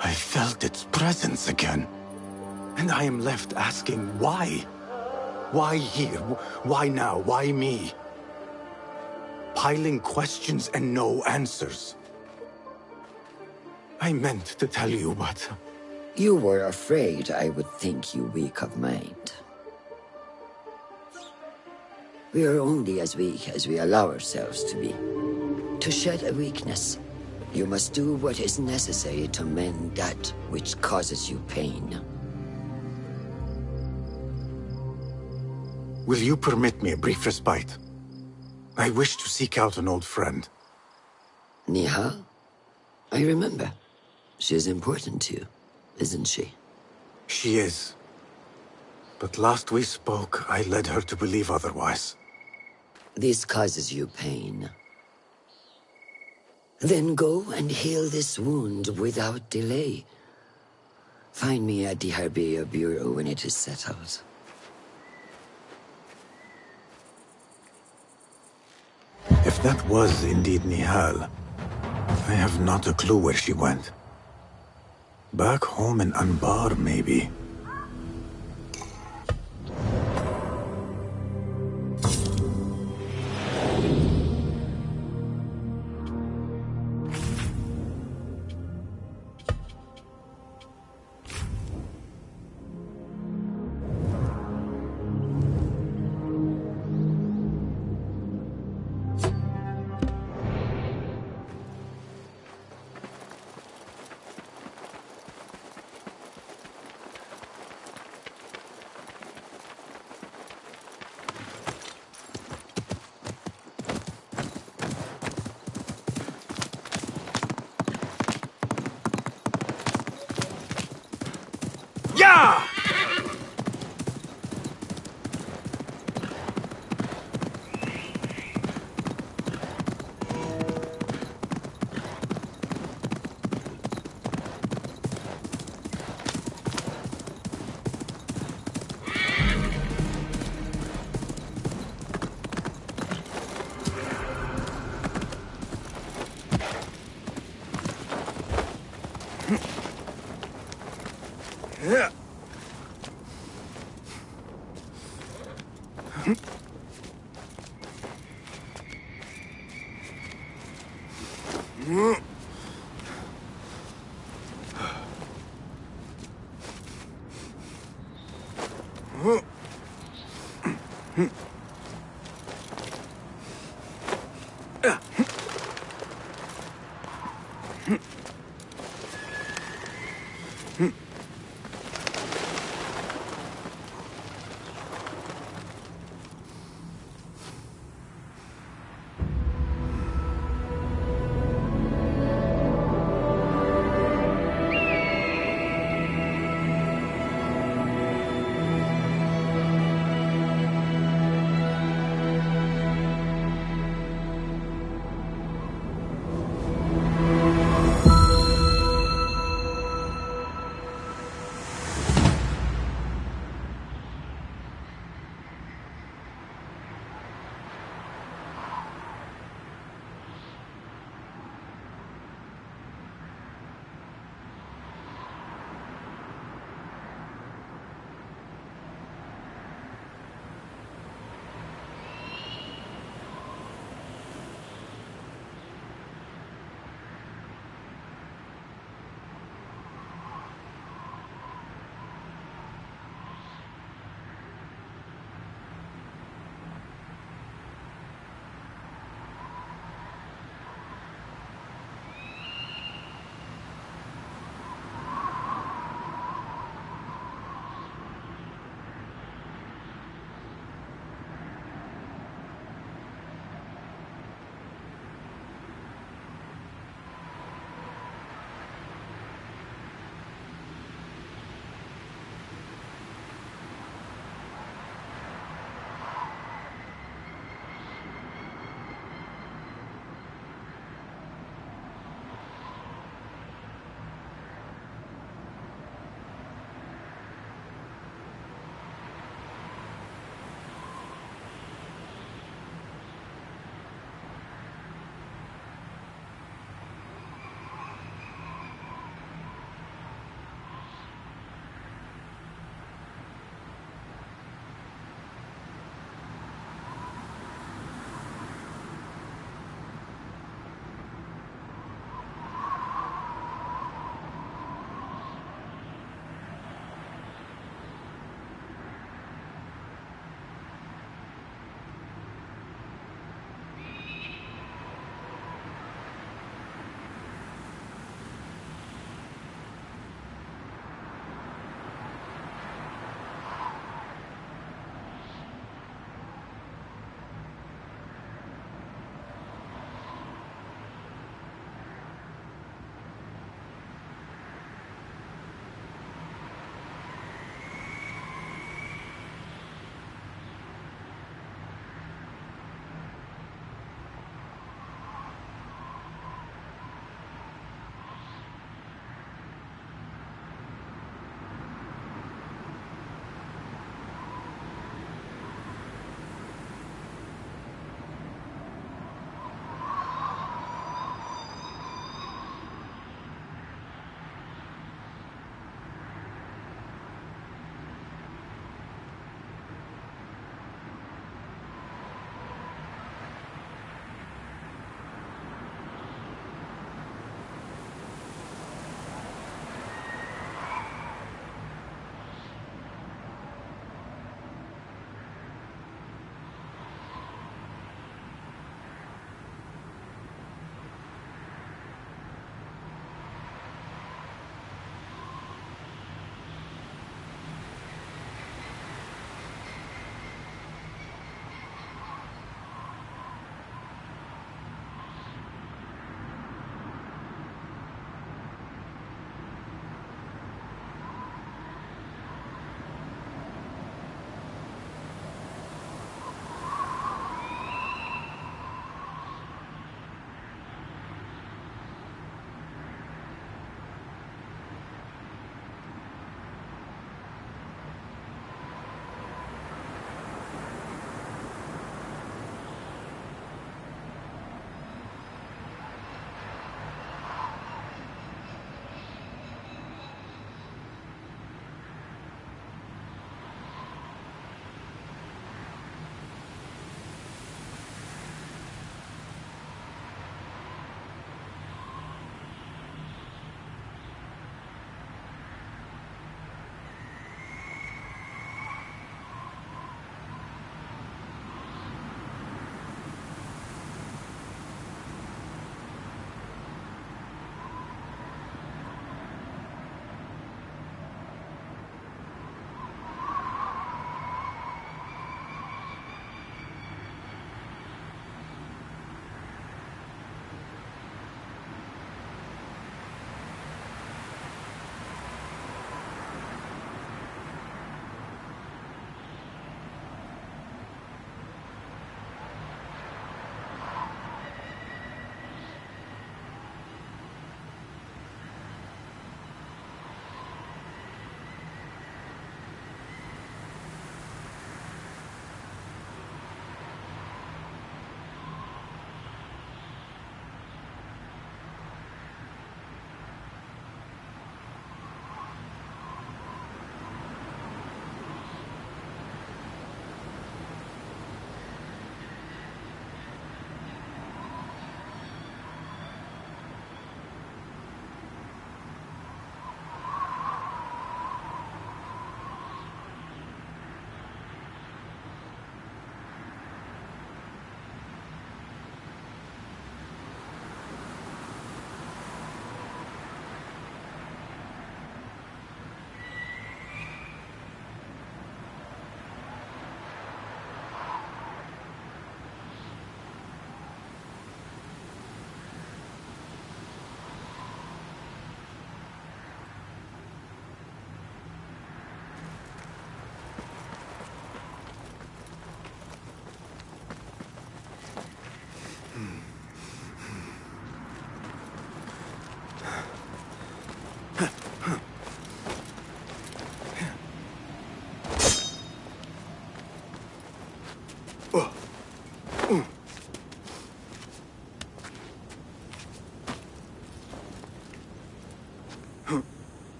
I felt its presence again. And I am left asking why? Why here? Why now? Why me? piling questions and no answers. I meant to tell you, but... You were afraid I would think you weak of mind. We are only as weak as we allow ourselves to be. To shed a weakness, you must do what is necessary to mend that which causes you pain. Will you permit me a brief respite? I wish to seek out an old friend. Nihal? I remember. She is important to you, isn't she? She is. But last we spoke, I led her to believe otherwise. This causes you pain. Then go and heal this wound without delay. Find me at the Harbiya Bureau when it is settled. If that was indeed Nihal, I have not a clue where she went. Back home in Anbar, maybe. Yeah! Yeah.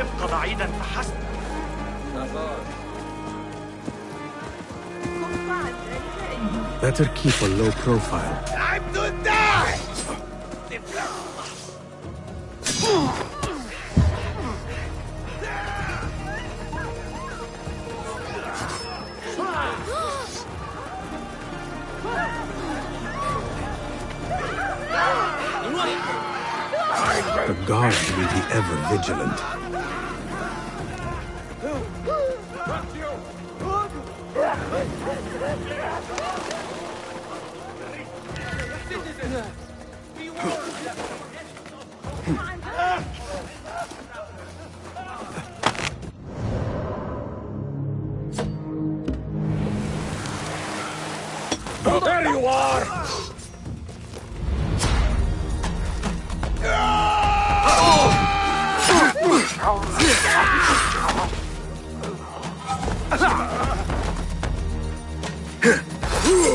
ابق بعيدا فحسب. Better keep a low profile. Time to die! The guards will be ever vigilant. There you are!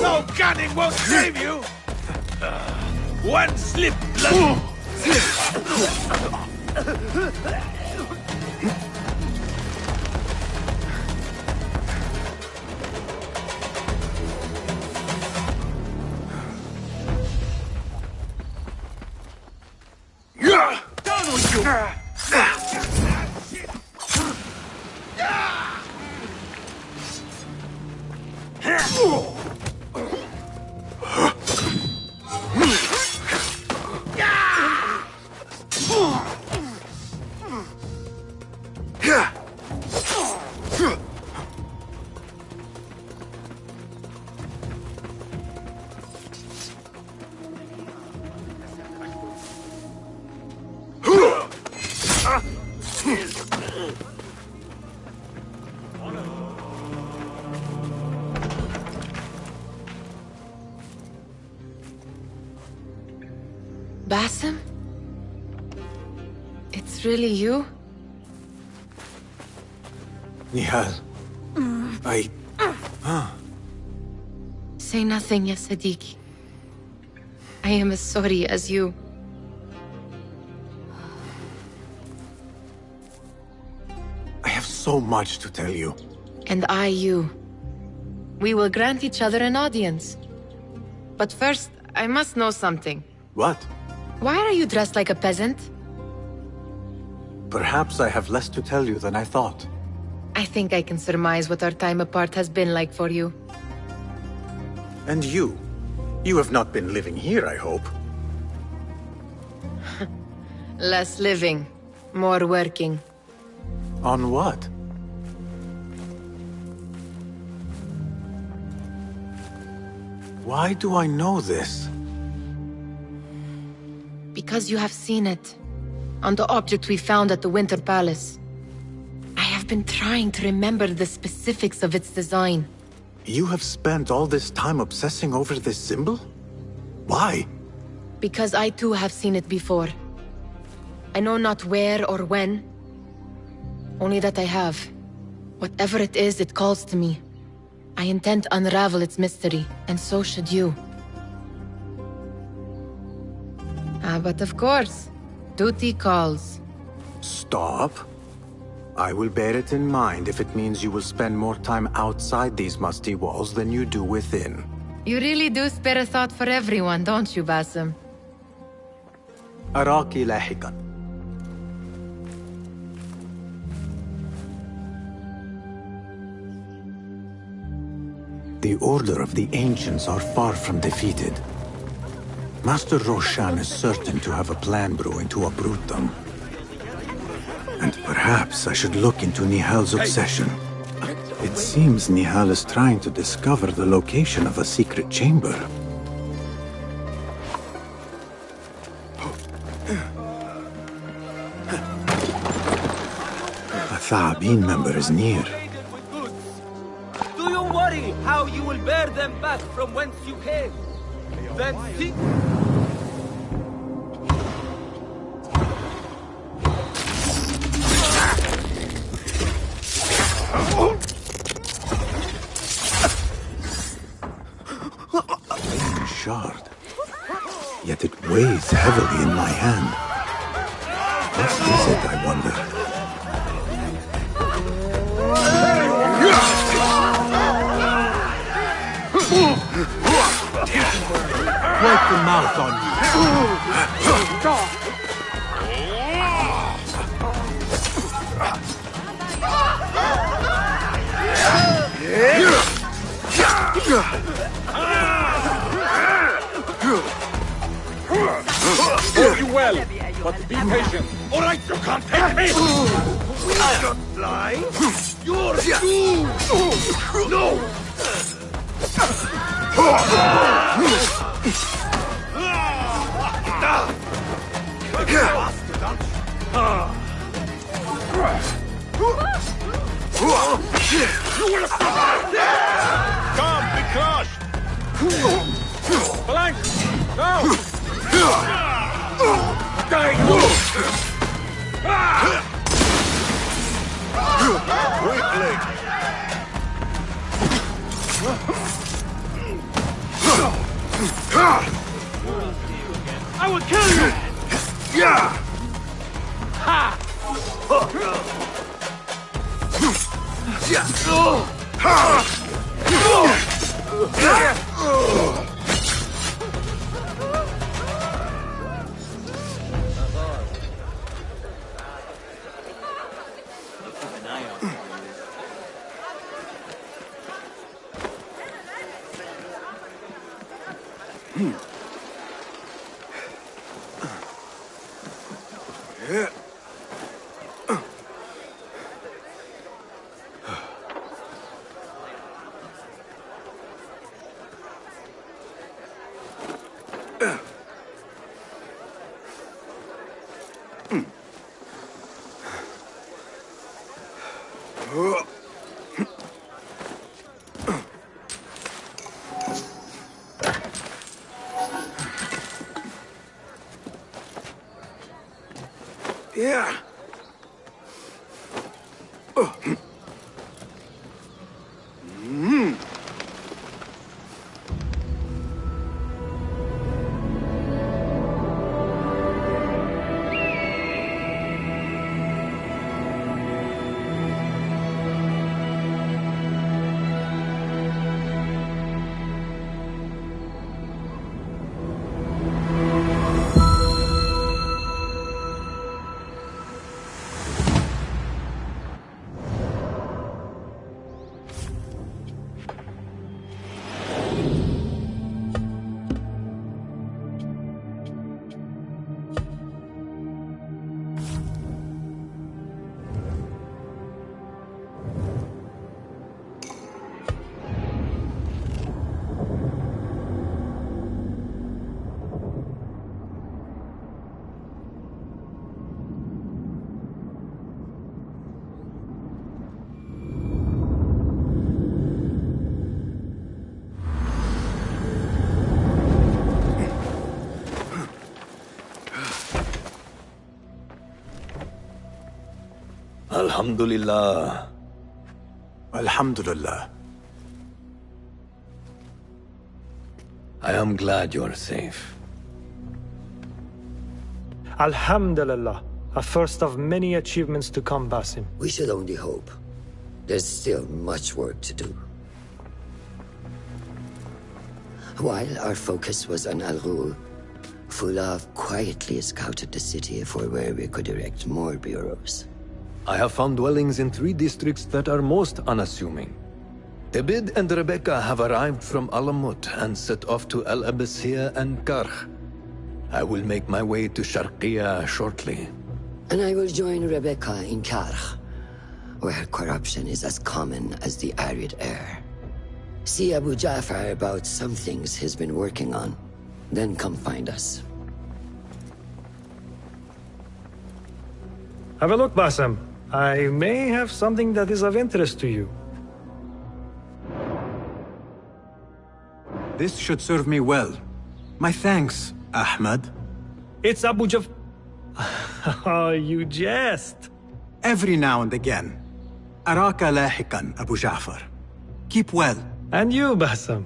No gunning won't save you! One slip, blood! Down with you! Basim? It's really you? Nihal. Say nothing, ya Sadiqi. I am as sorry as you. I have so much to tell you. And I you. We will grant each other an audience. But first, I must know something. What? Why are you dressed like a peasant? Perhaps I have less to tell you than I thought. I think I can surmise what our time apart has been like for you. And you? You have not been living here, I hope. Less living, more working. On what? Why do I know this? Because you have seen it. On the object we found at the Winter Palace. I have been trying to remember the specifics of its design. You have spent all this time obsessing over this symbol? Why? Because I too have seen it before. I know not where or when, Only that I have. Whatever it is, it calls to me. I intend to unravel its mystery, and so should you. But of course, duty calls. Stop. I will bear it in mind if it means you will spend more time outside these musty walls than you do within. You really do spare a thought for everyone, don't you, Basim? أراك لاحقا. The Order of the Ancients are far from defeated. Master Roshan is certain to have a plan brewing to uproot them. And perhaps I should look into Nihal's obsession. It seems Nihal is trying to discover the location of a secret chamber. A Tha'abin member is near. Do you worry how you will bear them back from whence you came? Then think... Shard. Yet it weighs heavily in my hand. What is it, I wonder? Wipe the mouth on you. Hold you well, but be patient. All right, you can't take me! I'm not flying. You're doomed! No! You will survive! Come, be crushed! Flank! Now! Quickly! I will kill you! Yeah! Ha! Yeah. Alhamdulillah. Alhamdulillah. I am glad you're safe. Alhamdulillah. A first of many achievements to come, Basim. We should only hope. There's still much work to do. While our focus was on Al Ghul, Fulav quietly scouted the city for where we could erect more bureaus. I have found dwellings in 3 districts that are most unassuming. Abid and Rebecca have arrived from Alamut and set off to Al Abyssiya and Karh. I will make my way to Sharqiya shortly. And I will join Rebecca in Karh, where corruption is as common as the arid air. See Abu Ja'far about some things he's been working on. Then come find us. Have a look, Basim. I may have something that is of interest to you. This should serve me well. My thanks, Ahmad. It's Abu Jaf... Oh, you jest. Every now and again. Araka lahikan, Abu Ja'far. Keep well. And you, Basim.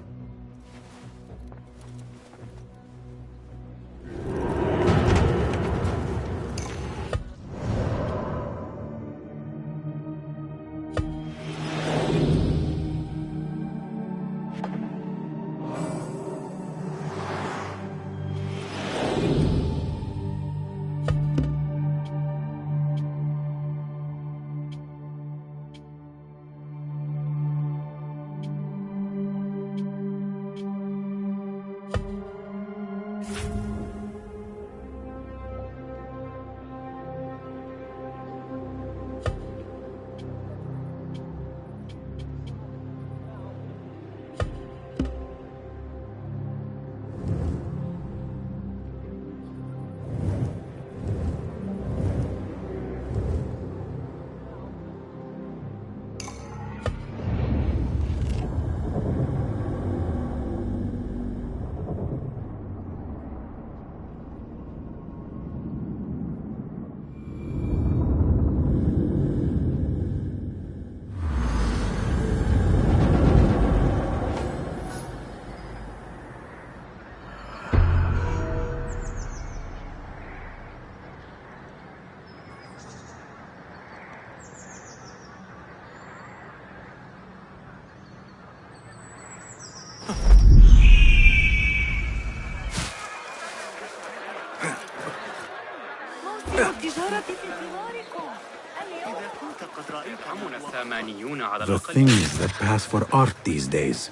The things that pass for art these days.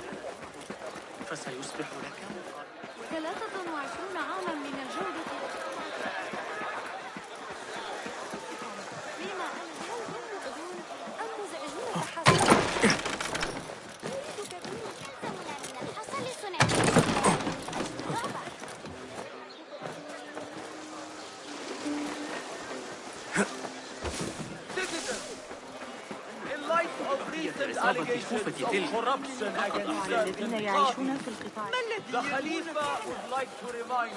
الذين يعيشون في القطاع The Khalifa would like to remind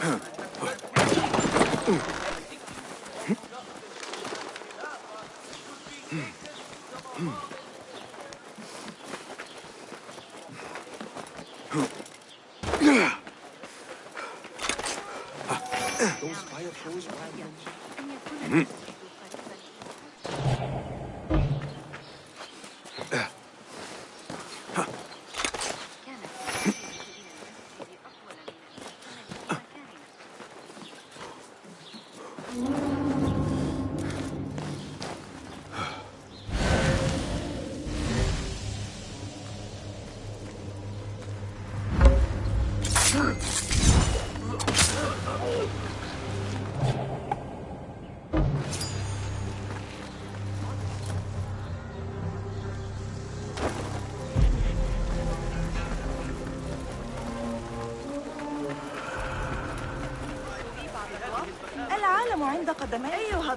Those fireflies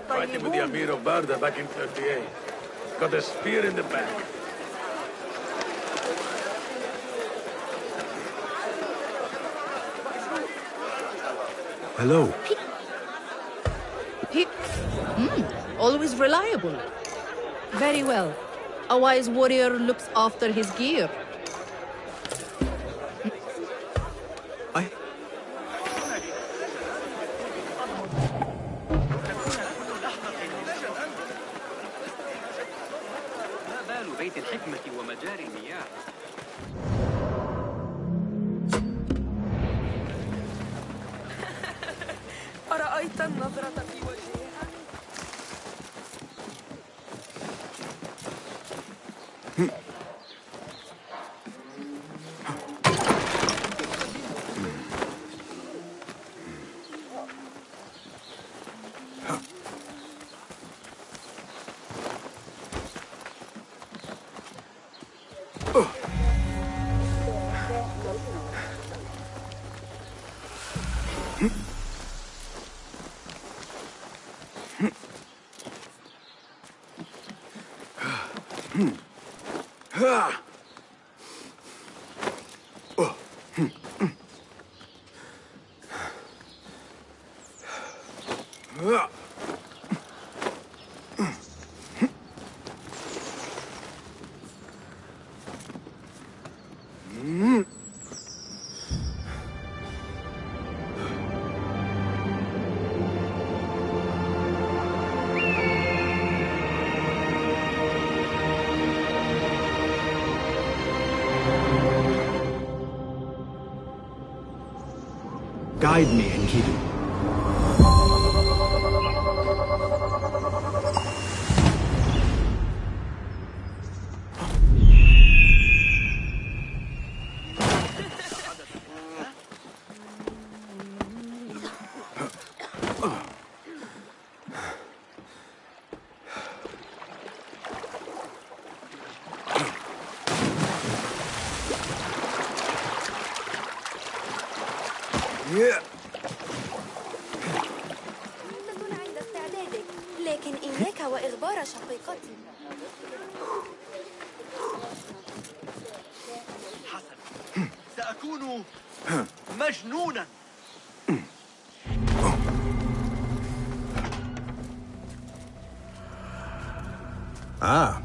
Fighting with the Amir of Barda back in 38. Got a spear in the back. Hello. Always reliable. Very well. A wise warrior looks after his gear. ما بال بيت الحكمة ومجاري المياه؟ أرأيت النظرة في وجهها؟ Guide me, Enkidu. عند استعدادك، لكن إياك وإخبار شقيقتي. حسن، سأكون مجنونا. Ah,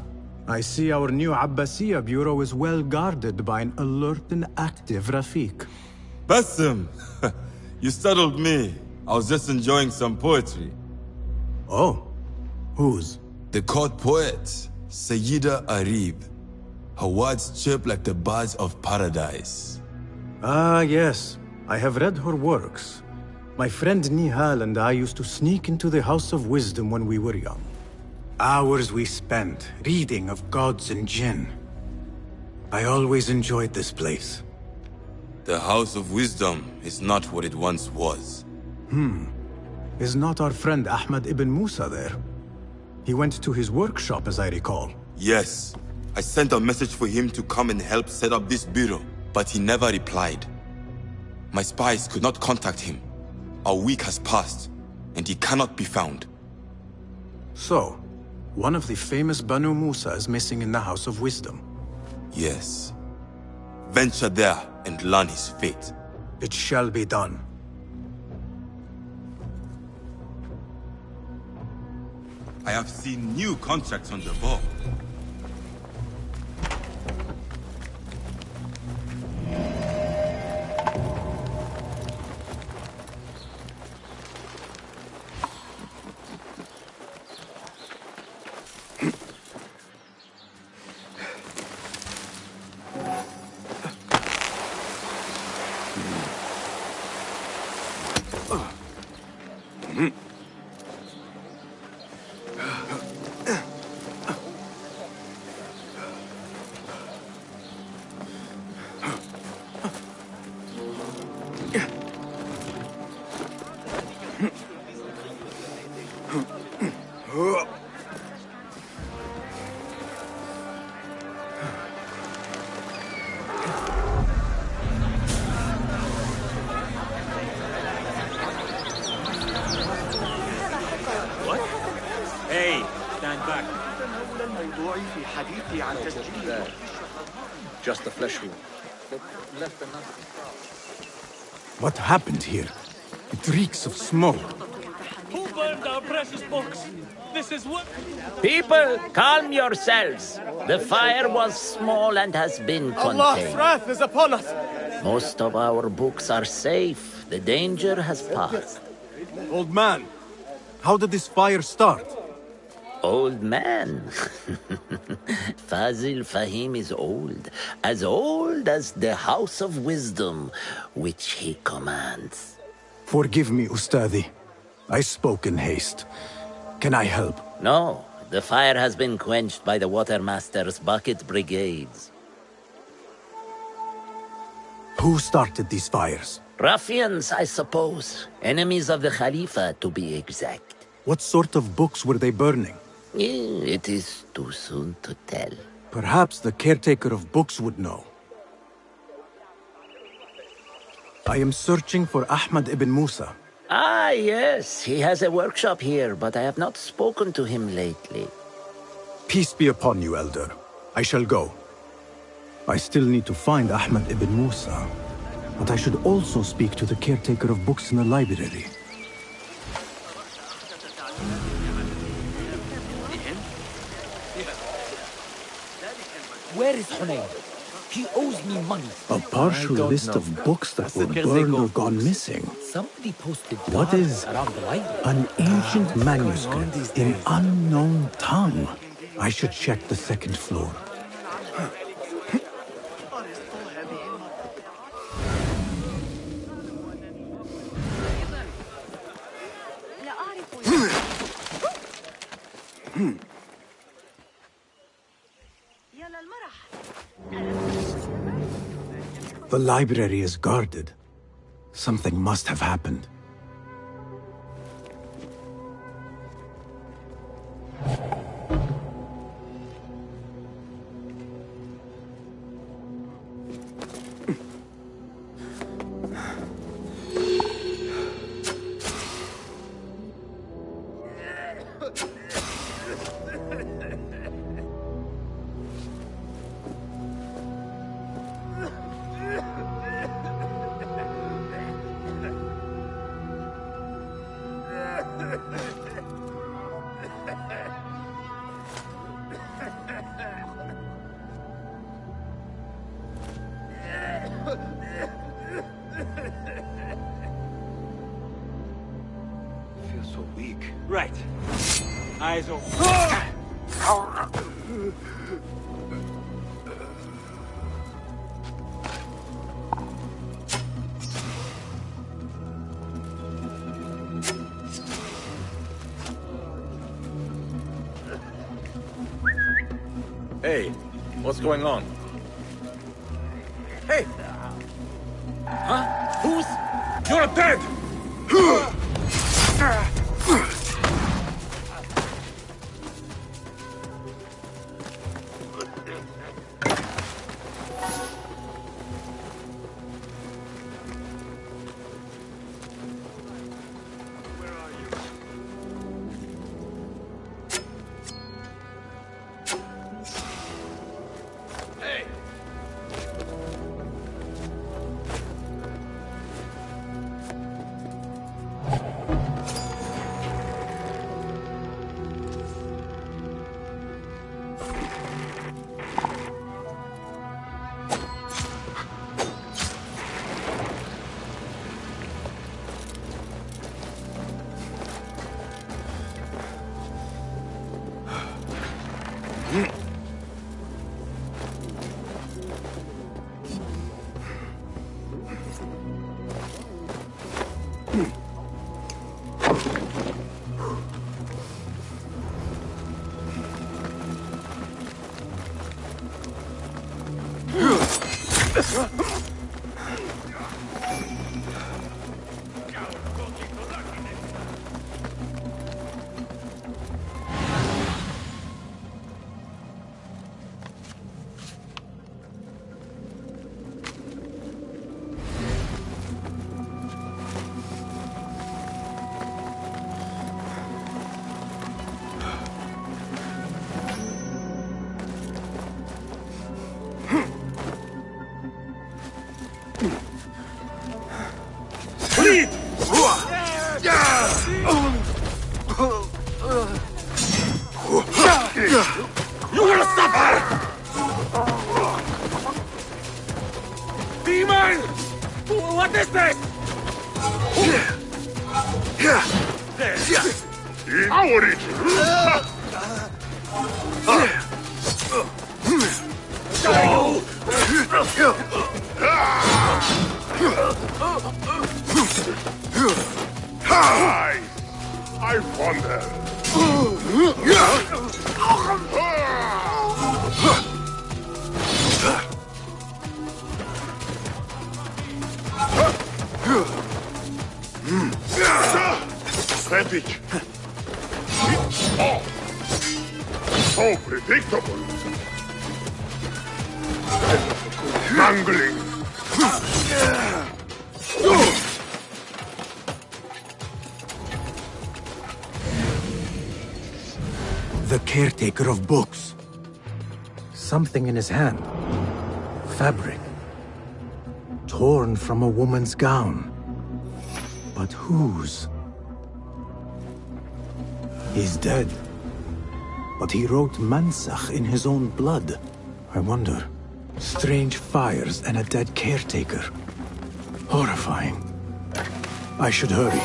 I see our new Abbasiya bureau is well guarded by an alert and active Rafiq. Bassem! You startled me. I was just enjoying some poetry. Oh? Whose? The court poet, Sayyida Arib. Her words chirp like the birds of paradise. Ah, yes. I have read her works. My friend Nihal and I used to sneak into the House of Wisdom when we were young. Hours we spent reading of gods and jinn. I always enjoyed this place. The House of Wisdom is not what it once was. Is not our friend Ahmad ibn Musa there? He went to his workshop, as I recall. Yes. I sent a message for him to come and help set up this bureau, but he never replied. My spies could not contact him. A week has passed, and he cannot be found. So, one of the famous Banu Musa is missing in the House of Wisdom. Yes. Venture there and learn his fate. It shall be done. I have seen new contracts on the board. Just the flesh wound. What happened here? It reeks of smoke. Who burned our precious books? This is what... People, calm yourselves. The fire was small and has been contained. Allah's wrath is upon us. Most of our books are safe. The danger has passed. Old man, how did this fire start? Old man? Fazil Fahim is old as the House of Wisdom, which he commands. Forgive me, Ustadi. I spoke in haste. Can I help? No, the fire has been quenched by the Watermaster's bucket brigades. Who started these fires? Ruffians, I suppose. Enemies of the Khalifa, to be exact. What sort of books were they burning? It is too soon to tell. Perhaps the caretaker of books would know. I am searching for Ahmad ibn Musa. Ah, yes. He has a workshop here, but I have not spoken to him lately. Peace be upon you, Elder. I shall go. I still need to find Ahmad ibn Musa, but I should also speak to the caretaker of books in the library. Where is Hunayn? He owes me money. A partial list of books that were burned or gone missing. Somebody posted What is around the library. an ancient manuscript in unknown tongue? I should check the second floor. The library is guarded. Something must have happened. Right. Eyes open. Hey, what's going on? Hey! Huh? Who's... You're dead! You will suffer! Demon! What is this? Our I wonder. Savage. So predictable. Mangling. The caretaker of books. Something in his hand. Fabric. Torn from a woman's gown. But whose? He's dead. But he wrote Mansakh in his own blood. I wonder. Strange fires and a dead caretaker. Horrifying. I should hurry.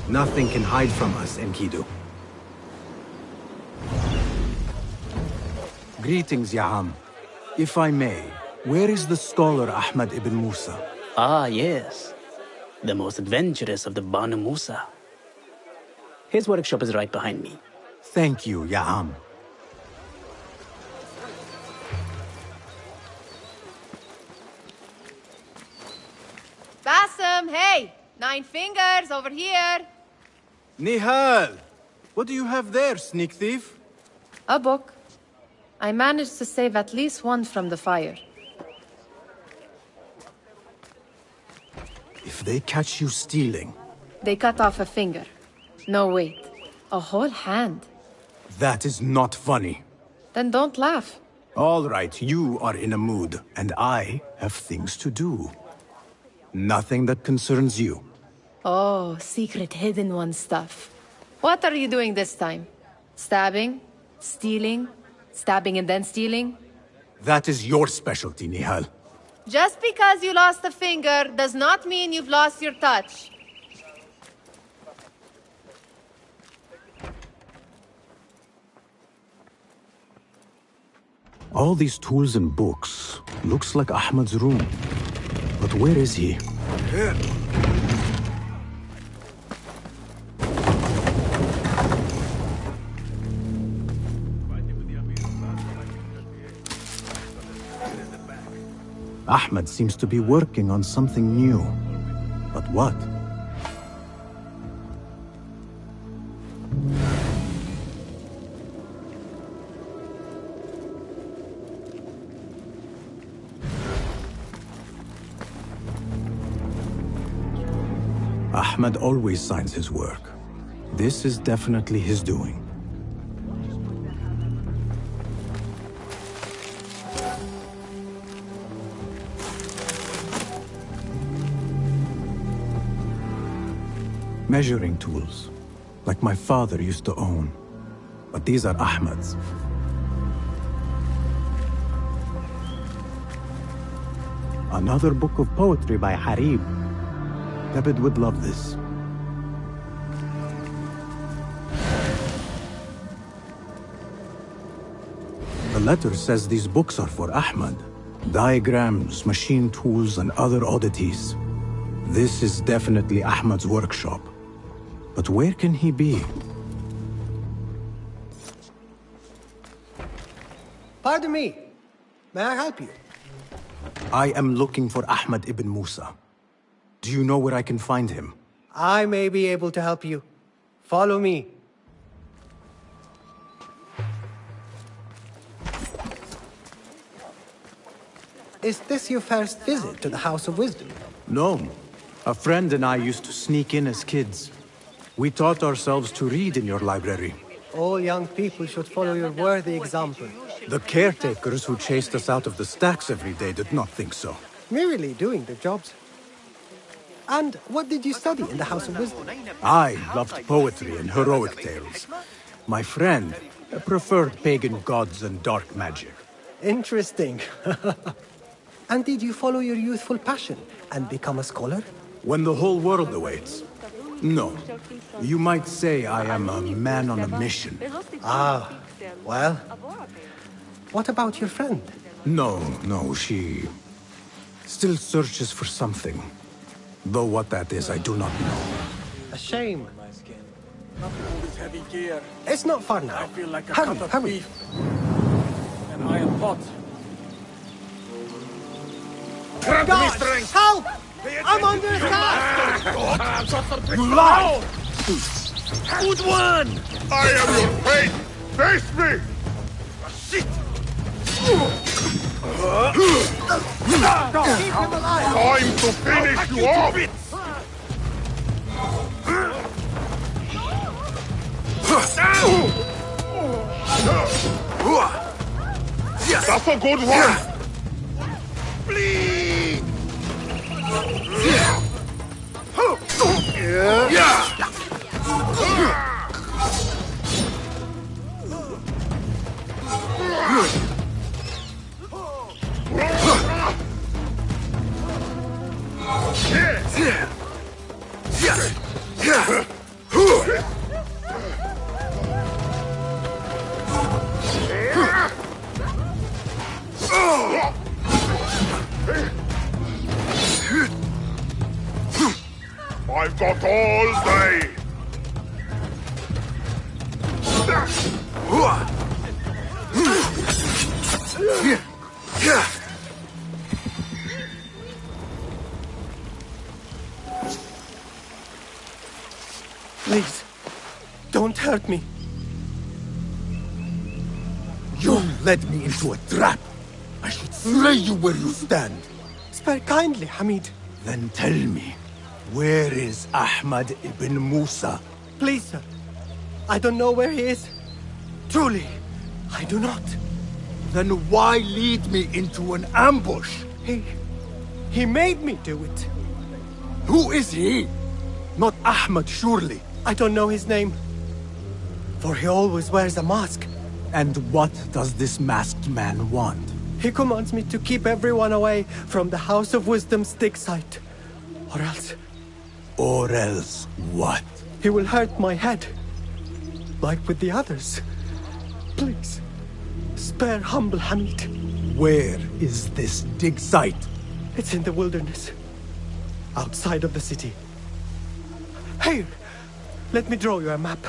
Nothing can hide from us, Enkidu. Greetings, Ya'am. If I may, where is the scholar Ahmad ibn Musa? Ah, yes. The most adventurous of the Banu Musa. His workshop is right behind me. Thank you, Ya'am. Bassem, hey! 9 fingers, over here! Nihal! What do you have there, sneak thief? A book. I managed to save at least one from the fire. If they catch you stealing... They cut off a finger. No, wait. A whole hand. That is not funny. Then don't laugh. All right, you are in a mood, and I have things to do. Nothing that concerns you. Oh, secret hidden one stuff. What are you doing this time? Stabbing? Stealing? Stabbing and then stealing? That is your specialty, Nihal. Just because you lost a finger does not mean you've lost your touch. All these tools and books. Looks like Ahmad's room. But where is he? Ahmad seems to be working on something new. But what? Ahmad always signs his work. This is definitely his doing. Measuring tools, like my father used to own. But these are Ahmad's. Another book of poetry by Harib. Abed would love this. The letter says these books are for Ahmad. Diagrams, machine tools, and other oddities. This is definitely Ahmad's workshop. But where can he be? Pardon me. May I help you? I am looking for Ahmad ibn Musa. Do you know where I can find him? I may be able to help you. Follow me. Is this your first visit to the House of Wisdom? No. A friend and I used to sneak in as kids. We taught ourselves to read in your library. All young people should follow your worthy example. The caretakers who chased us out of the stacks every day did not think so. Merely doing their jobs. And what did you study in the House of Wisdom? I loved poetry and heroic tales. My friend preferred pagan gods and dark magic. Interesting. And did you follow your youthful passion and become a scholar? When the whole world awaits. No. You might say I am a man on a mission. Ah, well. What about your friend? No, she still searches for something. Though what that is, I do not know. A shame. All this heavy gear. It's not far now. I feel like a Hurry, cut of hurry. beef. And I am hot. Guys, help! I'm under attack! You lie! Good one! I am your fate! Face me! Shit! Keep him alive! Time to finish you off! That's a good one! Bleed! I've got all day! Please, don't hurt me. You led me into a trap. I should slay you where you stand. Spare kindly, Hamid. Then tell me, where is Ahmad ibn Musa? Please, sir. I don't know where he is. Truly, I do not. Then why lead me into an ambush? He made me do it. Who is he? Not Ahmad, surely. I don't know his name. For he always wears a mask. And what does this masked man want? He commands me to keep everyone away from the House of Wisdom's dig site. Or else... Or else what? He will hurt my head. Like with the others. Please, spare humble Hamid. Where is this dig site? It's in the wilderness. Outside of the city. Here, let me draw you a map.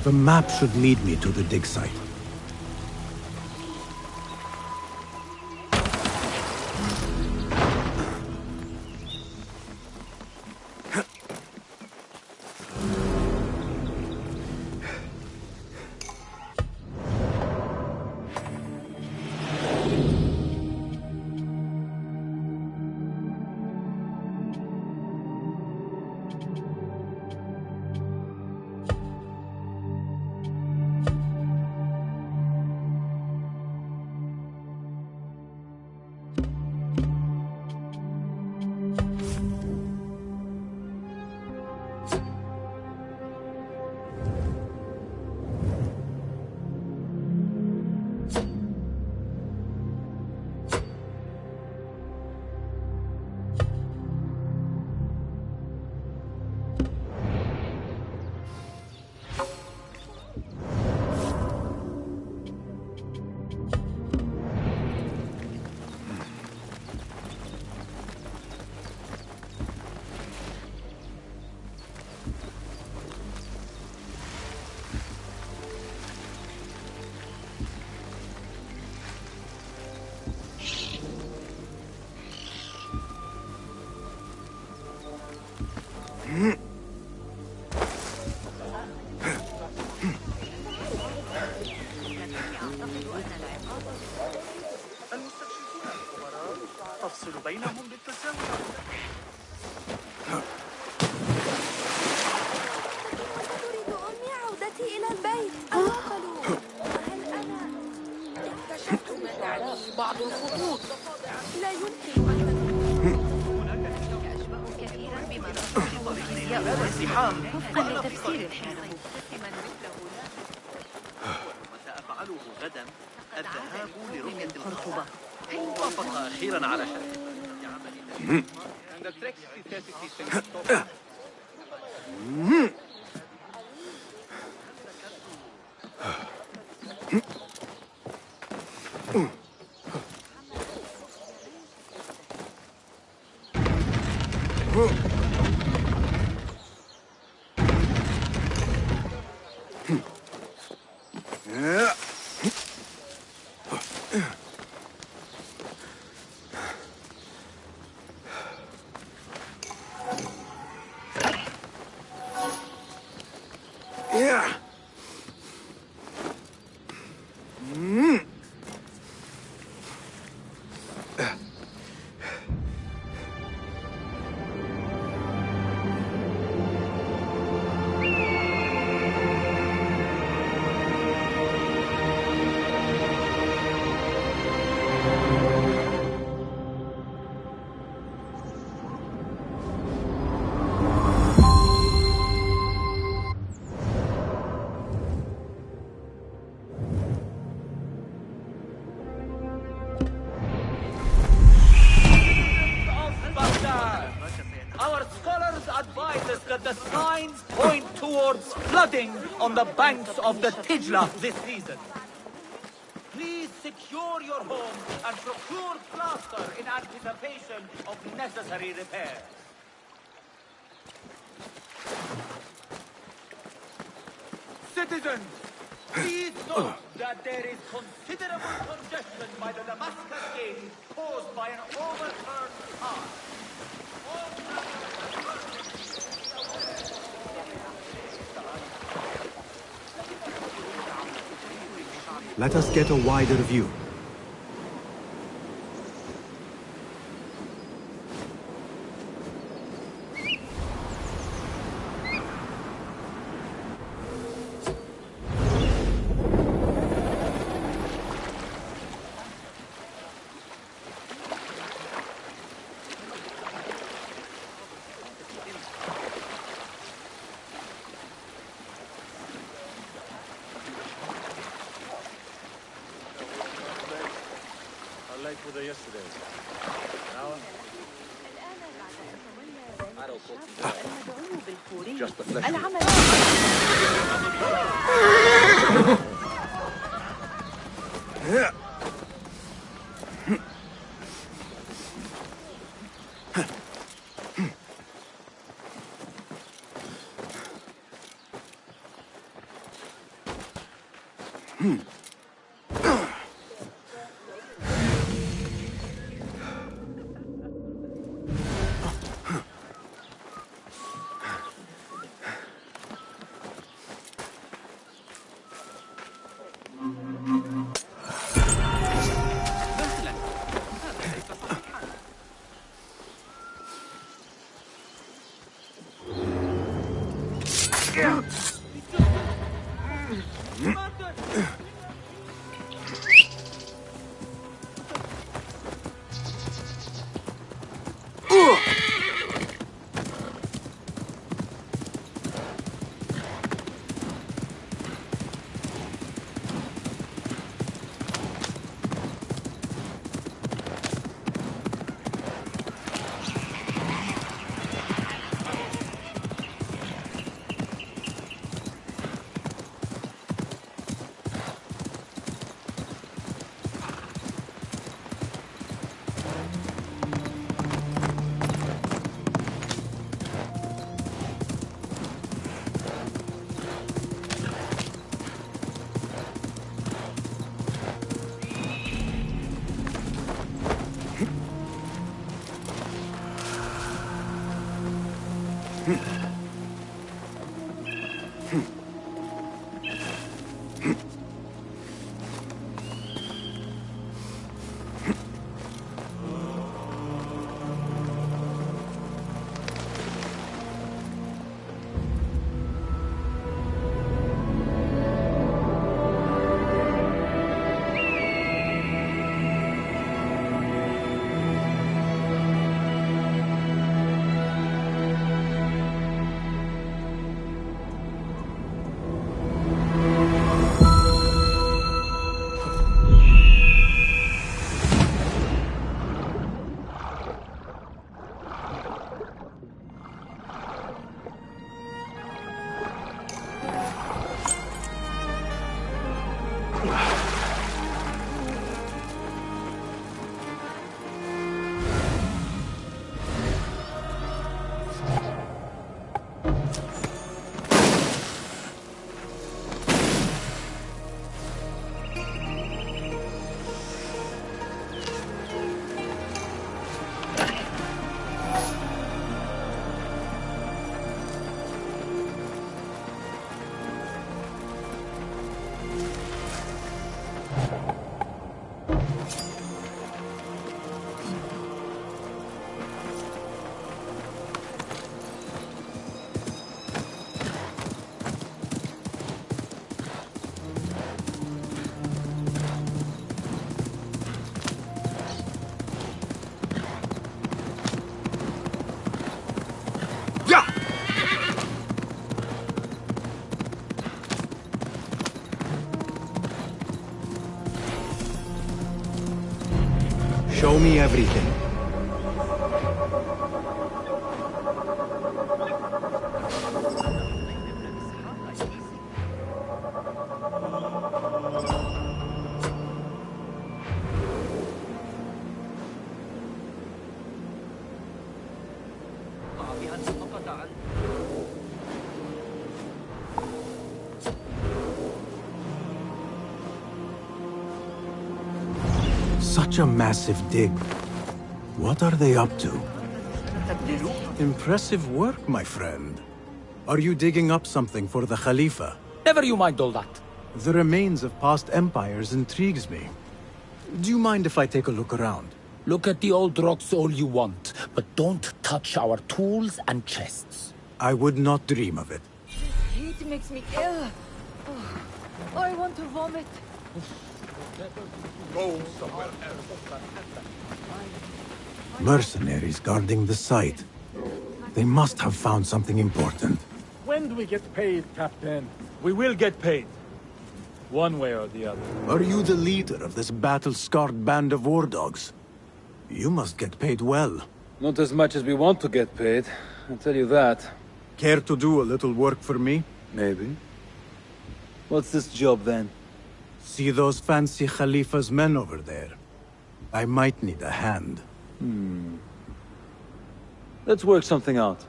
The map should lead me to the dig site. المستكشفون الخبراء تفصل بينهم بالتساوي. تريد أمي عودتي إلى البيت. أقبلوا. هل أنا اكتشفت ما تعنيه بعض الخطوط؟ لا يمكن أن تكون أشبه كثيرا بما نصف الفيزياء والازدحام وفقا لتفسير الحيوان. وسأفعله غدا الذهاب لرؤية الخرطبة. وافق أخيرا على شرط. Our scholars advise us that the signs point towards flooding on the banks of the Tijla this season. Please secure your home and procure plaster in anticipation of necessary repairs. Citizens, please note that there is considerable congestion by the Damascus Gate caused by an overturned car. Let us get a wider view. Yesterday. Just the flesh. Show me everything. Such a massive dig. What are they up to? Impressive work, my friend. Are you digging up something for the Khalifa? Never you mind all that. The remains of past empires intrigues me. Do you mind if I take a look around? Look at the old rocks all you want, but don't touch our tools and chests. I would not dream of it. Heat makes me ill. Oh, I want to vomit. Go somewhere else. Mercenaries guarding the site. They must have found something important. When do we get paid, Captain? We will get paid. One way or the other. Are you the leader of this battle-scarred band of war dogs? You must get paid well. Not as much as we want to get paid, I'll tell you that. Care to do a little work for me? Maybe. What's this job then? See those fancy Khalifa's men over there? I might need a hand. Let's work something out.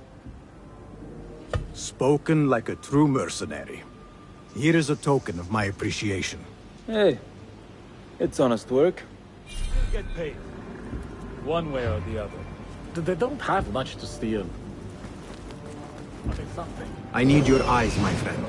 Spoken like a true mercenary. Here is a token of my appreciation. Hey, it's honest work. We'll get paid. One way or the other. They don't have much to steal. But it's something. I need your eyes, my friend.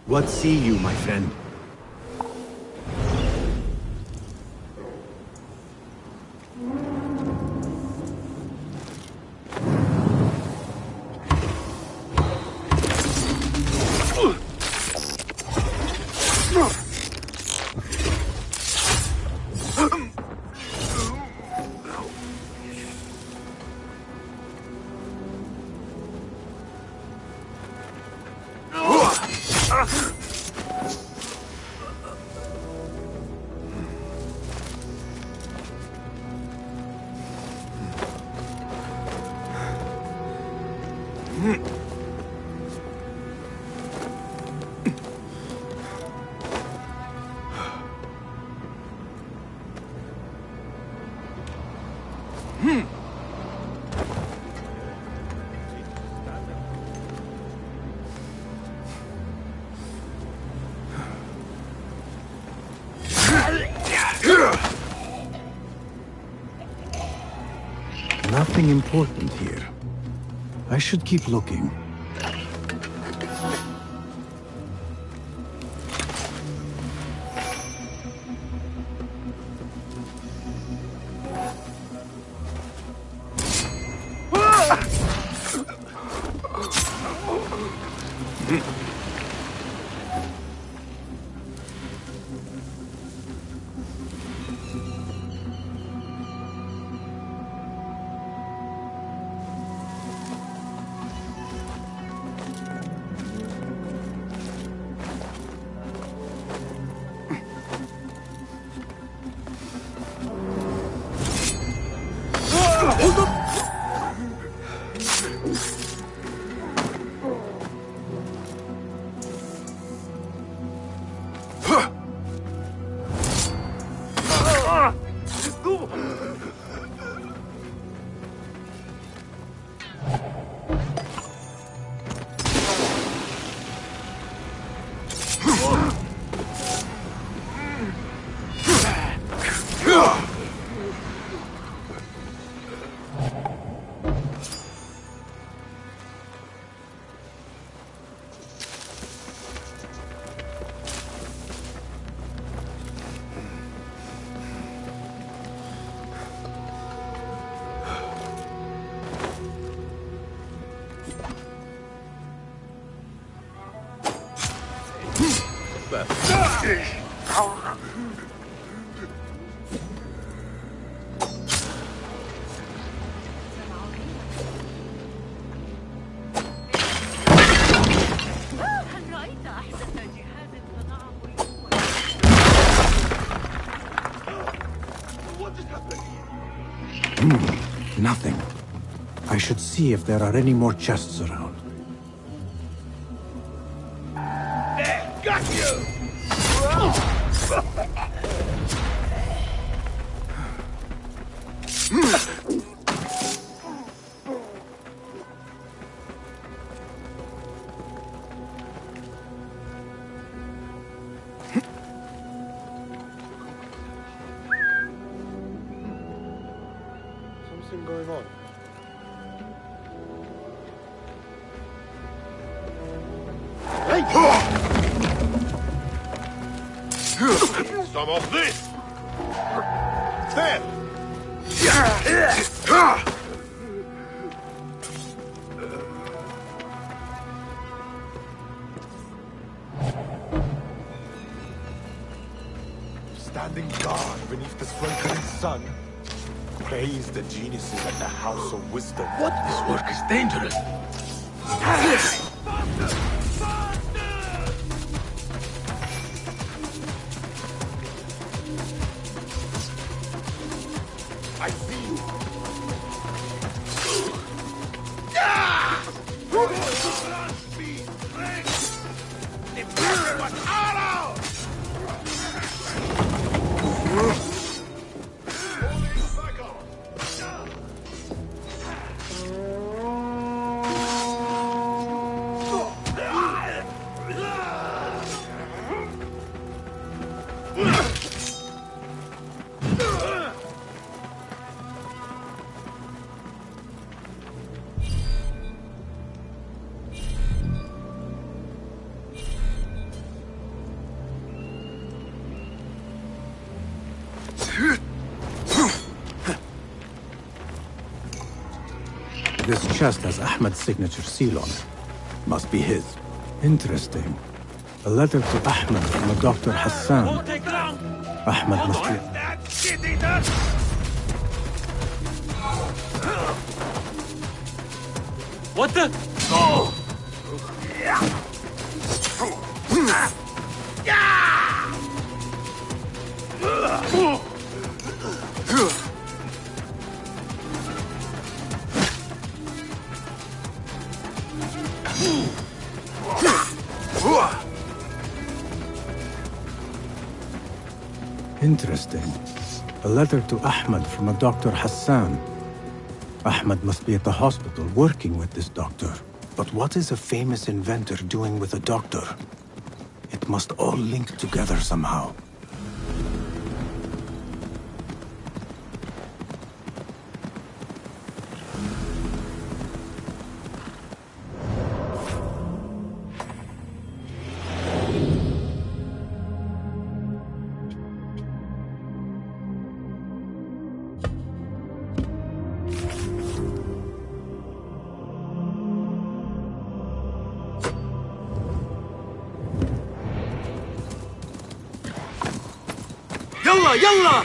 What see you, my friend? Nothing important here. I should keep looking. Nothing. I should see if there are any more chests around. There, got you! Something going on. Some of this! There! Standing guard beneath the sweltering sun. Praise the geniuses at the House of Wisdom. What? This work is dangerous. I see you. This chest has Ahmed's signature seal on it. Must be his. Interesting. A letter to Ahmed from a Dr. Hassan. Ahmed must be... What the? Interesting. A letter to Ahmed from a Dr. Hassan. Ahmed must be at the hospital working with this doctor. But what is a famous inventor doing with a doctor? It must all link together somehow. يلا يلا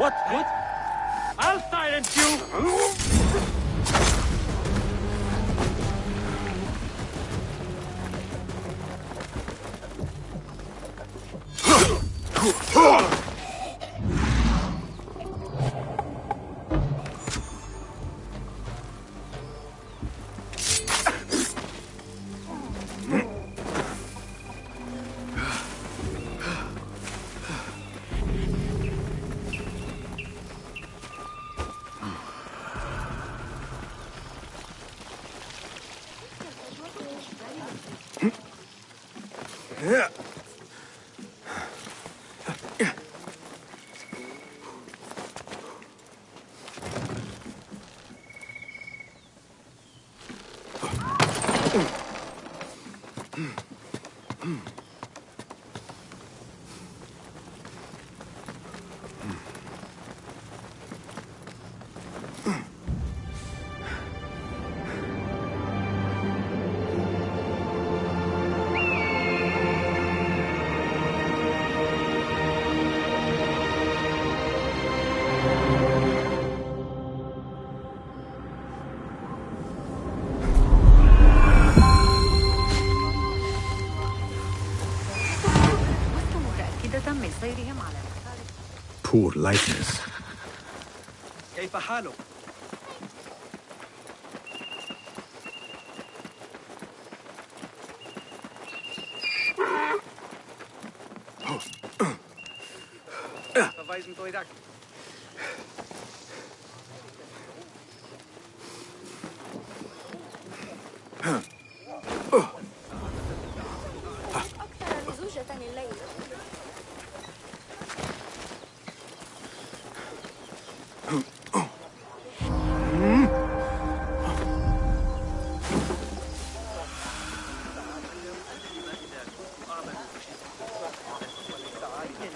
What? I'll silence you! Poor lightness. كيف حالك؟ Verweisen durch أكثر لزوجة الليل.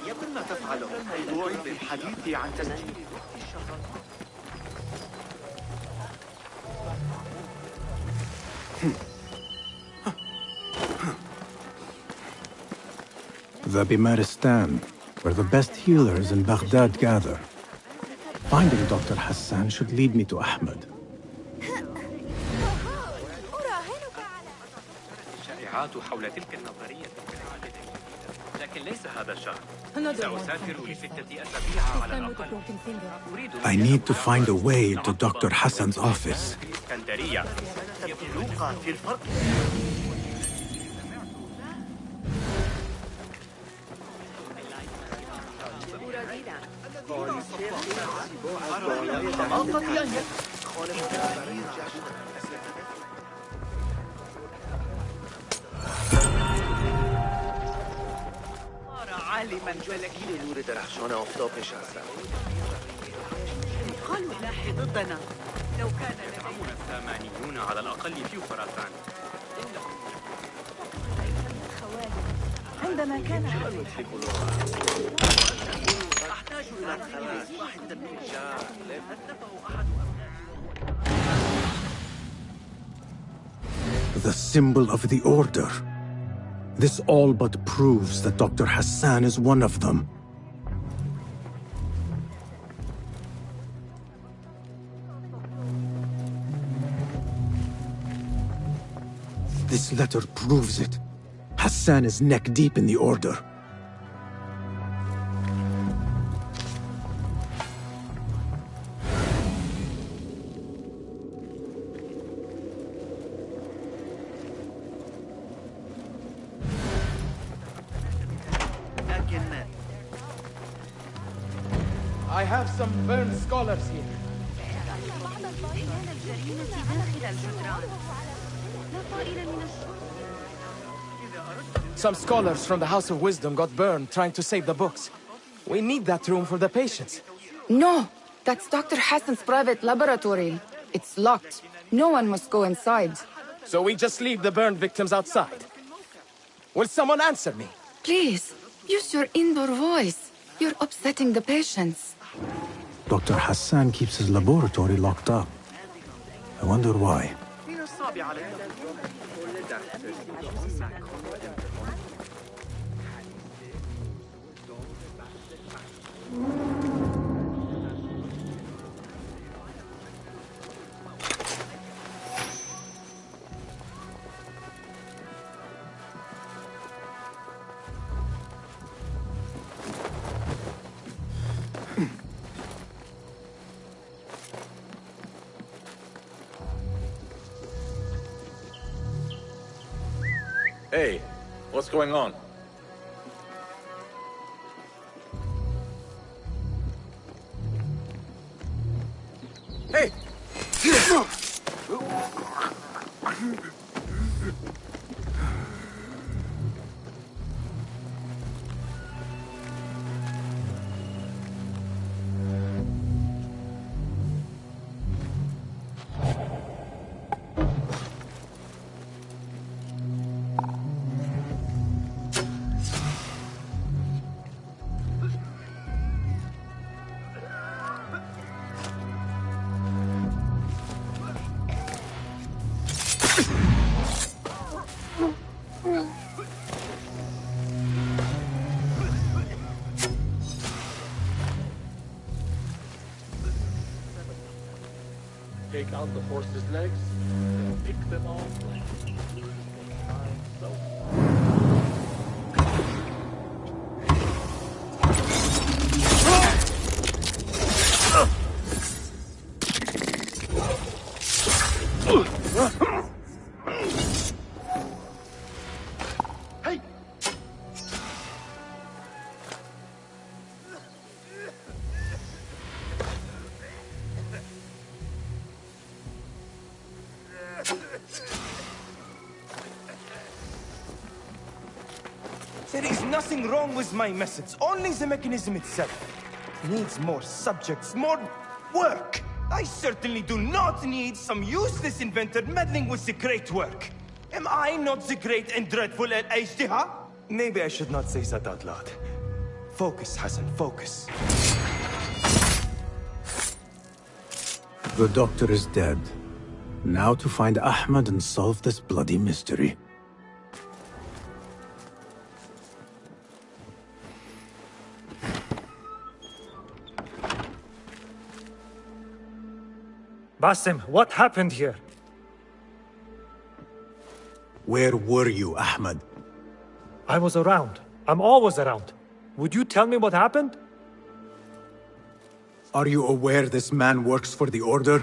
يمكن ما تفعله الموضوع بالحديث عن تسجيل الشهر. The Bimaristan, where the best healers in Baghdad gather. Finding Dr. Hassan should lead me to Ahmed. الشائعات حول تلك النظرية لكن ليس هذا الشهر. سأسافر ل6 أسابيع على الأقل. I need to find a way to Dr. Hassan's office. اسكندرية يبلغ في الفرق. عالما فلكيا نور درخشان آفتاب نشستم. قالوا لاحي ضدنا. لو كان يدعمنا الثمانيون على الأقل في خراسان. عندما كان أحتاج إلى خلاص واحد من الرجال أتلفه أحد The symbol of the Order. This all but proves that Dr. Hassan is one of them. This letter proves it. Hassan is neck deep in the Order. I have some burned scholars here. Some scholars from the House of Wisdom got burned trying to save the books. We need that room for the patients. No! That's Dr. Hassan's private laboratory. It's locked. No one must go inside. So we just leave the burned victims outside? Will someone answer me? Please, use your indoor voice. You're upsetting the patients. Dr. Hassan keeps his laboratory locked up. I wonder why. Hey, what's going on? Hey! Take out the horse's legs, and pick them off like so. Hey! There is nothing wrong with my methods, only the mechanism itself. Needs more subjects, more work. I certainly do not need some useless inventor meddling with the great work. Am I not the great and dreadful Al-Ajdiha? Maybe I should not say that out loud. Focus, Hassan, focus. The doctor is dead. Now to find Ahmed and solve this bloody mystery. Basim, what happened here? Where were you, Ahmed? I was around. I'm always around. Would you tell me what happened? Are you aware this man works for the Order?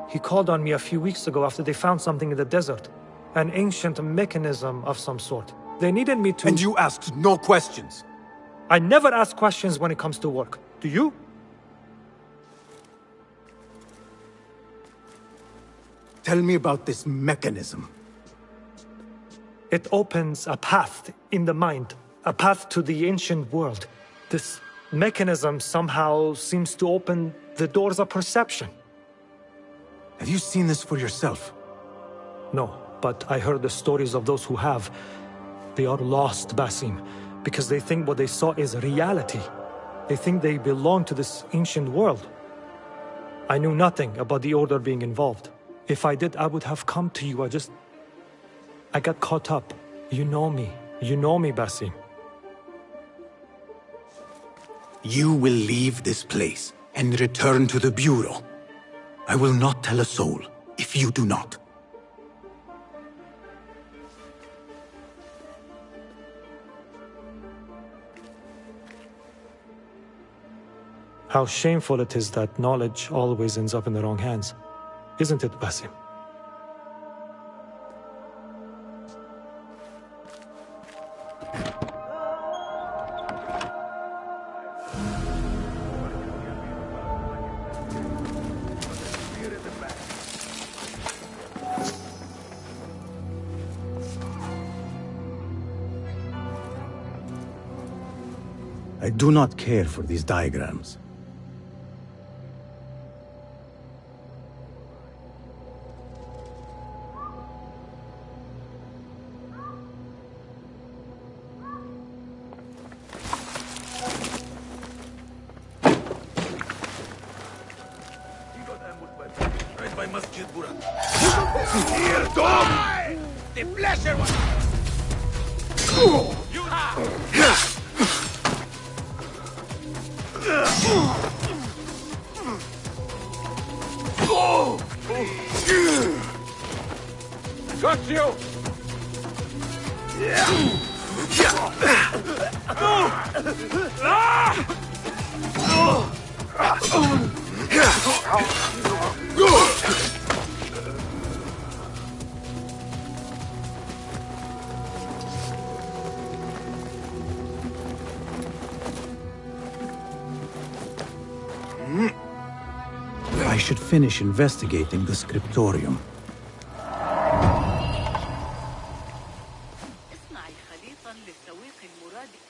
He called on me a few weeks ago after they found something in the desert. An ancient mechanism of some sort. They needed me to... And you asked no questions. I never ask questions when it comes to work. Do you? Tell me about this mechanism. It opens a path in the mind, a path to the ancient world. This mechanism somehow seems to open the doors of perception. Have you seen this for yourself? No, but I heard the stories of those who have. They are lost, Basim, because they think what they saw is reality. They think they belong to this ancient world. I knew nothing about the Order being involved. If I did, I would have come to you. I got caught up. You know me. You know me, Basim. You will leave this place and return to the Bureau. I will not tell a soul if you do not. How shameful it is that knowledge always ends up in the wrong hands. Isn't it, Basim? I do not care for these diagrams. Here, dog! The pleasure one! You got you! I should finish investigating the scriptorium. اصنعي خليطا للسويق المرادف.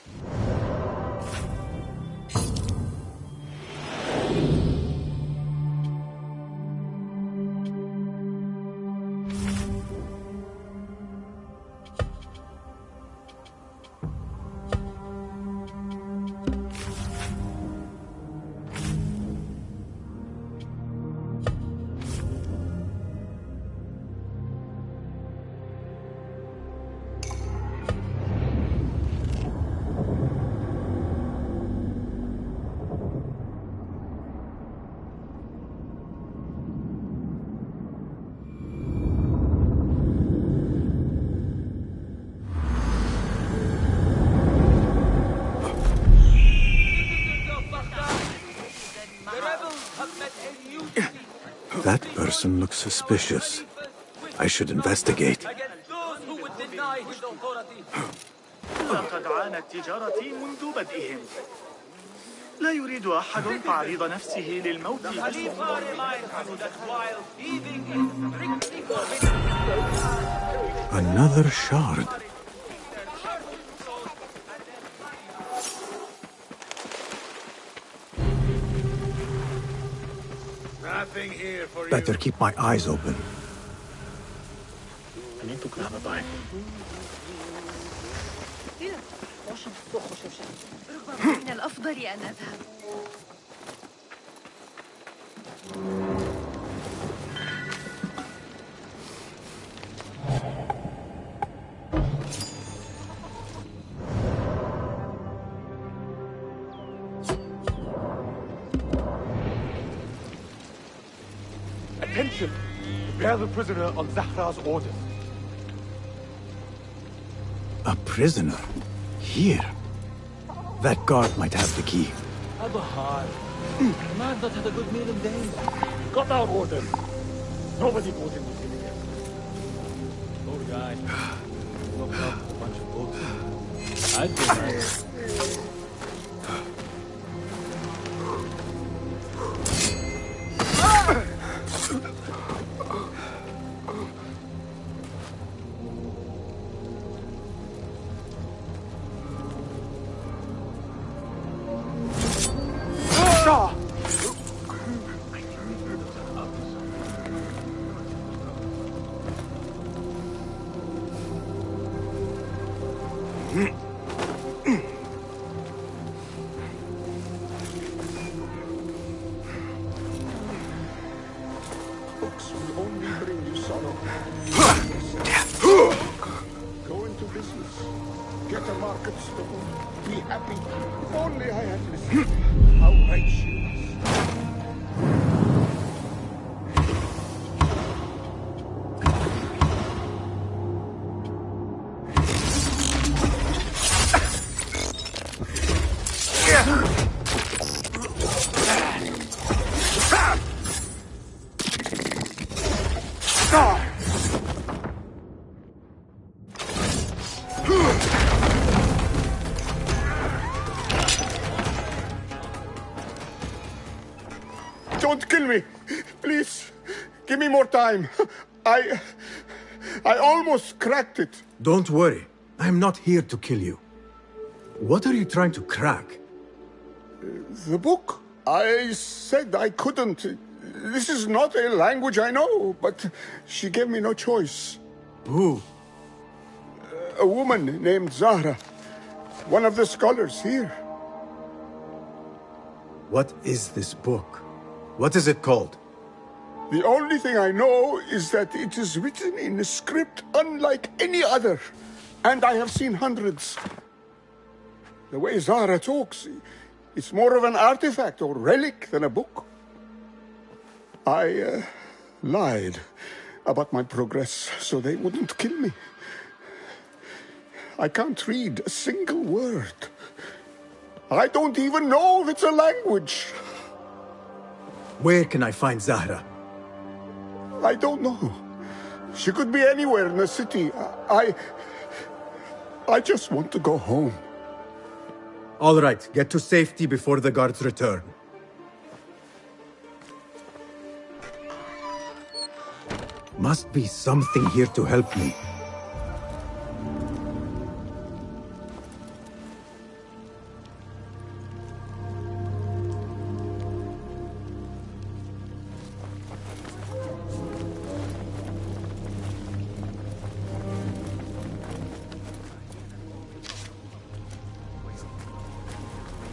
That person looks suspicious. I should investigate. لقد عانت تجارتي منذ بدئهم. لا يريد أحد تعريض نفسه للموت. Another shard. Nothing here for you. Better keep my eyes open. I need to grab a bite. ربما من الأفضل أن أذهب. Attention! Prepare the prisoner on Zahra's orders. A prisoner? Here? That guard might have the key. Abahar. A man that had a good meal in days. Got our orders. Nobody goes in the city again. Poor guy. Looked up bunch of books. I'd be nice. Books will only bring you sorrow. Go into business. Get a market stone. Be happy. If only I had listened. How right she was. Don't kill me. Please. Give me more time. I almost cracked it. Don't worry. I'm not here to kill you. What are you trying to crack? The book. I said I couldn't. This is not a language I know, but she gave me no choice. Who? A woman named Zahra. One of the scholars here. What is this book? What is it called? The only thing I know is that it is written in a script unlike any other. And I have seen hundreds. The way Zahra talks, it's more of an artifact or relic than a book. I lied about my progress so they wouldn't kill me. I can't read a single word. I don't even know if it's a language. Where can I find Zahra? I don't know. She could be anywhere in the city. I just want to go home. All right, get to safety before the guards return. Must be something here to help me.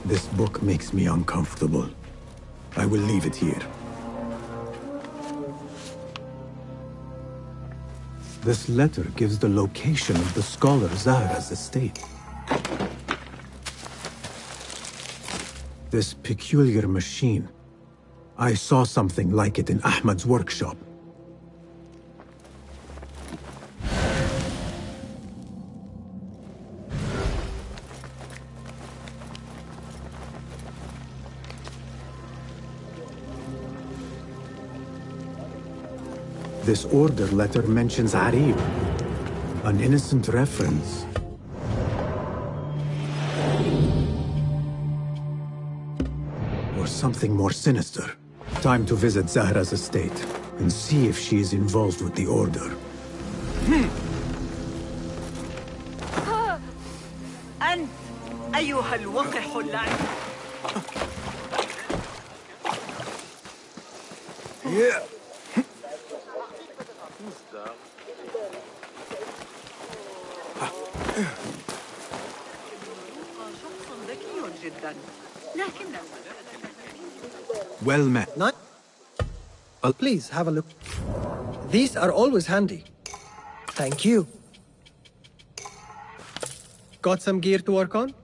This book makes me uncomfortable. I will leave it here. This letter gives the location of the scholar Zahra's estate. This peculiar machine. I saw something like it in Ahmad's workshop. This order letter mentions Arib, an innocent reference. Or something more sinister. Time to visit Zahra's estate and see if she is involved with the order. أنت أيها الوقح اللعين. Yeah. Well met. Please, have a look. These are always handy. Thank you. Got some gear to work on?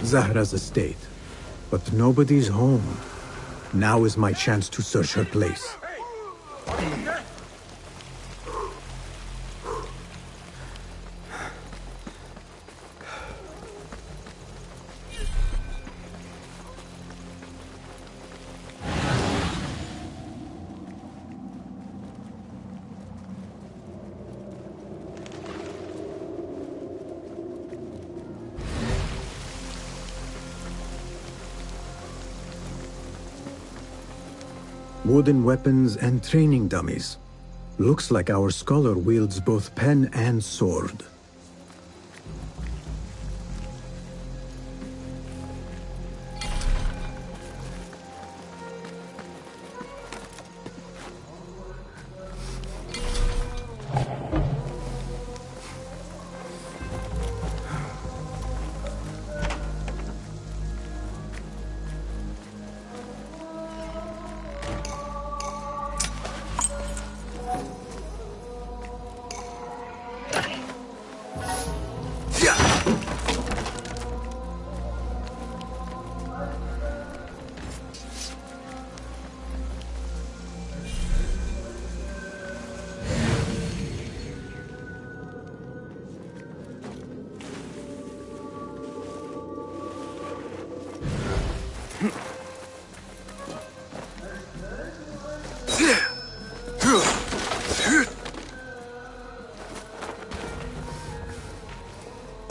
Zahra's estate, but nobody's home. Now is my chance to search her place. Wooden weapons and training dummies. Looks like our scholar wields both pen and sword.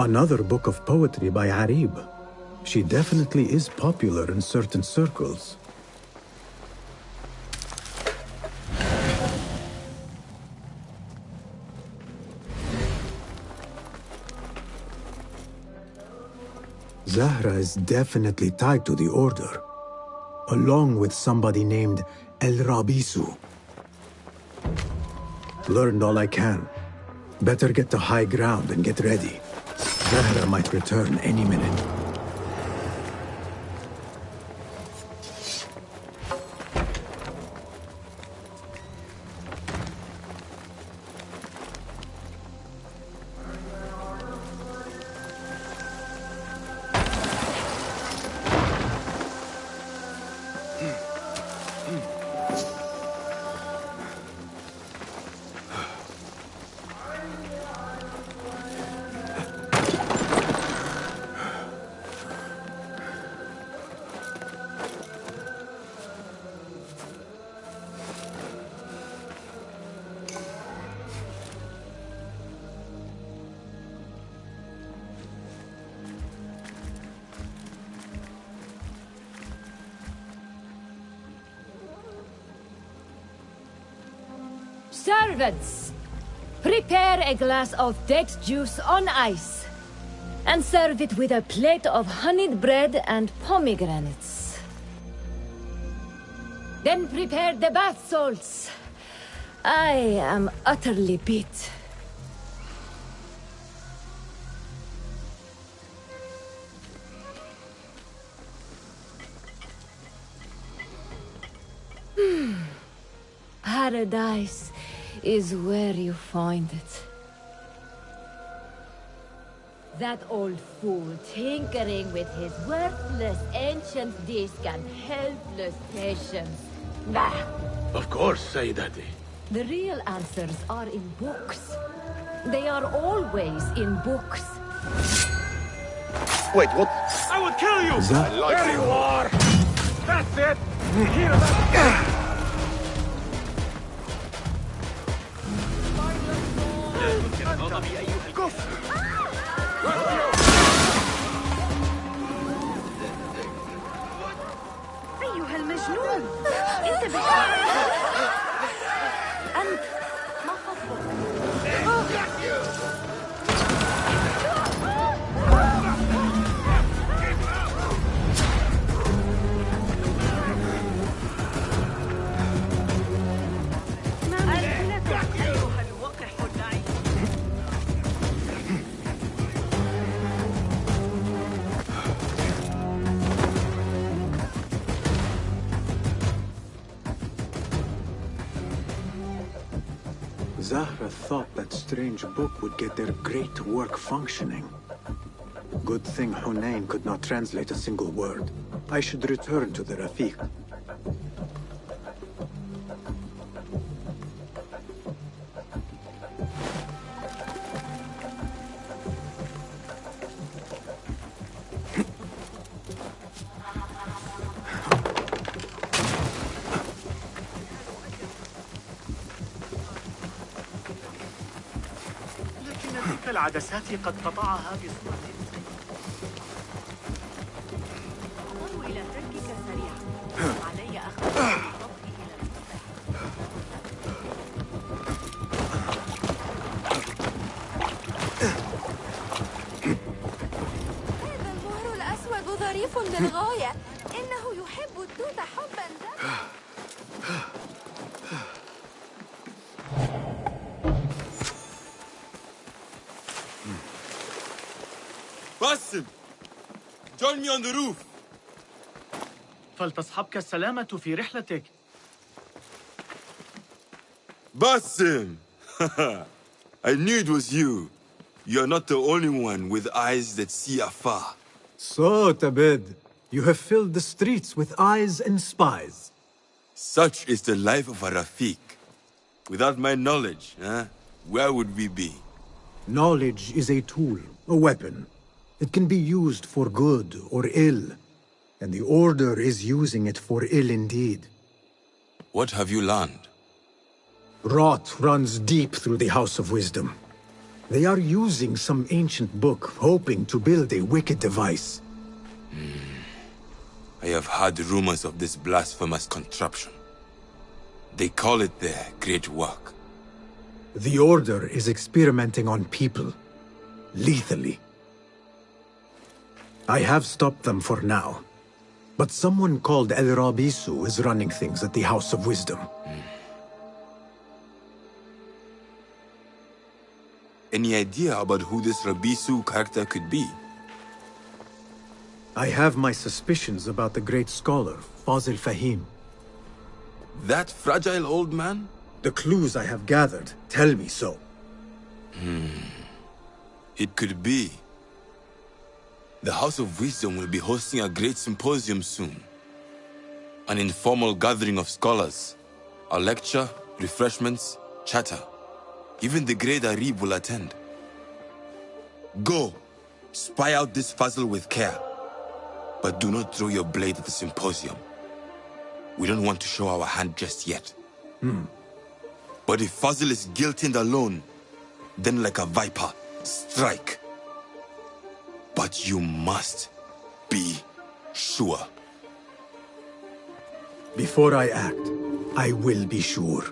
Another book of poetry by Arib. She definitely is popular in certain circles. Zahra is definitely tied to the Order, along with somebody named El Rabisu. Learned all I can. Better get to high ground and get ready. Zahra might return any minute. Servants, prepare a glass of date juice on ice, and serve it with a plate of honeyed bread and pomegranates. Then prepare the bath salts. I am utterly beat. Paradise is where you find it. That old fool tinkering with his worthless ancient disc and helpless patience. Bah! Of course, Sayyidati. The real answers are in books. They are always in books. Wait, what? I would kill you! There you are! That's it! Here, that's it! أيها المجنون انتبه أنت ما خطبك Zahra thought that strange book would get their great work functioning. Good thing Hunain could not translate a single word. I should return to the Rafiq. العدسات قد قطعها بصورة أضطر إلى تركك سريعا. علي أخذ الخطوة إلى هذا المهر الأسود ظريف للغاية. إنه يحب التوت حبا ذا. Basim! Join me on the roof! فلتصحبك السلامة في رحلتك. Basim! I knew it was you. You're not the only one with eyes that see afar. So, Tabid, you have filled the streets with eyes and spies. Such is the life of a Rafiq. Without my knowledge, where would we be? Knowledge is a tool, a weapon. It can be used for good or ill, and the Order is using it for ill indeed. What have you learned? Rot runs deep through the House of Wisdom. They are using some ancient book, hoping to build a wicked device. I have heard rumors of this blasphemous contraption. They call it their great work. The Order is experimenting on people, lethally. I have stopped them for now, but someone called El Rabisu is running things at the House of Wisdom. Any idea about who this Rabisu character could be? I have my suspicions about the great scholar, Fazil Fahim. That fragile old man? The clues I have gathered tell me so. It could be. The House of Wisdom will be hosting a great symposium soon. An informal gathering of scholars. A lecture, refreshments, chatter. Even the great Arib will attend. Go, spy out this Fazil with care. But do not throw your blade at the symposium. We don't want to show our hand just yet. But if Fazil is guilty and alone, then like a viper, strike. But you must be sure. Before I act, I will be sure.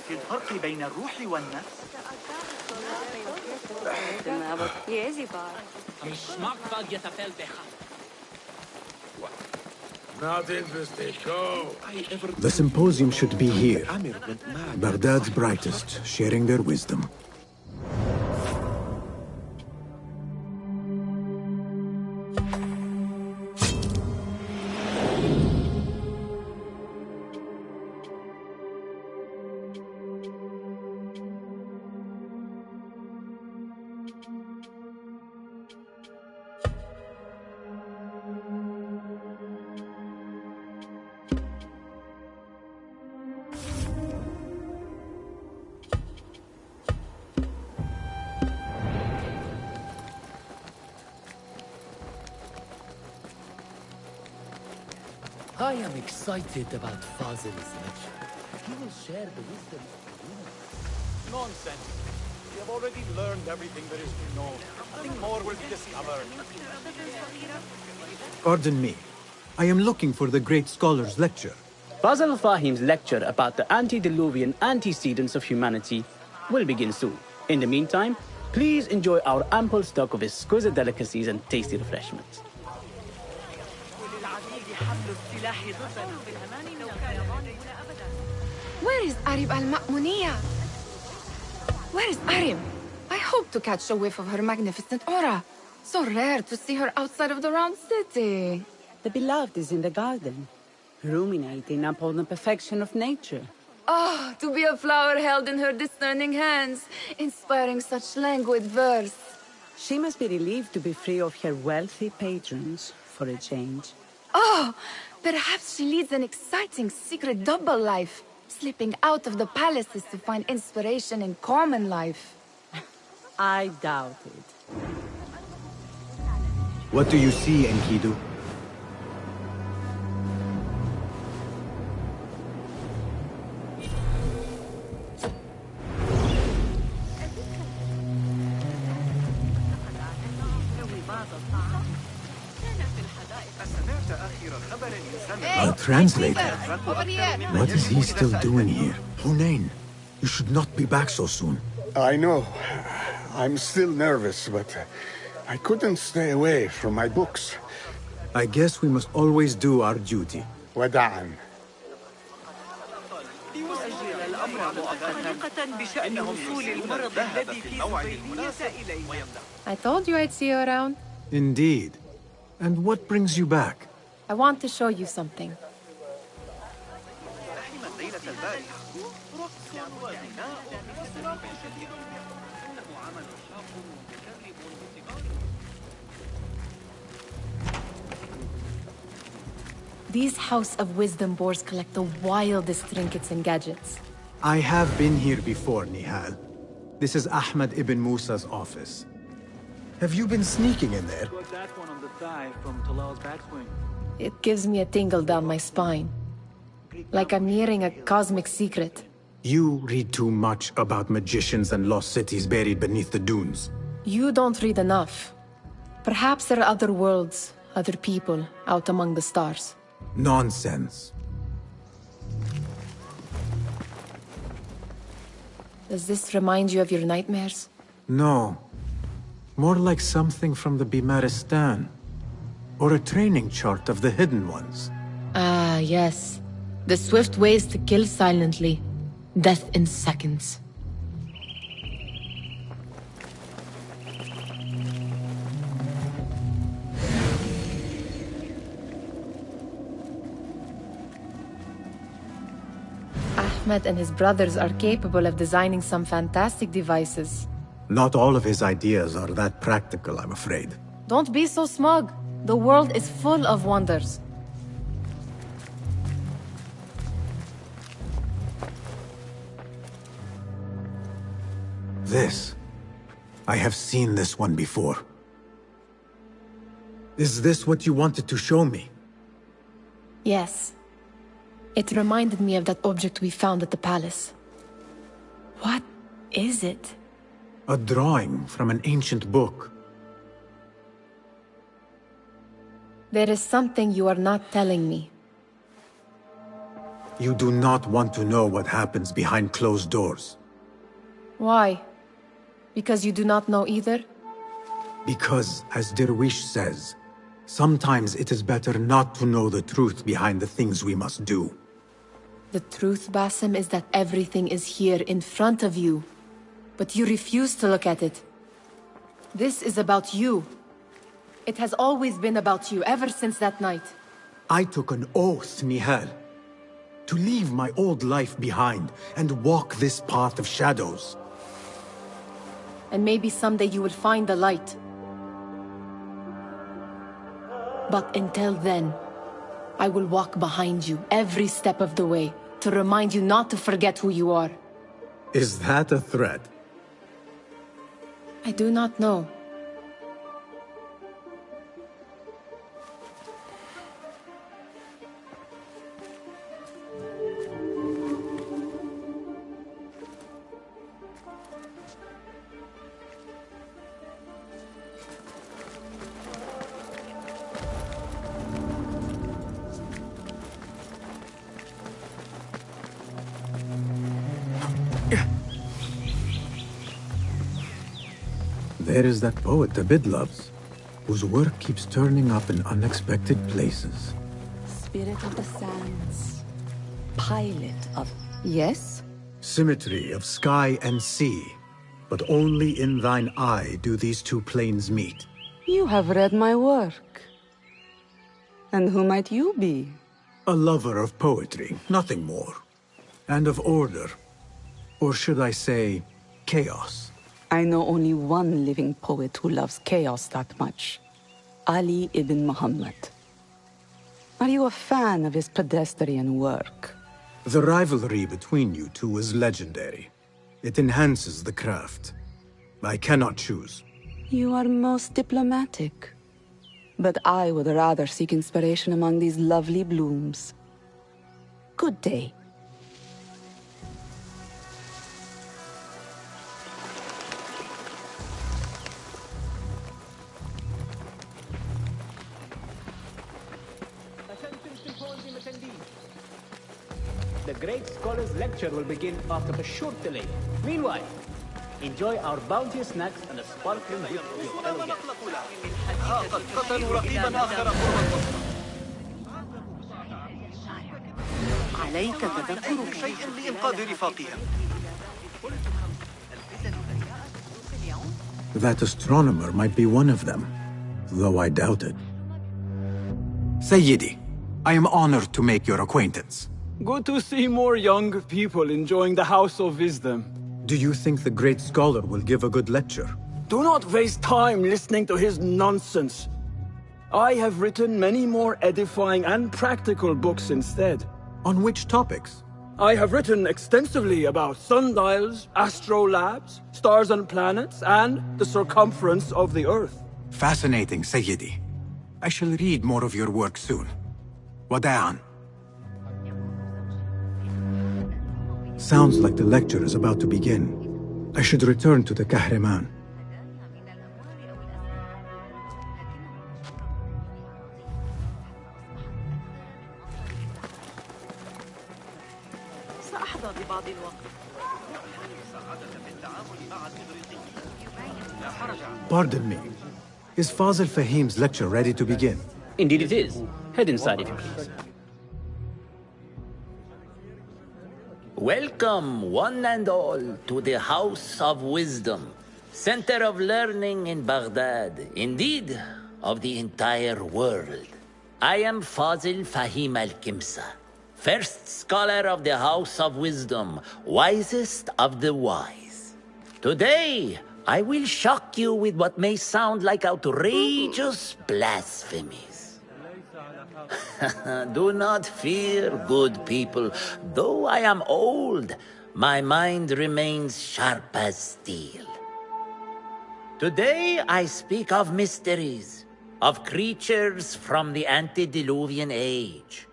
في الفرق بين الروح والنفس. Not interested. Go. The symposium should be here. Baghdad's brightest, sharing their wisdom. I am excited about Fazil's lecture. He will share the wisdom of the universe. Nonsense. We have already learned everything there is to know. Nothing more will be discovered. Pardon me. I am looking for the great scholar's lecture. Fazil Fahim's lecture about the antediluvian antecedents of humanity will begin soon. In the meantime, please enjoy our ample stock of exquisite delicacies and tasty refreshments. Where is Arib al-Ma'muniyah? Where is Arib? I hope to catch a whiff of her magnificent aura. So rare to see her outside of the round city. The beloved is in the garden, ruminating upon the perfection of nature. Oh, to be a flower held in her discerning hands, inspiring such languid verse. She must be relieved to be free of her wealthy patrons, for a change. Oh, perhaps she leads an exciting secret double life, slipping out of the palaces to find inspiration in common life. I doubt it. What do you see, Enkidu? A translator? What is he still doing here? Hunain, you should not be back so soon. I know. I'm still nervous, but I couldn't stay away from my books. I guess we must always do our duty. وداعا. I told you I'd see you around. Indeed. And what brings you back? I want to show you something. These House of Wisdom boars collect the wildest trinkets and gadgets. I have been here before, Nihal. This is Ahmed ibn Musa's office. Have you been sneaking in there? Got that one on the thigh from Talal's backswing. It gives me a tingle down my spine. Like I'm nearing a cosmic secret. You read too much about magicians and lost cities buried beneath the dunes. You don't read enough. Perhaps there are other worlds, other people, out among the stars. Nonsense. Does this remind you of your nightmares? No. More like something from the Bimaristan. Or a training chart of the Hidden Ones. Ah, yes. The swift ways to kill silently. Death in seconds. Ahmed and his brothers are capable of designing some fantastic devices. Not all of his ideas are that practical, I'm afraid. Don't be so smug. The world is full of wonders. This. I have seen this one before. Is this what you wanted to show me? Yes. It reminded me of that object we found at the palace. What is it? A drawing from an ancient book. There is something you are not telling me. You do not want to know what happens behind closed doors. Why? Because you do not know either? Because, as Derwish says, sometimes it is better not to know the truth behind the things we must do. The truth, Basim, is that everything is here in front of you. But you refuse to look at it. This is about you. It has always been about you, ever since that night. I took an oath, Nihal, to leave my old life behind and walk this path of shadows. And maybe someday you will find the light. But until then, I will walk behind you every step of the way to remind you not to forget who you are. Is that a threat? I do not know. there is that poet Abid loves, whose work keeps turning up in unexpected places. Spirit of the sands. Pilot of... Yes? Symmetry of sky and sea, but only in thine eye do these two planes meet. You have read my work. And who might you be? A lover of poetry, nothing more. And of order. Or should I say, chaos. I know only one living poet who loves chaos that much. Ali ibn Muhammad. Are you a fan of his pedestrian work? The rivalry between you two is legendary. It enhances the craft. I cannot choose. You are most diplomatic. But I would rather seek inspiration among these lovely blooms. Good day. The great scholar's lecture will begin after a short delay. Meanwhile, enjoy our bounteous snacks and a sparkling drink with your fellow guests. قد قتلوا رقيبا آخر قرب الوسطى. عليك تذكر شيء لإنقاذ رفاقهم. That astronomer might be one of them, though I doubt it. Sayyidi, I am honored to make your acquaintance. Good to see more young people enjoying the House of Wisdom. Do you think the great scholar will give a good lecture? Do not waste time listening to his nonsense. I have written many more edifying and practical books instead. On which topics? I have written extensively about sundials, astrolabes, stars and planets, and the circumference of the Earth. Fascinating, Sayyidi. I shall read more of your work soon. Wada'an. Sounds like the lecture is about to begin. I should return to the Kahraman. سأحظى ببعض الوقت. Pardon me. Is Fazil Fahim's lecture ready to begin? Indeed it is. Head inside if you please. Welcome, one and all, to the House of Wisdom, center of learning in Baghdad, indeed, of the entire world. I am Fazil Fahim al-Kimsa, first scholar of the House of Wisdom, wisest of the wise. Today, I will shock you with what may sound like outrageous blasphemies. Do not fear, good people. Though I am old, my mind remains sharp as steel. Today I speak of mysteries, of creatures from the antediluvian age.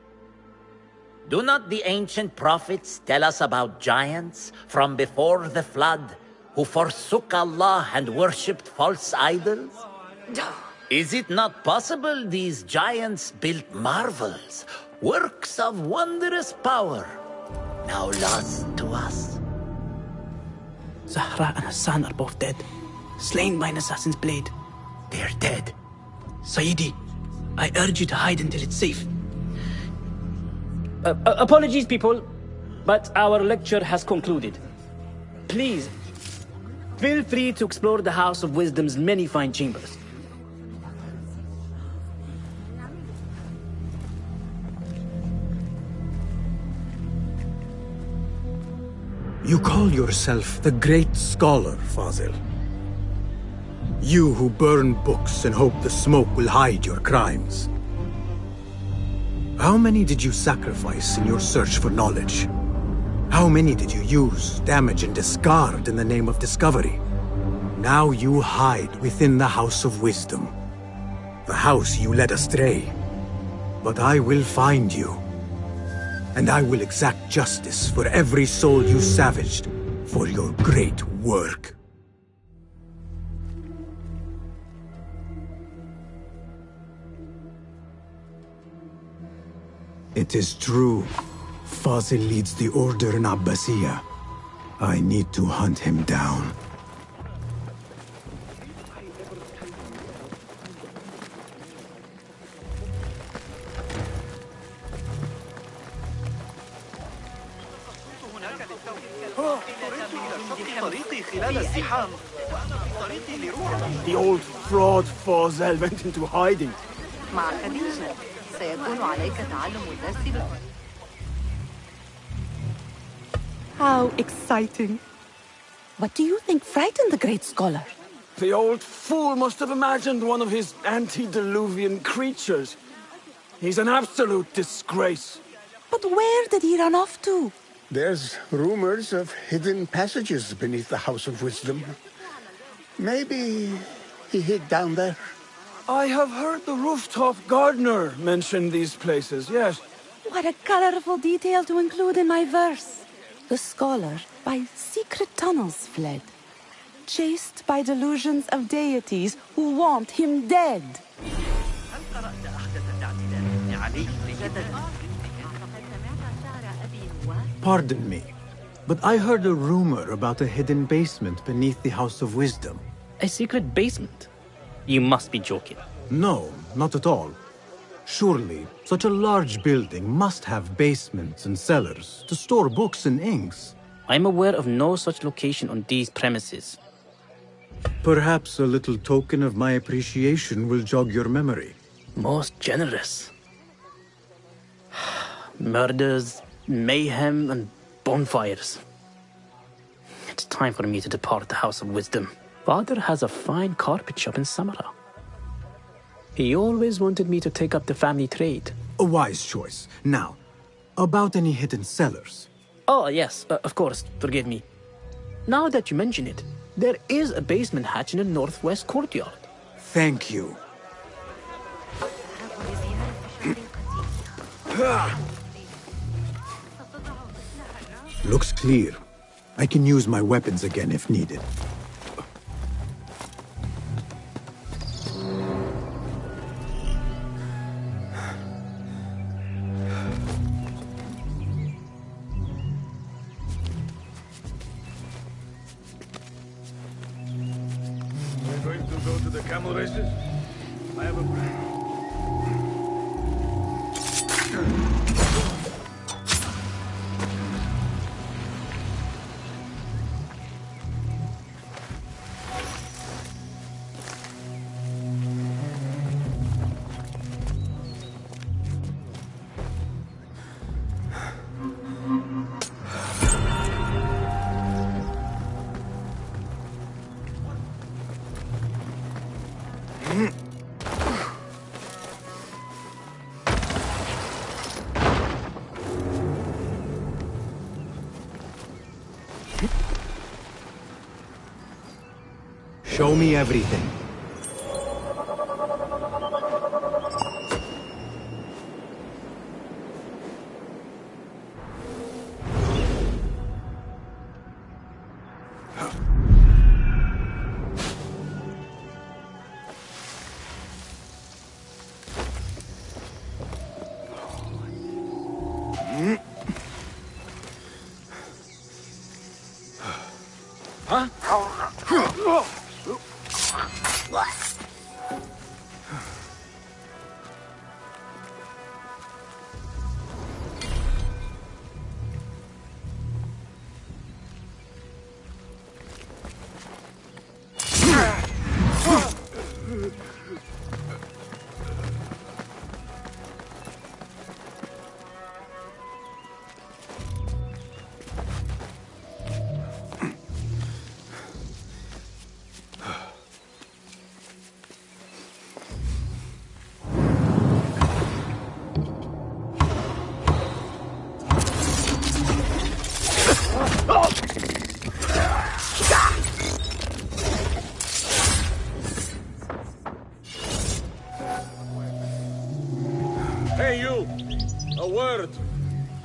Do not the ancient prophets tell us about giants from before the flood who forsook Allah and worshipped false idols? Is it not possible these giants built marvels, works of wondrous power, now lost to us? Zahra and Hassan are both dead, slain by an assassin's blade. They're dead. Sayyidi, I urge you to hide until it's safe. Apologies, people, but our lecture has concluded. Please, feel free to explore the House of Wisdom's many fine chambers. You call yourself the great scholar, Fazil. You who burn books and hope the smoke will hide your crimes. How many did you sacrifice in your search for knowledge? How many did you use, damage, and discard in the name of discovery? Now you hide within the House of Wisdom. The house you led astray. But I will find you. And I will exact justice for every soul you savaged for your great work. It is true. Fazil leads the order in Abbasiyah. I need to hunt him down. خلال الزحام. The old fraud Forzel went into hiding. مع خديجة سيكون عليك تعلم الدرس How exciting. What do you think frightened the great scholar? The old fool must have imagined one of his antediluvian creatures. He's an absolute disgrace. But where did he run off to? There's rumors of hidden passages beneath the House of Wisdom. Maybe he hid down there. I have heard the rooftop gardener mention these places, yes. What a colorful detail to include in my verse. The scholar by secret tunnels fled, chased by delusions of deities who want him dead. Pardon me, but I heard a rumor about a hidden basement beneath the House of Wisdom. A secret basement? You must be joking. No, not at all. Surely, such a large building must have basements and cellars to store books and inks. I'm aware of no such location on these premises. Perhaps a little token of my appreciation will jog your memory. Most generous. Murders, mayhem, and bonfires. It's time for me to depart the House of Wisdom. Father has a fine carpet shop in Samara. He always wanted me to take up the family trade. A wise choice. Now, about any hidden cellars. Oh, yes, of course, forgive me. Now that you mention it, there is a basement hatch in the northwest courtyard. Thank you. Looks clear. I can use my weapons again if needed. We're going to go to the camel races? I have a plan. Show me everything. Hey, you! A word!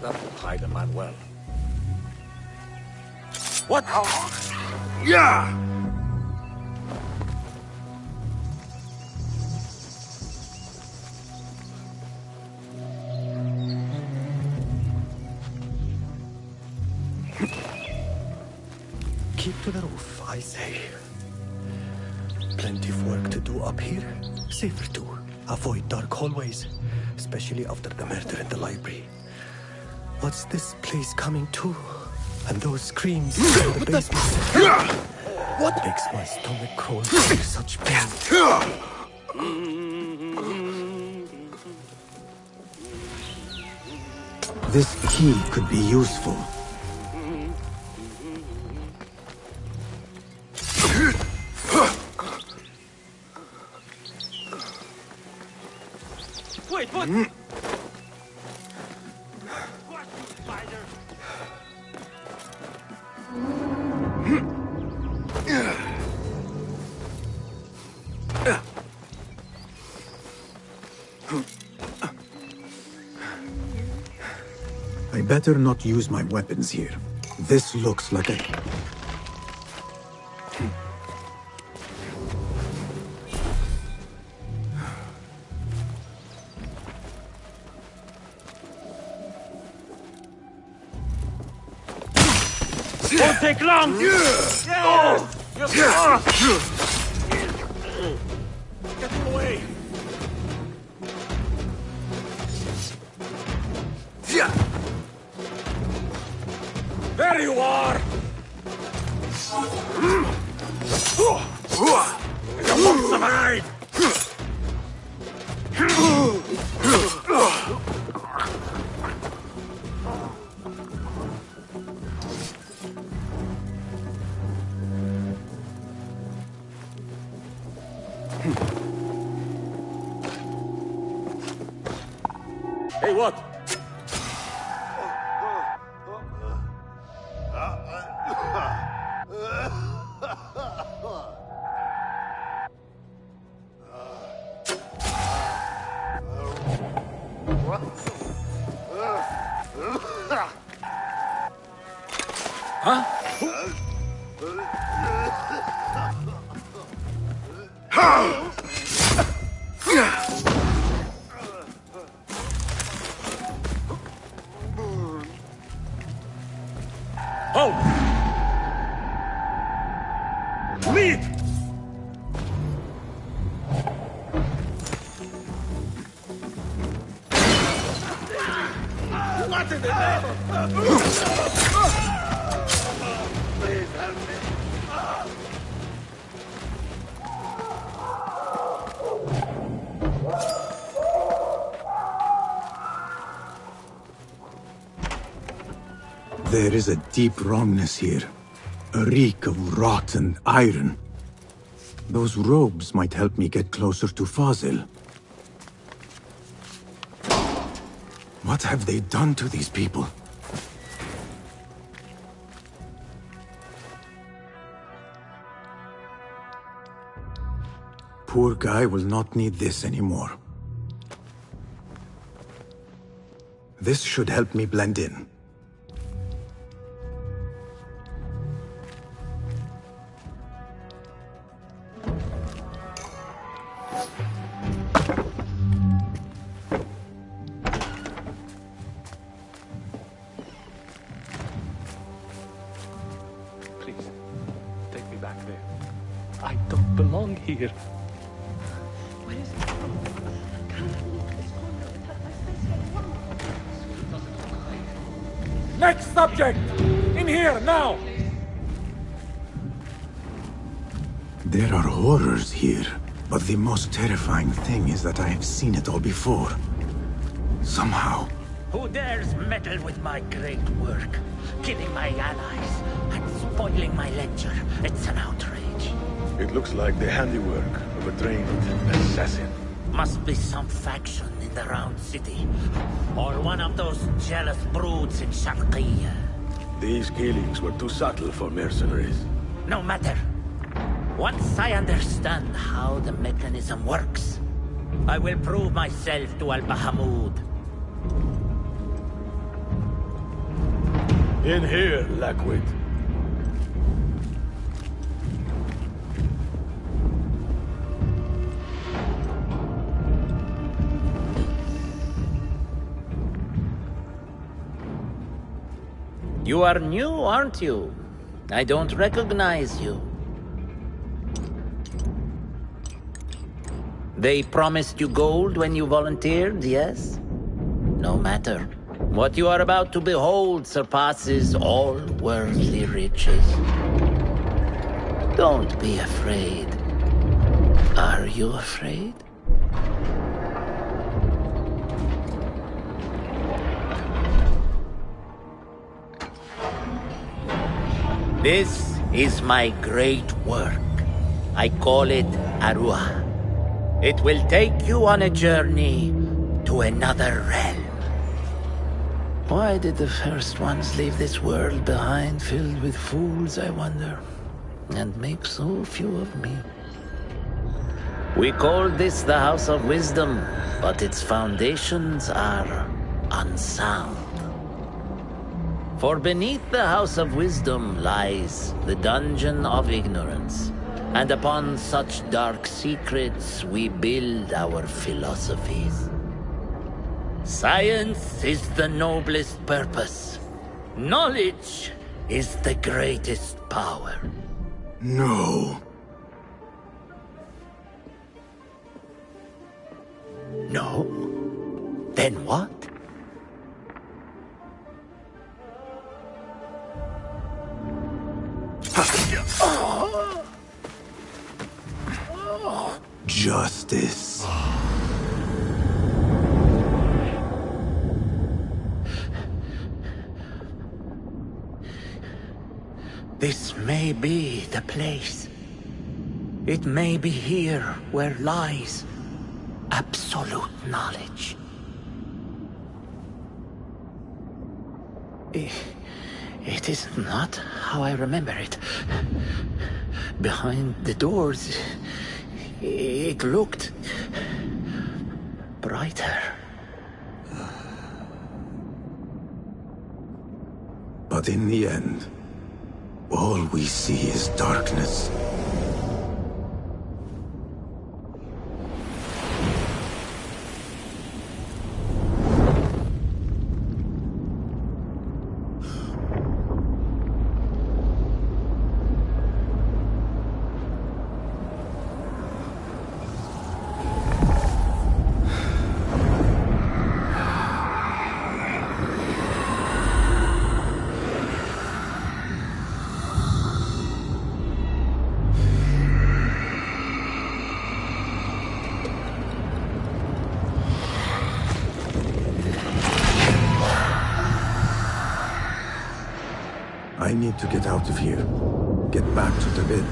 That will hide a man well. What? Yeah! Keep to the roof, I say. Plenty of work to do up here. Safer too. Avoid dark hallways, especially after the murder in the library. What's this place coming to? And those screams in the basement. What makes my stomach crawl with such pain? This key could be useful. Wait, what? I better not use my weapons here. This looks like a... Won't take long! Yes! Get away! There you are! You won't survive! Hey, what? Lead! What in the name of... Please help me! There is a deep wrongness here. A reek of rotten iron. Those robes might help me get closer to Fazil. What have they done to these people? Poor guy will not need this anymore. This should help me blend in. Please, take me back there. I don't belong here. Where is it from? Next subject! In here, now! There are horrors here, but the most terrifying thing is that I have seen it all before. Somehow. Who dares meddle with my great work? Killing my allies and spoiling my lecture. It's an outrage. It looks like the handiwork of a trained assassin. Must be some faction in the Round City. Or one of those jealous broods in Sharqiyya. These killings were too subtle for mercenaries. No matter. Once I understand how the mechanism works, I will prove myself to Al-Bahamud. In here, Lackwit. You are new, aren't you? I don't recognize you. They promised you gold when you volunteered, yes? No matter. What you are about to behold surpasses all worldly riches. Don't be afraid. Are you afraid? This is my great work. I call it Arua. It will take you on a journey to another realm. Why did the first ones leave this world behind filled with fools, I wonder, and make so few of me? We call this the House of Wisdom, but its foundations are unsound. For beneath the House of Wisdom lies the Dungeon of Ignorance, and upon such dark secrets we build our philosophies. Science is the noblest purpose. Knowledge is the greatest power. No. No? Then what? Justice. This may be the place. It may be here where lies absolute knowledge. It is not how I remember it. Behind the doors, it looked brighter. But in the end, all we see is darkness. I need to get out of here. Get back to the bed.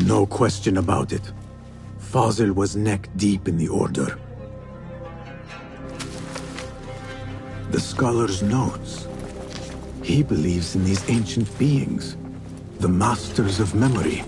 No question about it. Fazil was neck-deep in the Order. The scholar's notes. He believes in these ancient beings, the masters of memory.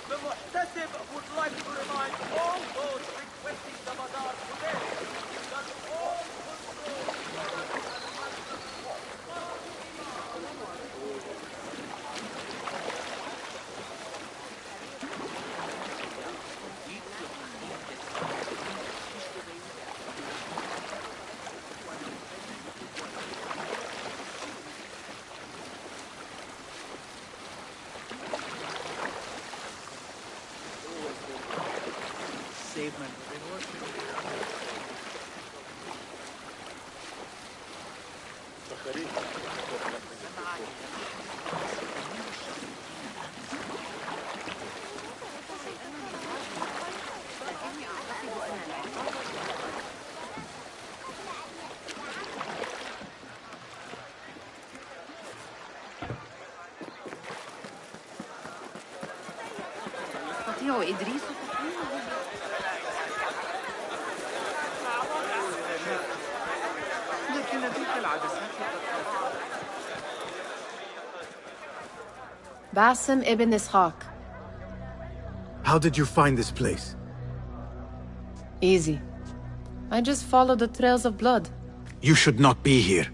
The Muhtasib would like to remind all those requesting the bazaar today that all يستطيع إدريس تقويمه. لكن تلك العدسات Basim ibn Ishaq. How did you find this place? Easy. I just followed the trails of blood. You should not be here.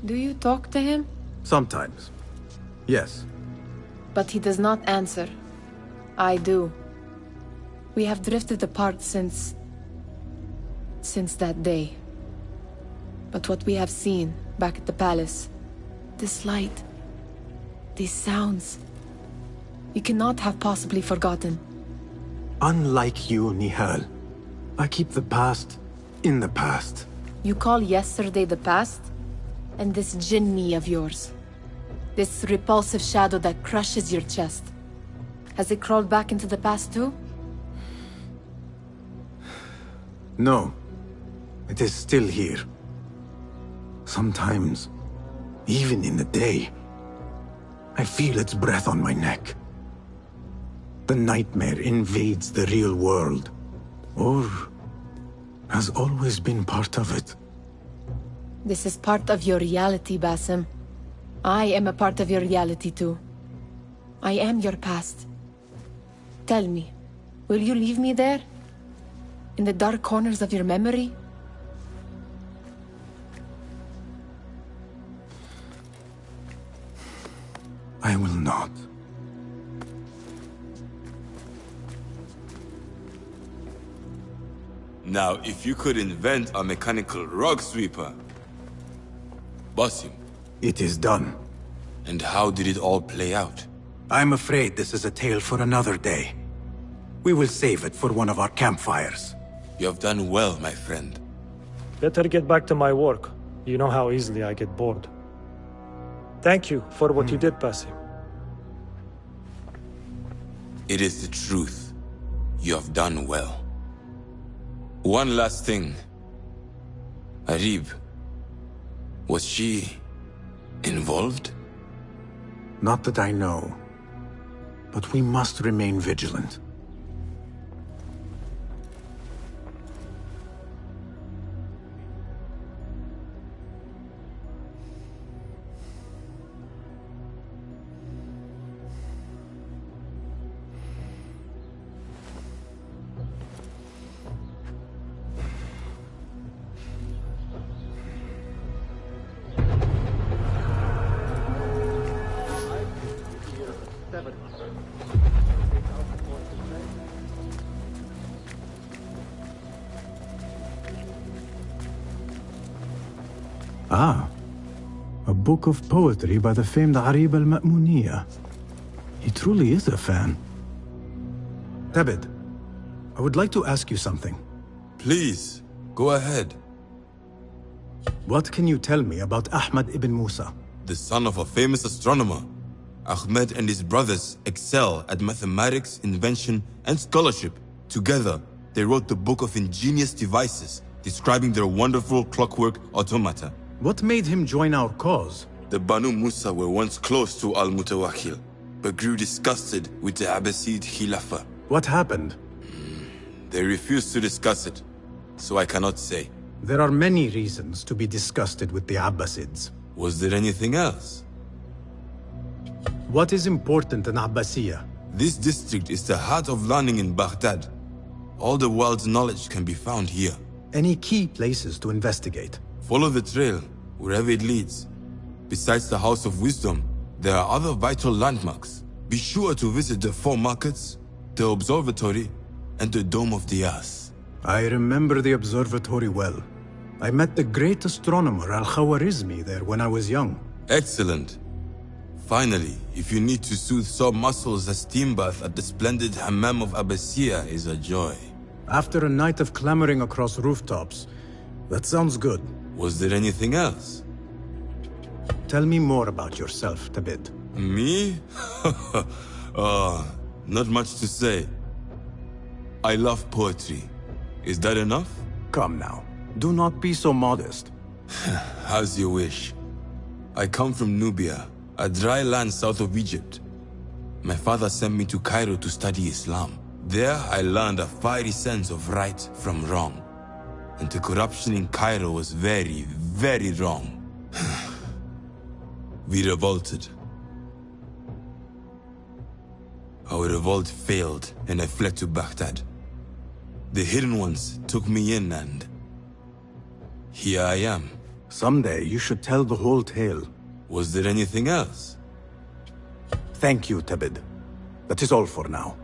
Do you talk to him? Sometimes. Yes. But he does not answer. I do. We have drifted apart since that day. But what we have seen back at the palace, this light, these sounds, you cannot have possibly forgotten. Unlike you, Nihal, I keep the past in the past. You call yesterday the past? And this jinni of yours, this repulsive shadow that crushes your chest, has it crawled back into the past too? No. It is still here. Sometimes, even in the day, I feel its breath on my neck. The nightmare invades the real world, or has always been part of it. This is part of your reality, Basim. I am a part of your reality too. I am your past. Tell me, will you leave me there? In the dark corners of your memory? I will not. Now, if you could invent a mechanical rug sweeper... Basim. It is done. And how did it all play out? I'm afraid this is a tale for another day. We will save it for one of our campfires. You have done well, my friend. Better get back to my work. You know how easily I get bored. Thank you for what you did, Basim. It is the truth. You have done well. One last thing. Arib. Was she... involved? Not that I know. But we must remain vigilant. Ah, a book of poetry by the famed Arib al-Ma'muniyah. He truly is a fan. Tabid, I would like to ask you something. Please, go ahead. What can you tell me about Ahmad ibn Musa? The son of a famous astronomer. Ahmed and his brothers excel at mathematics, invention, and scholarship. Together, they wrote the book of ingenious devices, describing their wonderful clockwork automata. What made him join our cause? The Banu Musa were once close to Al-Mutawakkil, but grew disgusted with the Abbasid Khilafah. What happened? They refused to discuss it, so I cannot say. There are many reasons to be disgusted with the Abbasids. Was there anything else? What is important in Abbasiyah? This district is the heart of learning in Baghdad. All the world's knowledge can be found here. Any key places to investigate? Follow the trail, wherever it leads. Besides the House of Wisdom, there are other vital landmarks. Be sure to visit the 4 markets, the observatory, and the Dome of the Yas. I remember the observatory well. I met the great astronomer Al-Khawarizmi there when I was young. Excellent. Finally, if you need to soothe sore muscles, a steam bath at the splendid Hammam of Abbasiyah is a joy. After a night of clambering across rooftops, that sounds good. Was there anything else? Tell me more about yourself, Tabid. Me? Not much to say. I love poetry. Is that enough? Come now. Do not be so modest. As you wish. I come from Nubia, a dry land south of Egypt. My father sent me to Cairo to study Islam. There I learned a fiery sense of right from wrong. And the corruption in Cairo was very, very wrong. We revolted. Our revolt failed, and I fled to Baghdad. The Hidden Ones took me in, and here I am. Someday you should tell the whole tale. Was there anything else? Thank you, Tebed. That is all for now.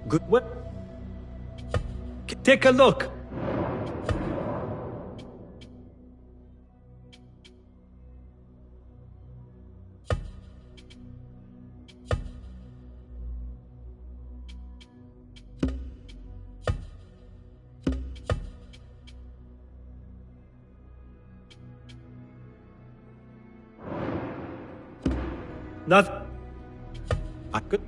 Good. What? Take a look. Nothing. I could.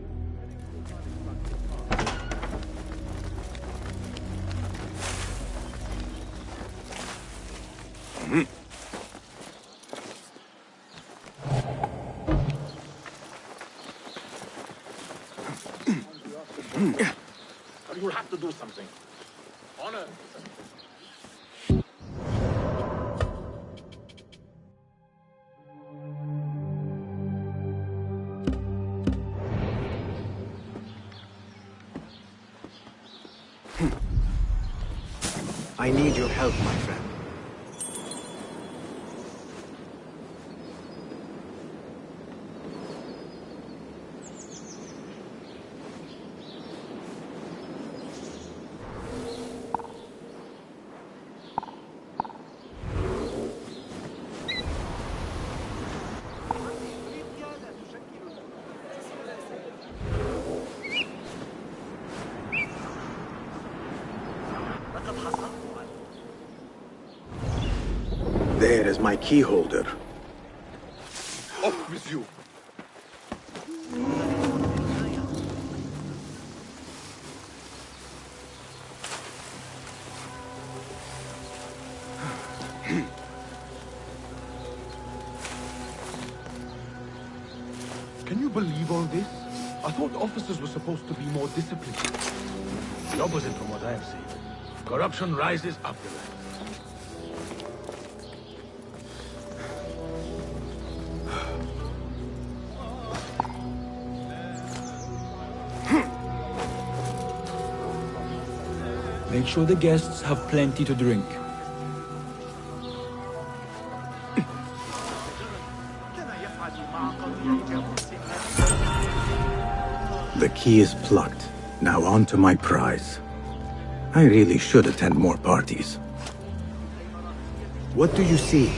You'll have to do something. Honor. I need your help, my friend. There is my key holder. Off with you. Can you believe all this? I thought officers were supposed to be more disciplined. The opposite from what I have seen. Corruption rises up the ranks. Make sure the guests have plenty to drink. The key is plucked. Now on to my prize. I really should attend more parties. What do you see?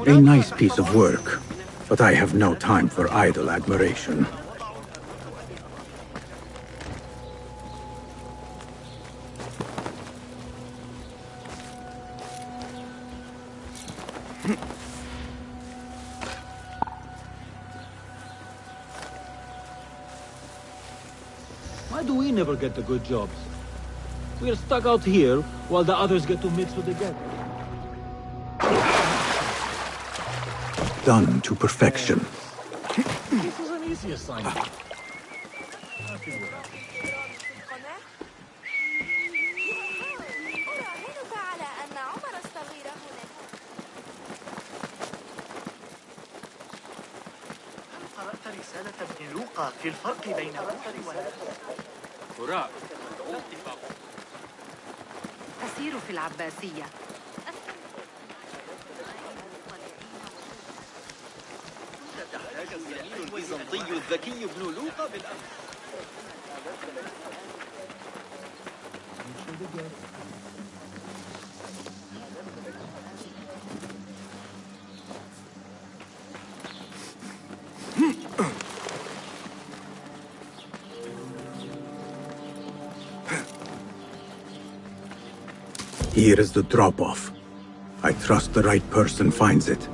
A nice piece of work, but I have no time for idle admiration. Why do we never get the good jobs? We're stuck out here while the others get to mix with the gang. Done to perfection. This is an easy assignment. رسالة ابن لوقا في الفرق بين عمر هراء أسير في العباسية. تحتاج الزميل البيزنطي الذكي ابن لوقا بالأمس. Here is the drop-off. I trust the right person finds it.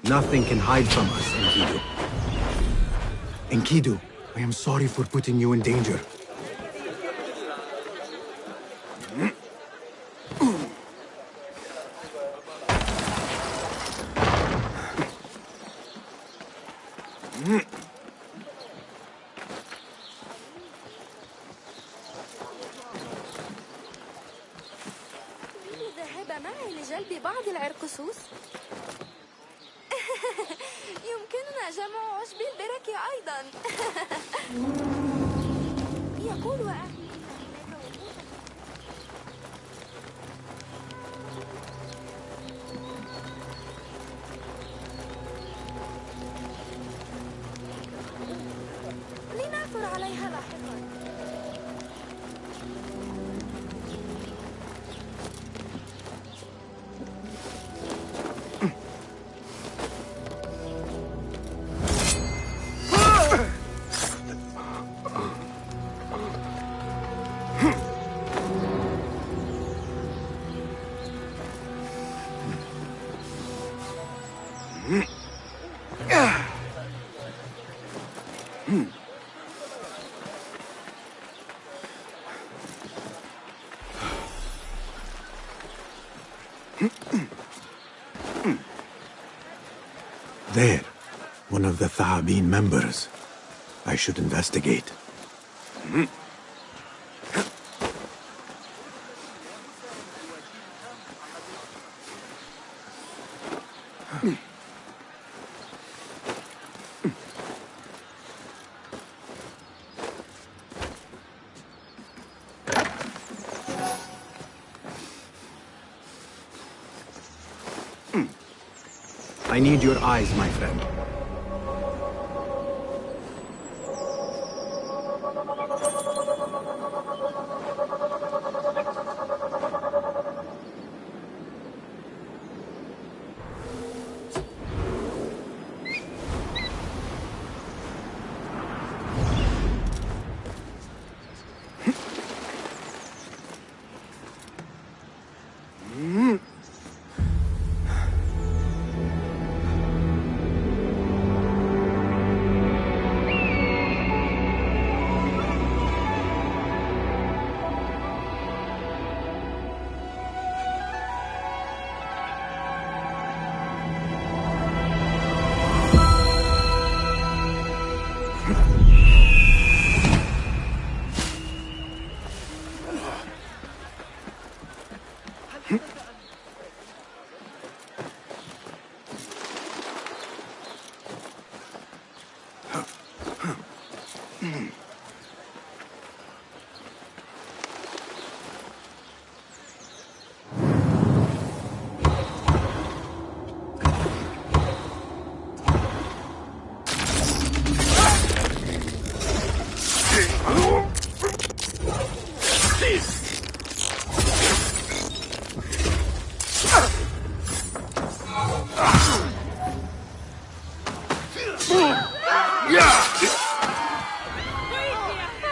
Nothing can hide from us, Enkidu. Enkidu, I am sorry for putting you in danger. الذهاب معي لجلب بعض العرقسوس؟ يمكننا جمع عشب البركة أيضا. يقول أهلي لنعثر عليها لاحقا. There. One of the Thahabin members. I should investigate. I need your eyes, my friend.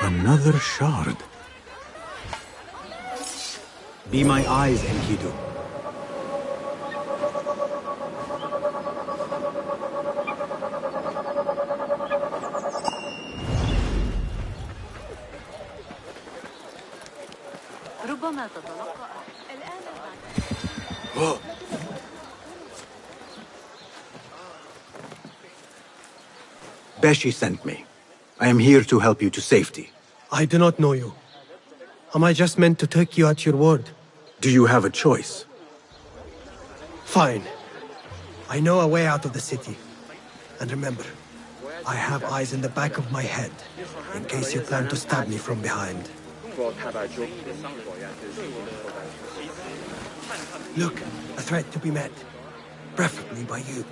Another shard. Be my eyes, Enkidu. ربما تتلقى الآن. Beshi sent me. I am here to help you to safety. I do not know you. Am I just meant to take you at your word? Do you have a choice? Fine. I know a way out of the city. And remember, I have eyes in the back of my head, in case you plan to stab me from behind. Look, a threat to be met. Preferably by you.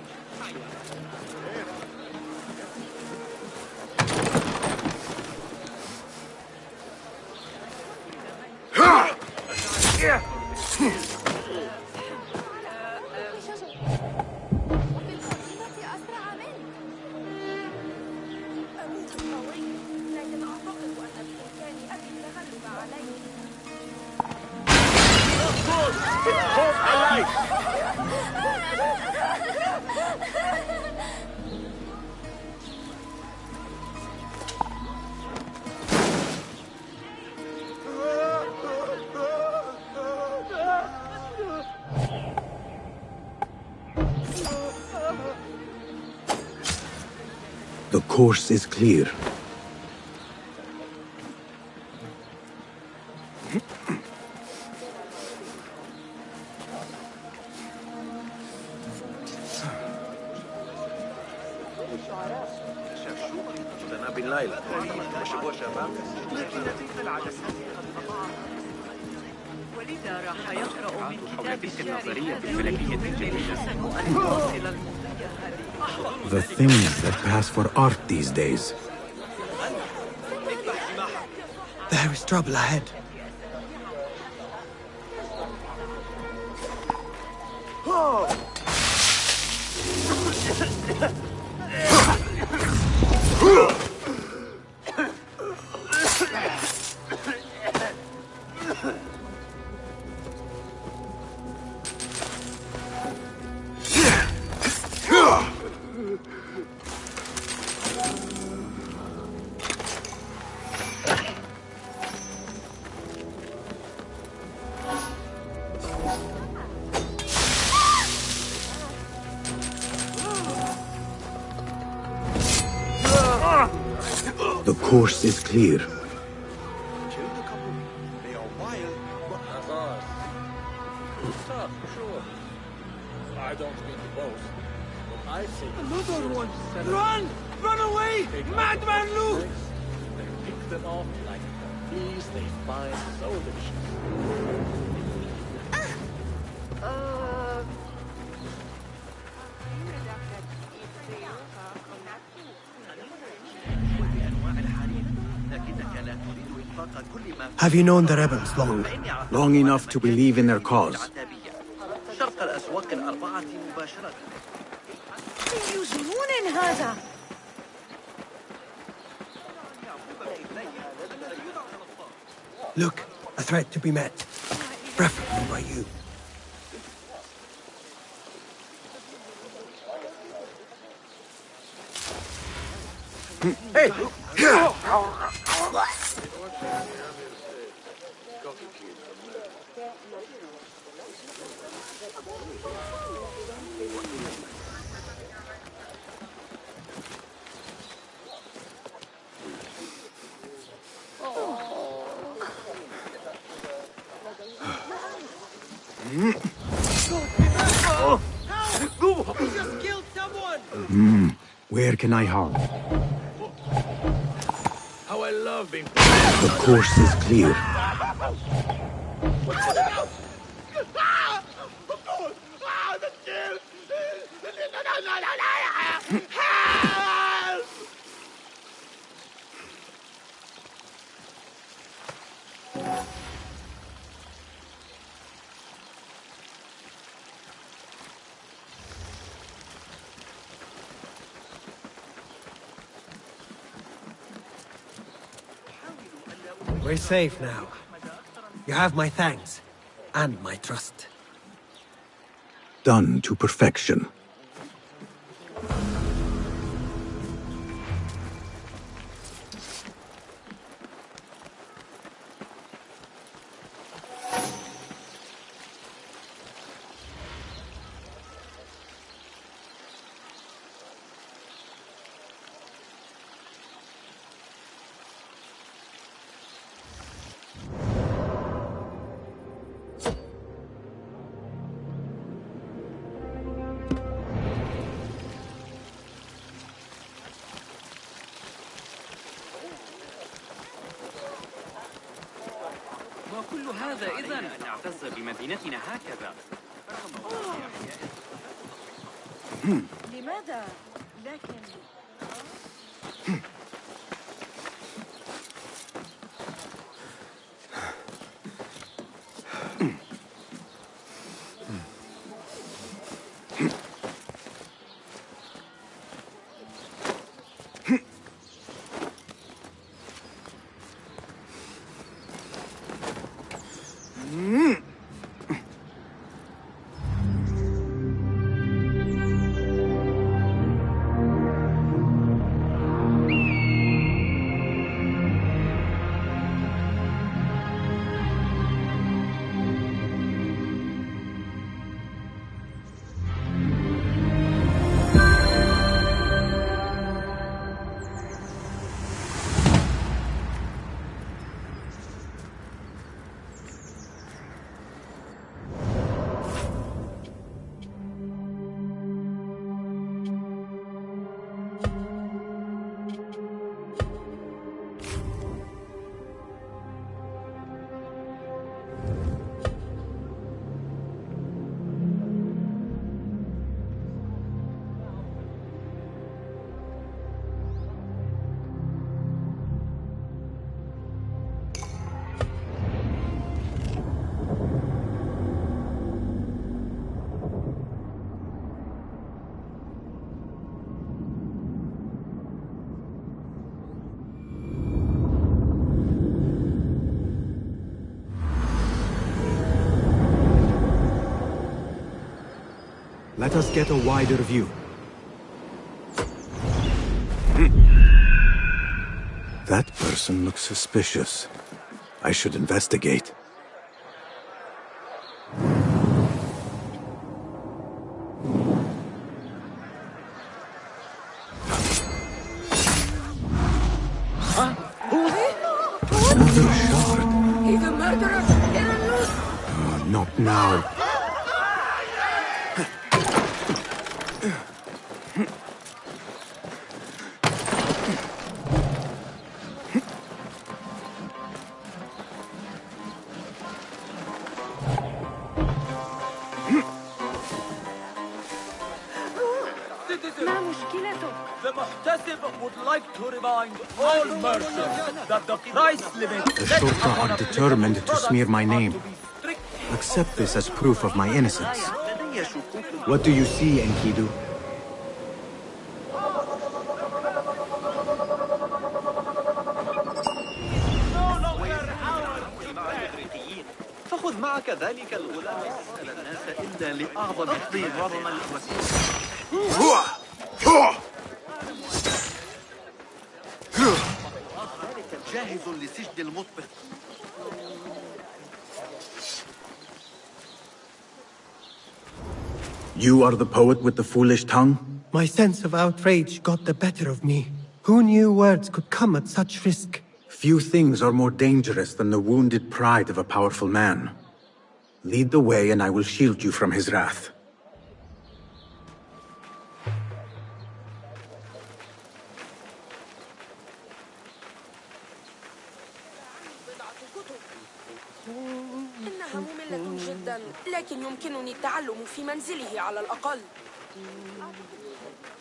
The course is clear. ولذا راح يقرأ من كتاب الشعر النظرية الحسن أن يواصل المنتدى هذه. The things that pass for art these days. There is trouble ahead. course is clear. They are wild, but Hazard. Tough, sure. I don't mean to boast, but I think Another one! Run! Run away! Madman Luke! They pick them off like fleas they find so delicious. Have you known the rebels long? Long enough to believe in their cause. شرق الأسواق الأربعة مباشرة. أي جنون هذا؟ Look, a threat to be met. Preferably by you. Hey! Just killed someone! Where can I harm? How I love being... The course is clear. We're safe now. You have my thanks and my trust. Done to perfection. وكل هذا إذن أن نعتز بمدينتنا هكذا. لماذا؟ لكن Let us get a wider view. That person looks suspicious. I should investigate. Huh? Another shard. He's a murderer! Not now. ما مشكلتك؟ The Muhtasib would like to remind all merchants that the price limit The Shurta are determined to smear my name. Accept this as proof of my innocence. What do you see, Enkidu? فخذ معك ذلك الغلام يسأل الناس إلا لأعظم الدين وعظم الوسيلة. ذلك جاهز لسجن المطبخ. You are the poet with the foolish tongue? My sense of outrage got the better of me. Who knew words could come at such risk? Few things are more dangerous than the wounded pride of a powerful man. Lead the way and I will shield you from his wrath. إنها مملة جدا، لكن يمكنني التعلم في منزله على الأقل.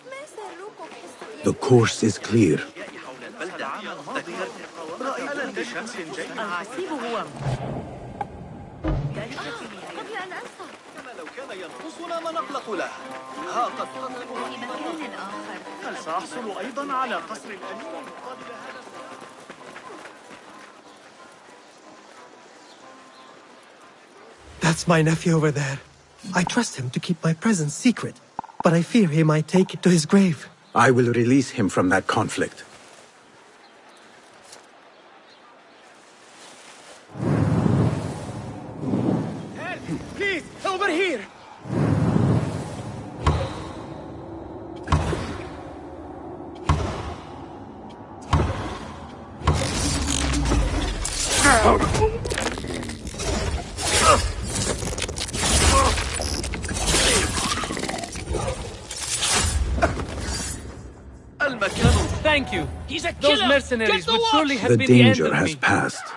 ما سركم حس The course is clear. رأيت شمس جيد. أحسبه قبل أن أنسى. كما لو كان ينقصنا ما نقلق له. ها قد في مكان آخر. هل سأحصل أيضا على قصر الأمير مقابل هذا؟ That's my nephew over there. I trust him to keep my presence secret, but I fear he might take it to his grave. I will release him from that conflict. Help! Please! Over here! Thank you. He's a killer. Those mercenaries would surely have The been the end danger of has me. passed.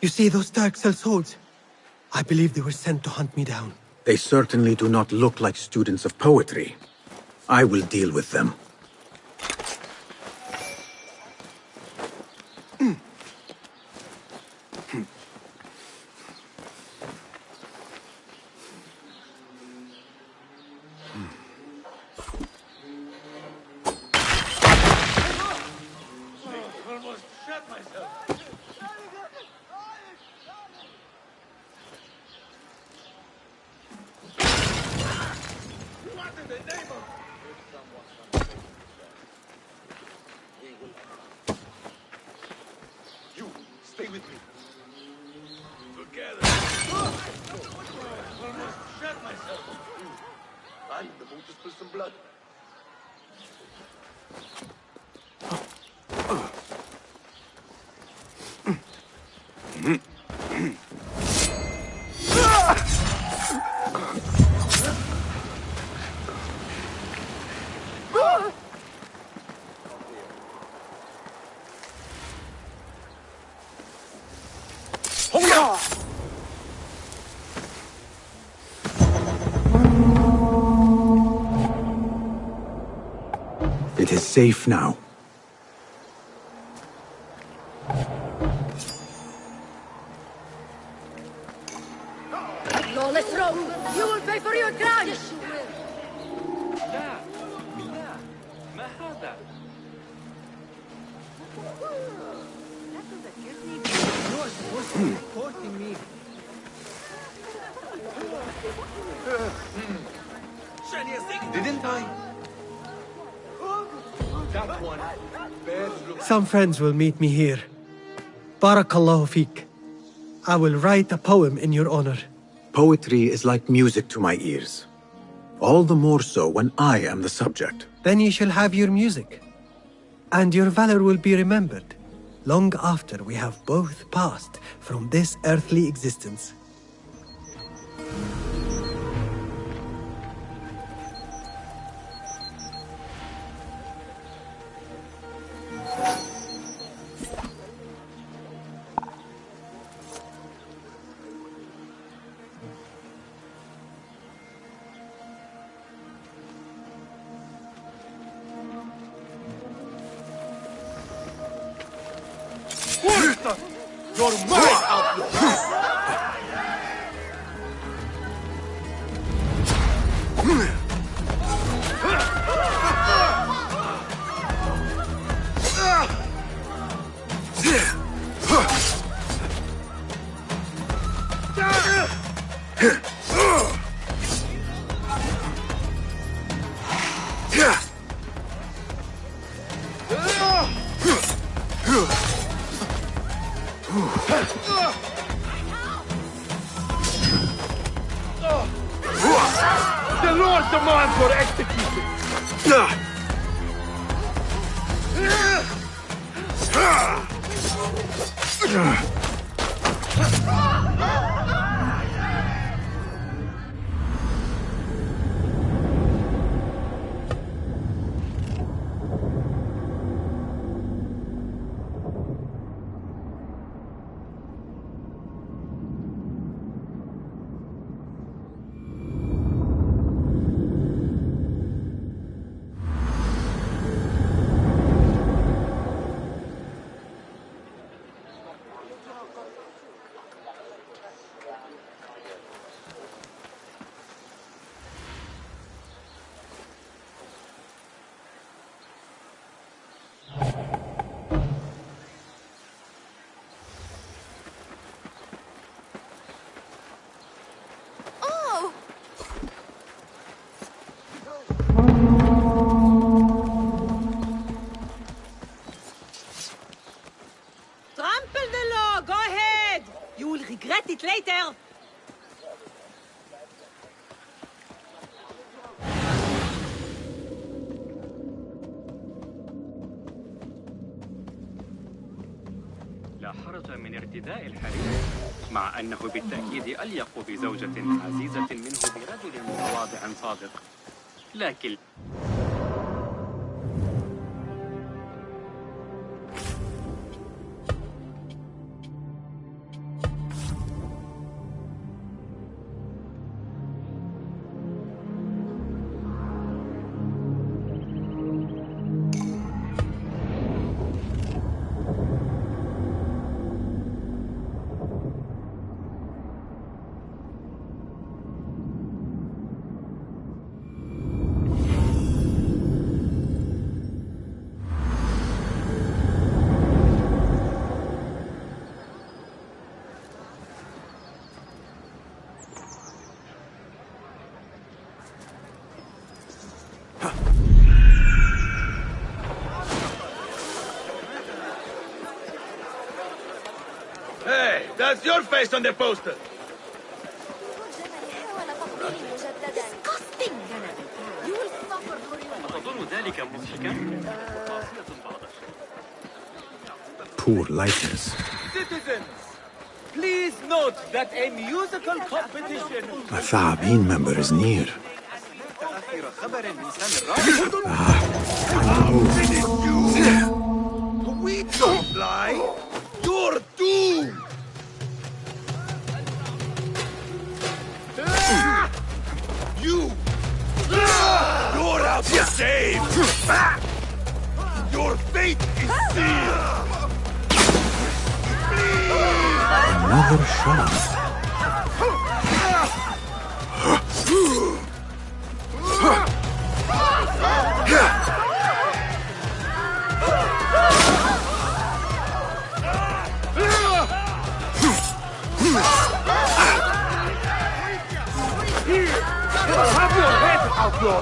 You see those dark cell swords? I believe they were sent to hunt me down. They certainly do not look like students of poetry. I will deal with them. Almost shot myself. What in the name of... You, stay with me. Together. Almost shot myself. I'm the boat to spill some blood. It is safe now. Lawless rogue! You will pay for your crime! Yes, you will. لا لا ما هذا؟ لا تذكرني You are supposed to be reporting me. Didn't I? Some friends will meet me here. Barakallahu feek. I will write a poem in your honor. Poetry is like music to my ears. All the more so when I am the subject. Then you shall have your music. And your valor will be remembered, long after we have both passed from this earthly existence. Your mind, outlaw! The Lord demands your execution! Trample the law! Go ahead! You will regret it later! لا حرج من ارتداء الحرير، مع أنه بالتأكيد أليق بزوجة عزيزة منه برجل متواضع صادق، لكن Hey, that's your face on the poster! أتظن ذلك مضحكا؟ Poor likeness. Citizens, please note that a musical competition... A Thaabin member is near. We don't fly! You're doomed! You! You're out to save! Your fate is sealed! Another shot. Have your head, outlaw!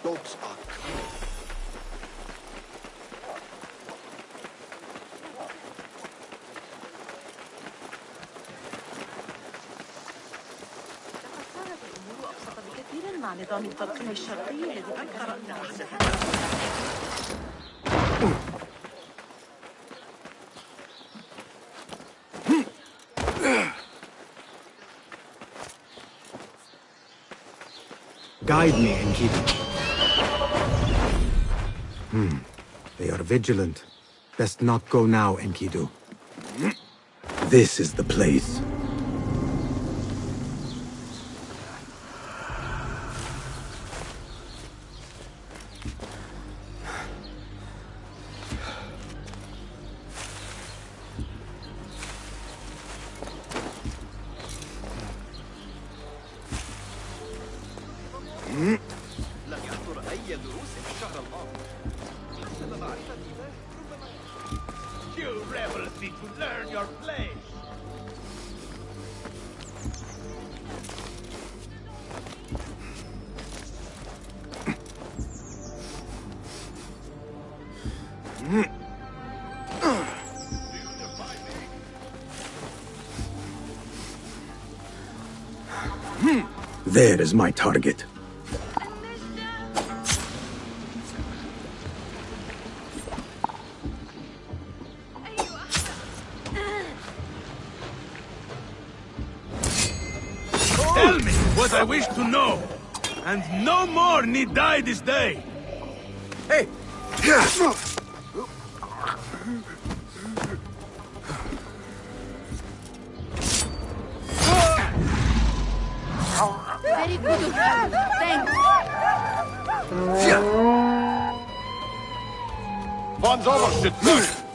dogs are مع نظام التلقيم الشرطي الذي فكر أن Guide me, Enkidu. They are vigilant. Best not go now, Enkidu. This is the place. لم يحضر أي دروس الشهر الماضي. حسب معرفتي به ربما You rebels need to learn your place. There is my target. Tell me what I wish to know, and no more need die this day. Hey! Very good of you. Thanks. Von Sauerschützen!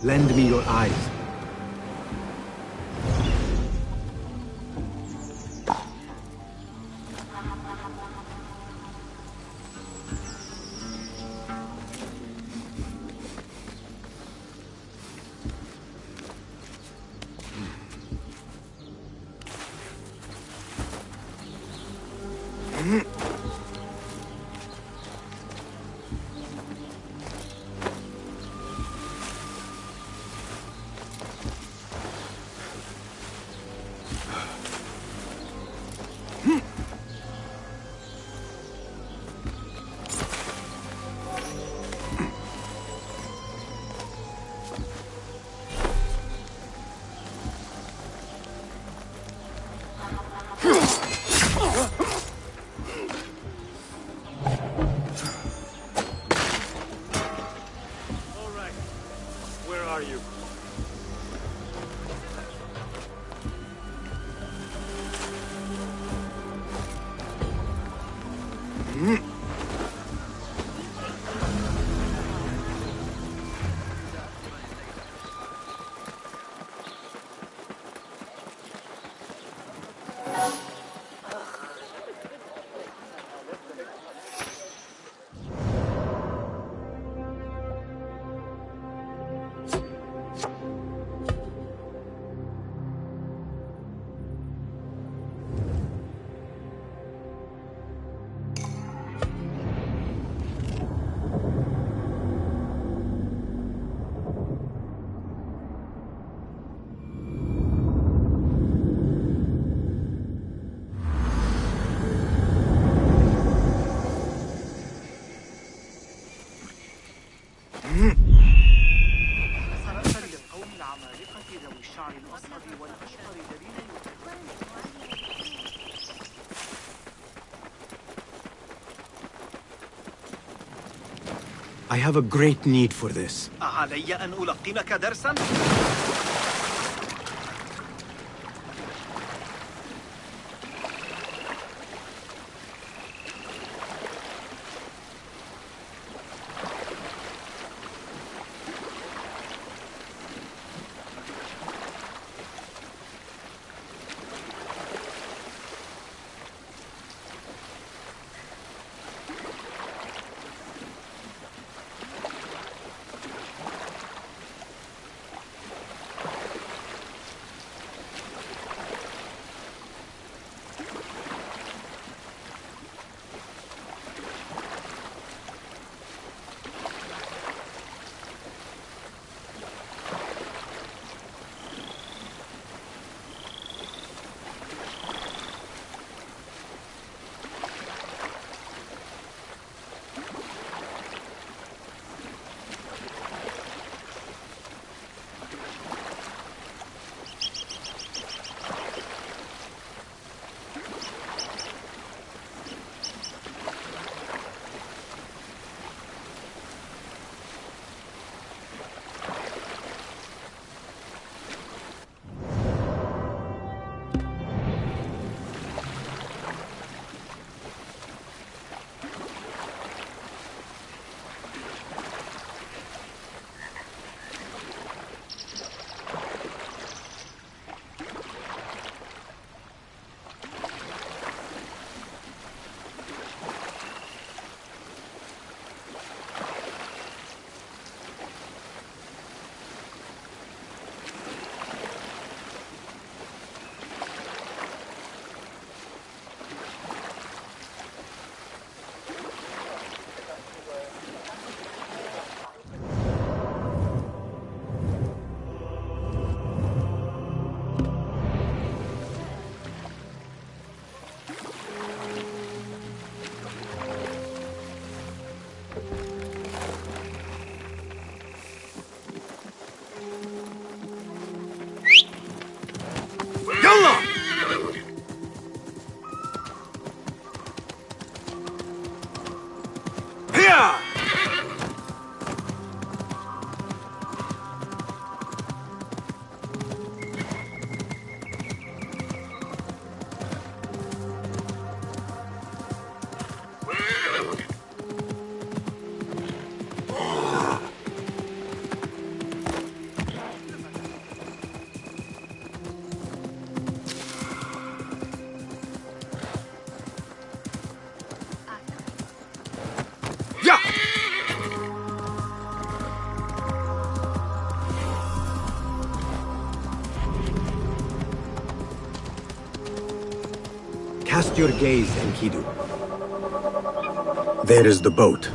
Lend me your eyes. I have a great need for this. علي أن ألقنك درسا؟ Cast your gaze, Enkidu. There is the boat.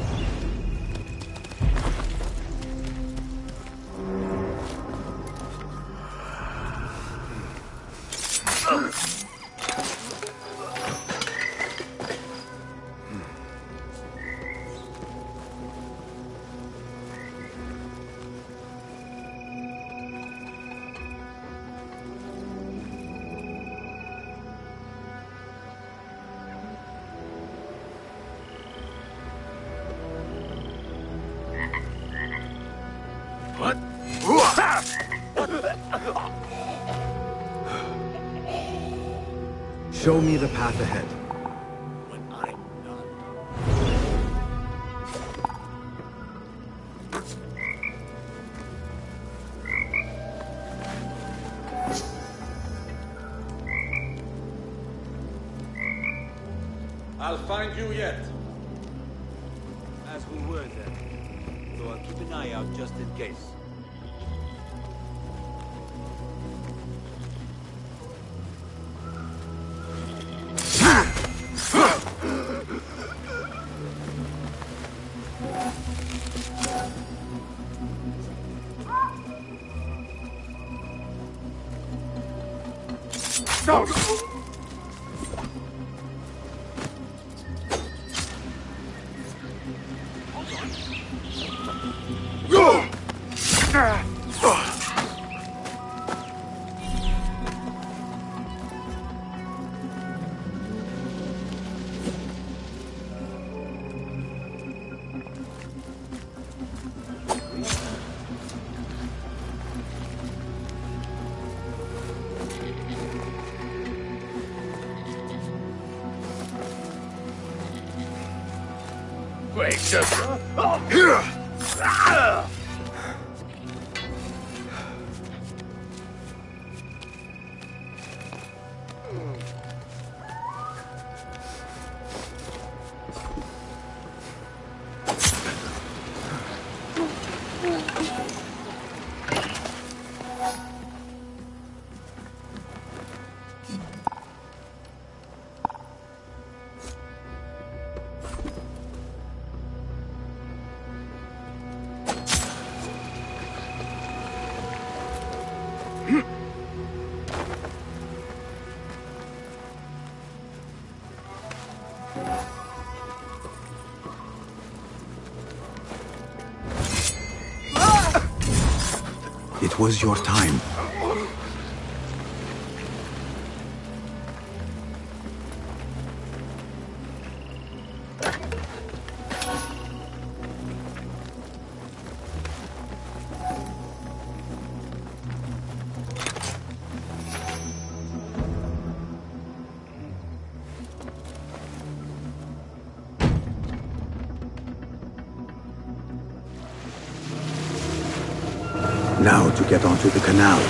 Show me the path ahead. I'll find you yet. As we were then. So I'll keep an eye out just in case. Wait, just... It was your time. Now to get onto the canal.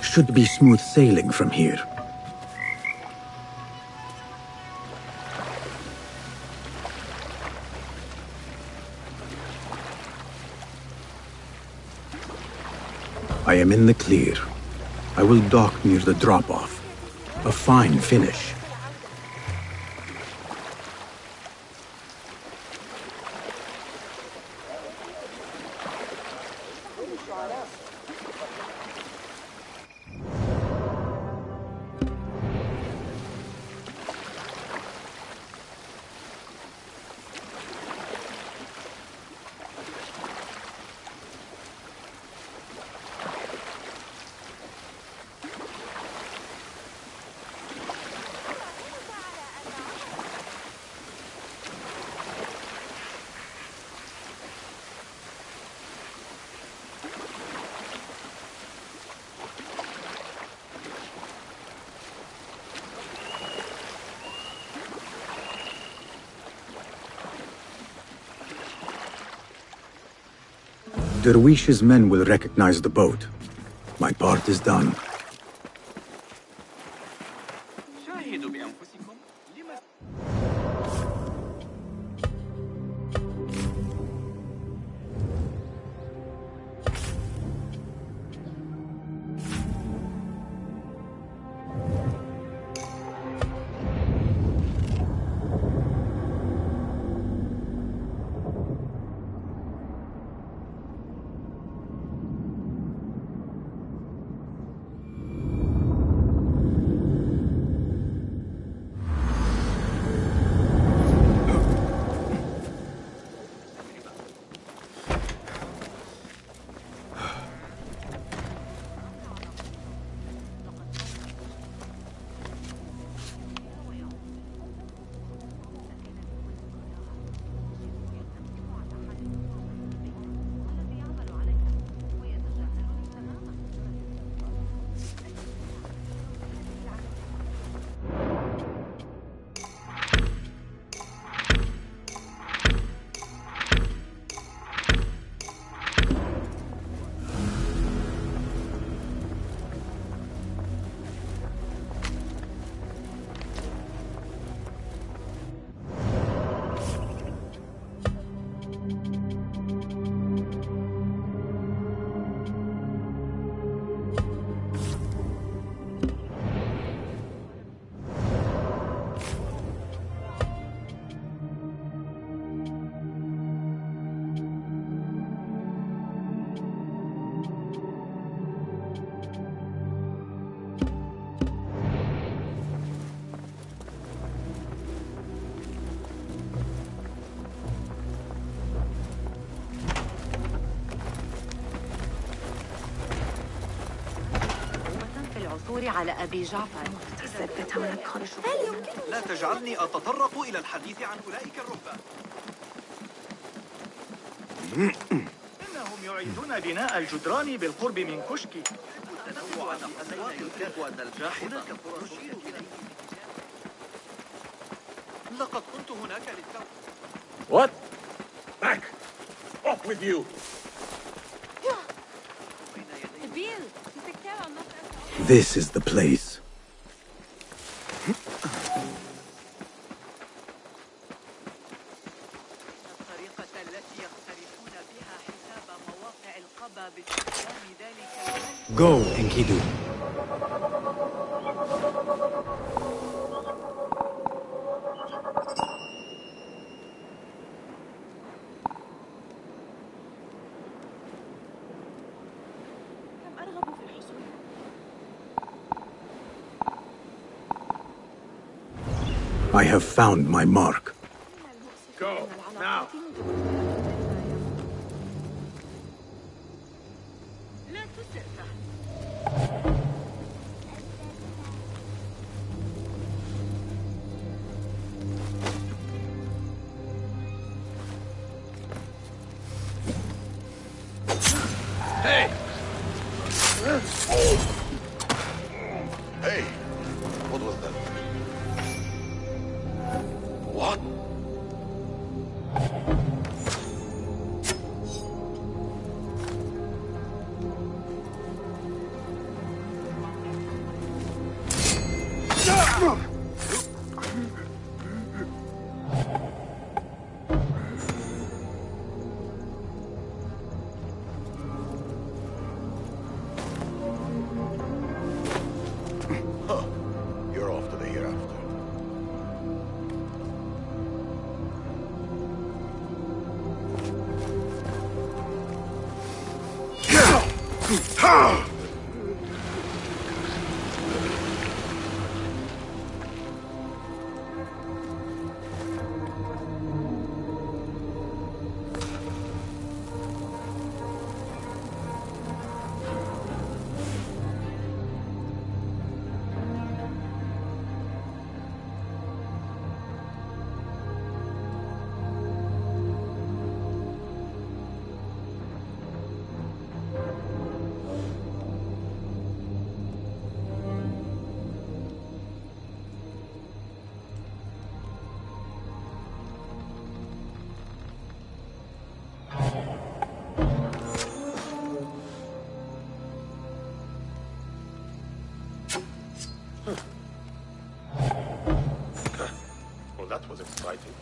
Should be smooth sailing from here. I am in the clear. I will dock near the drop-off. A fine finish. Derwish's men will recognize the boat. My part is done. على أبي جعفر. لا تجعلني أتطرق إلى الحديث عن أولئك الرهبان. إنهم يريدون بناء الجدران بالقرب من كشكي. التنوع الأسواق يدرك أن الجاحظة تشير إليه. لقد كنت هناك للتو. What? Back! Off with you! This is the place. Go, Enkidu. I have found my mark. Go, now! Hey! Hey! What was that? What? You're off to the hereafter. Well, that was exciting.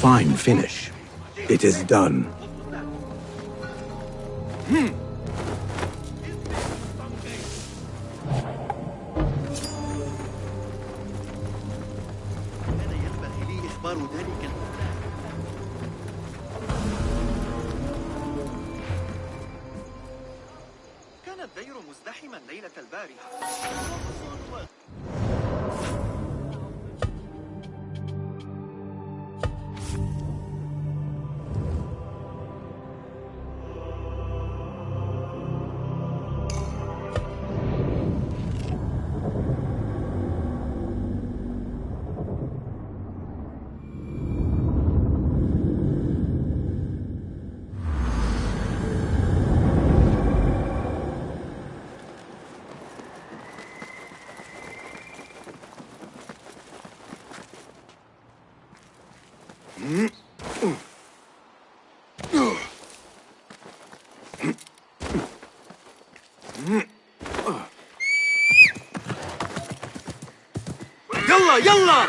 Fine finish. It is done. كان الدير مزدحما ليلة البارحة. يلا يلا!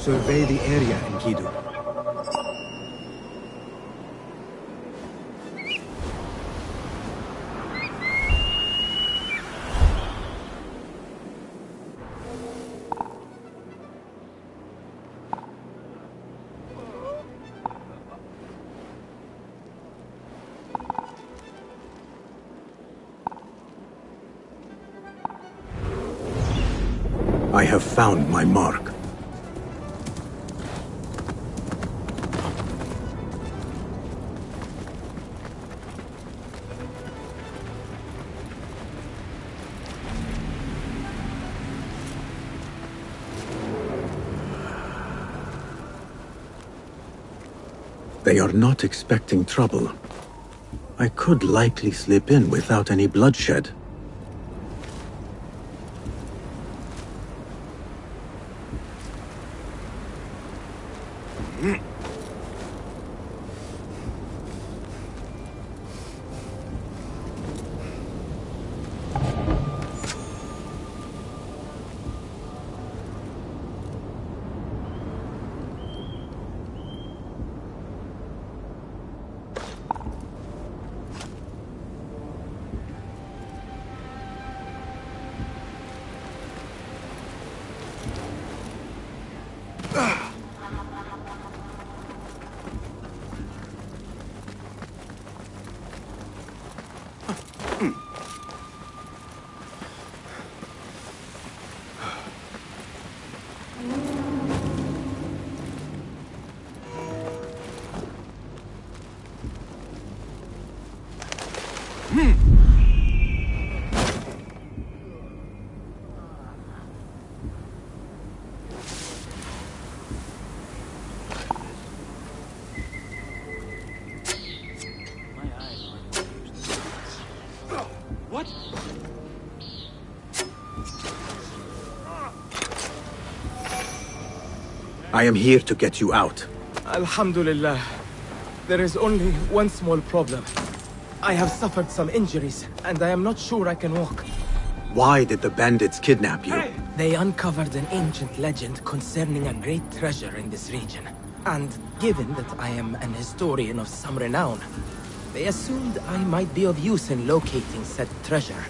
Survey the area, Enkidu. I have found my mark. They are not expecting trouble. I could likely slip in without any bloodshed. I am here to get you out. Alhamdulillah. There is only one small problem. I have suffered some injuries, and I am not sure I can walk. Why did the bandits kidnap you? They uncovered an ancient legend concerning a great treasure in this region. And given that I am an historian of some renown, they assumed I might be of use in locating said treasure.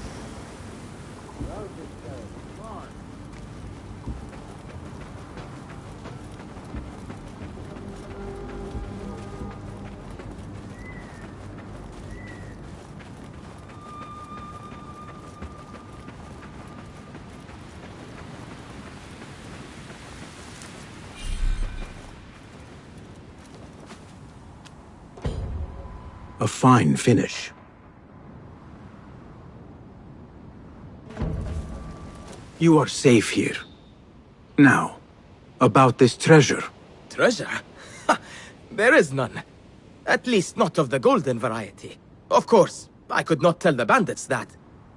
A fine finish. You are safe here. Now, about this treasure. Treasure? There is none. At least not of the golden variety. Of course, I could not tell the bandits that.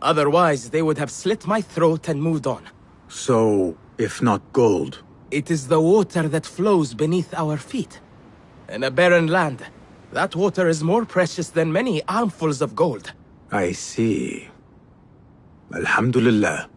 Otherwise, they would have slit my throat and moved on. So, if not gold? It is the water that flows beneath our feet. In a barren land, that water is more precious than many armfuls of gold. I see. Alhamdulillah.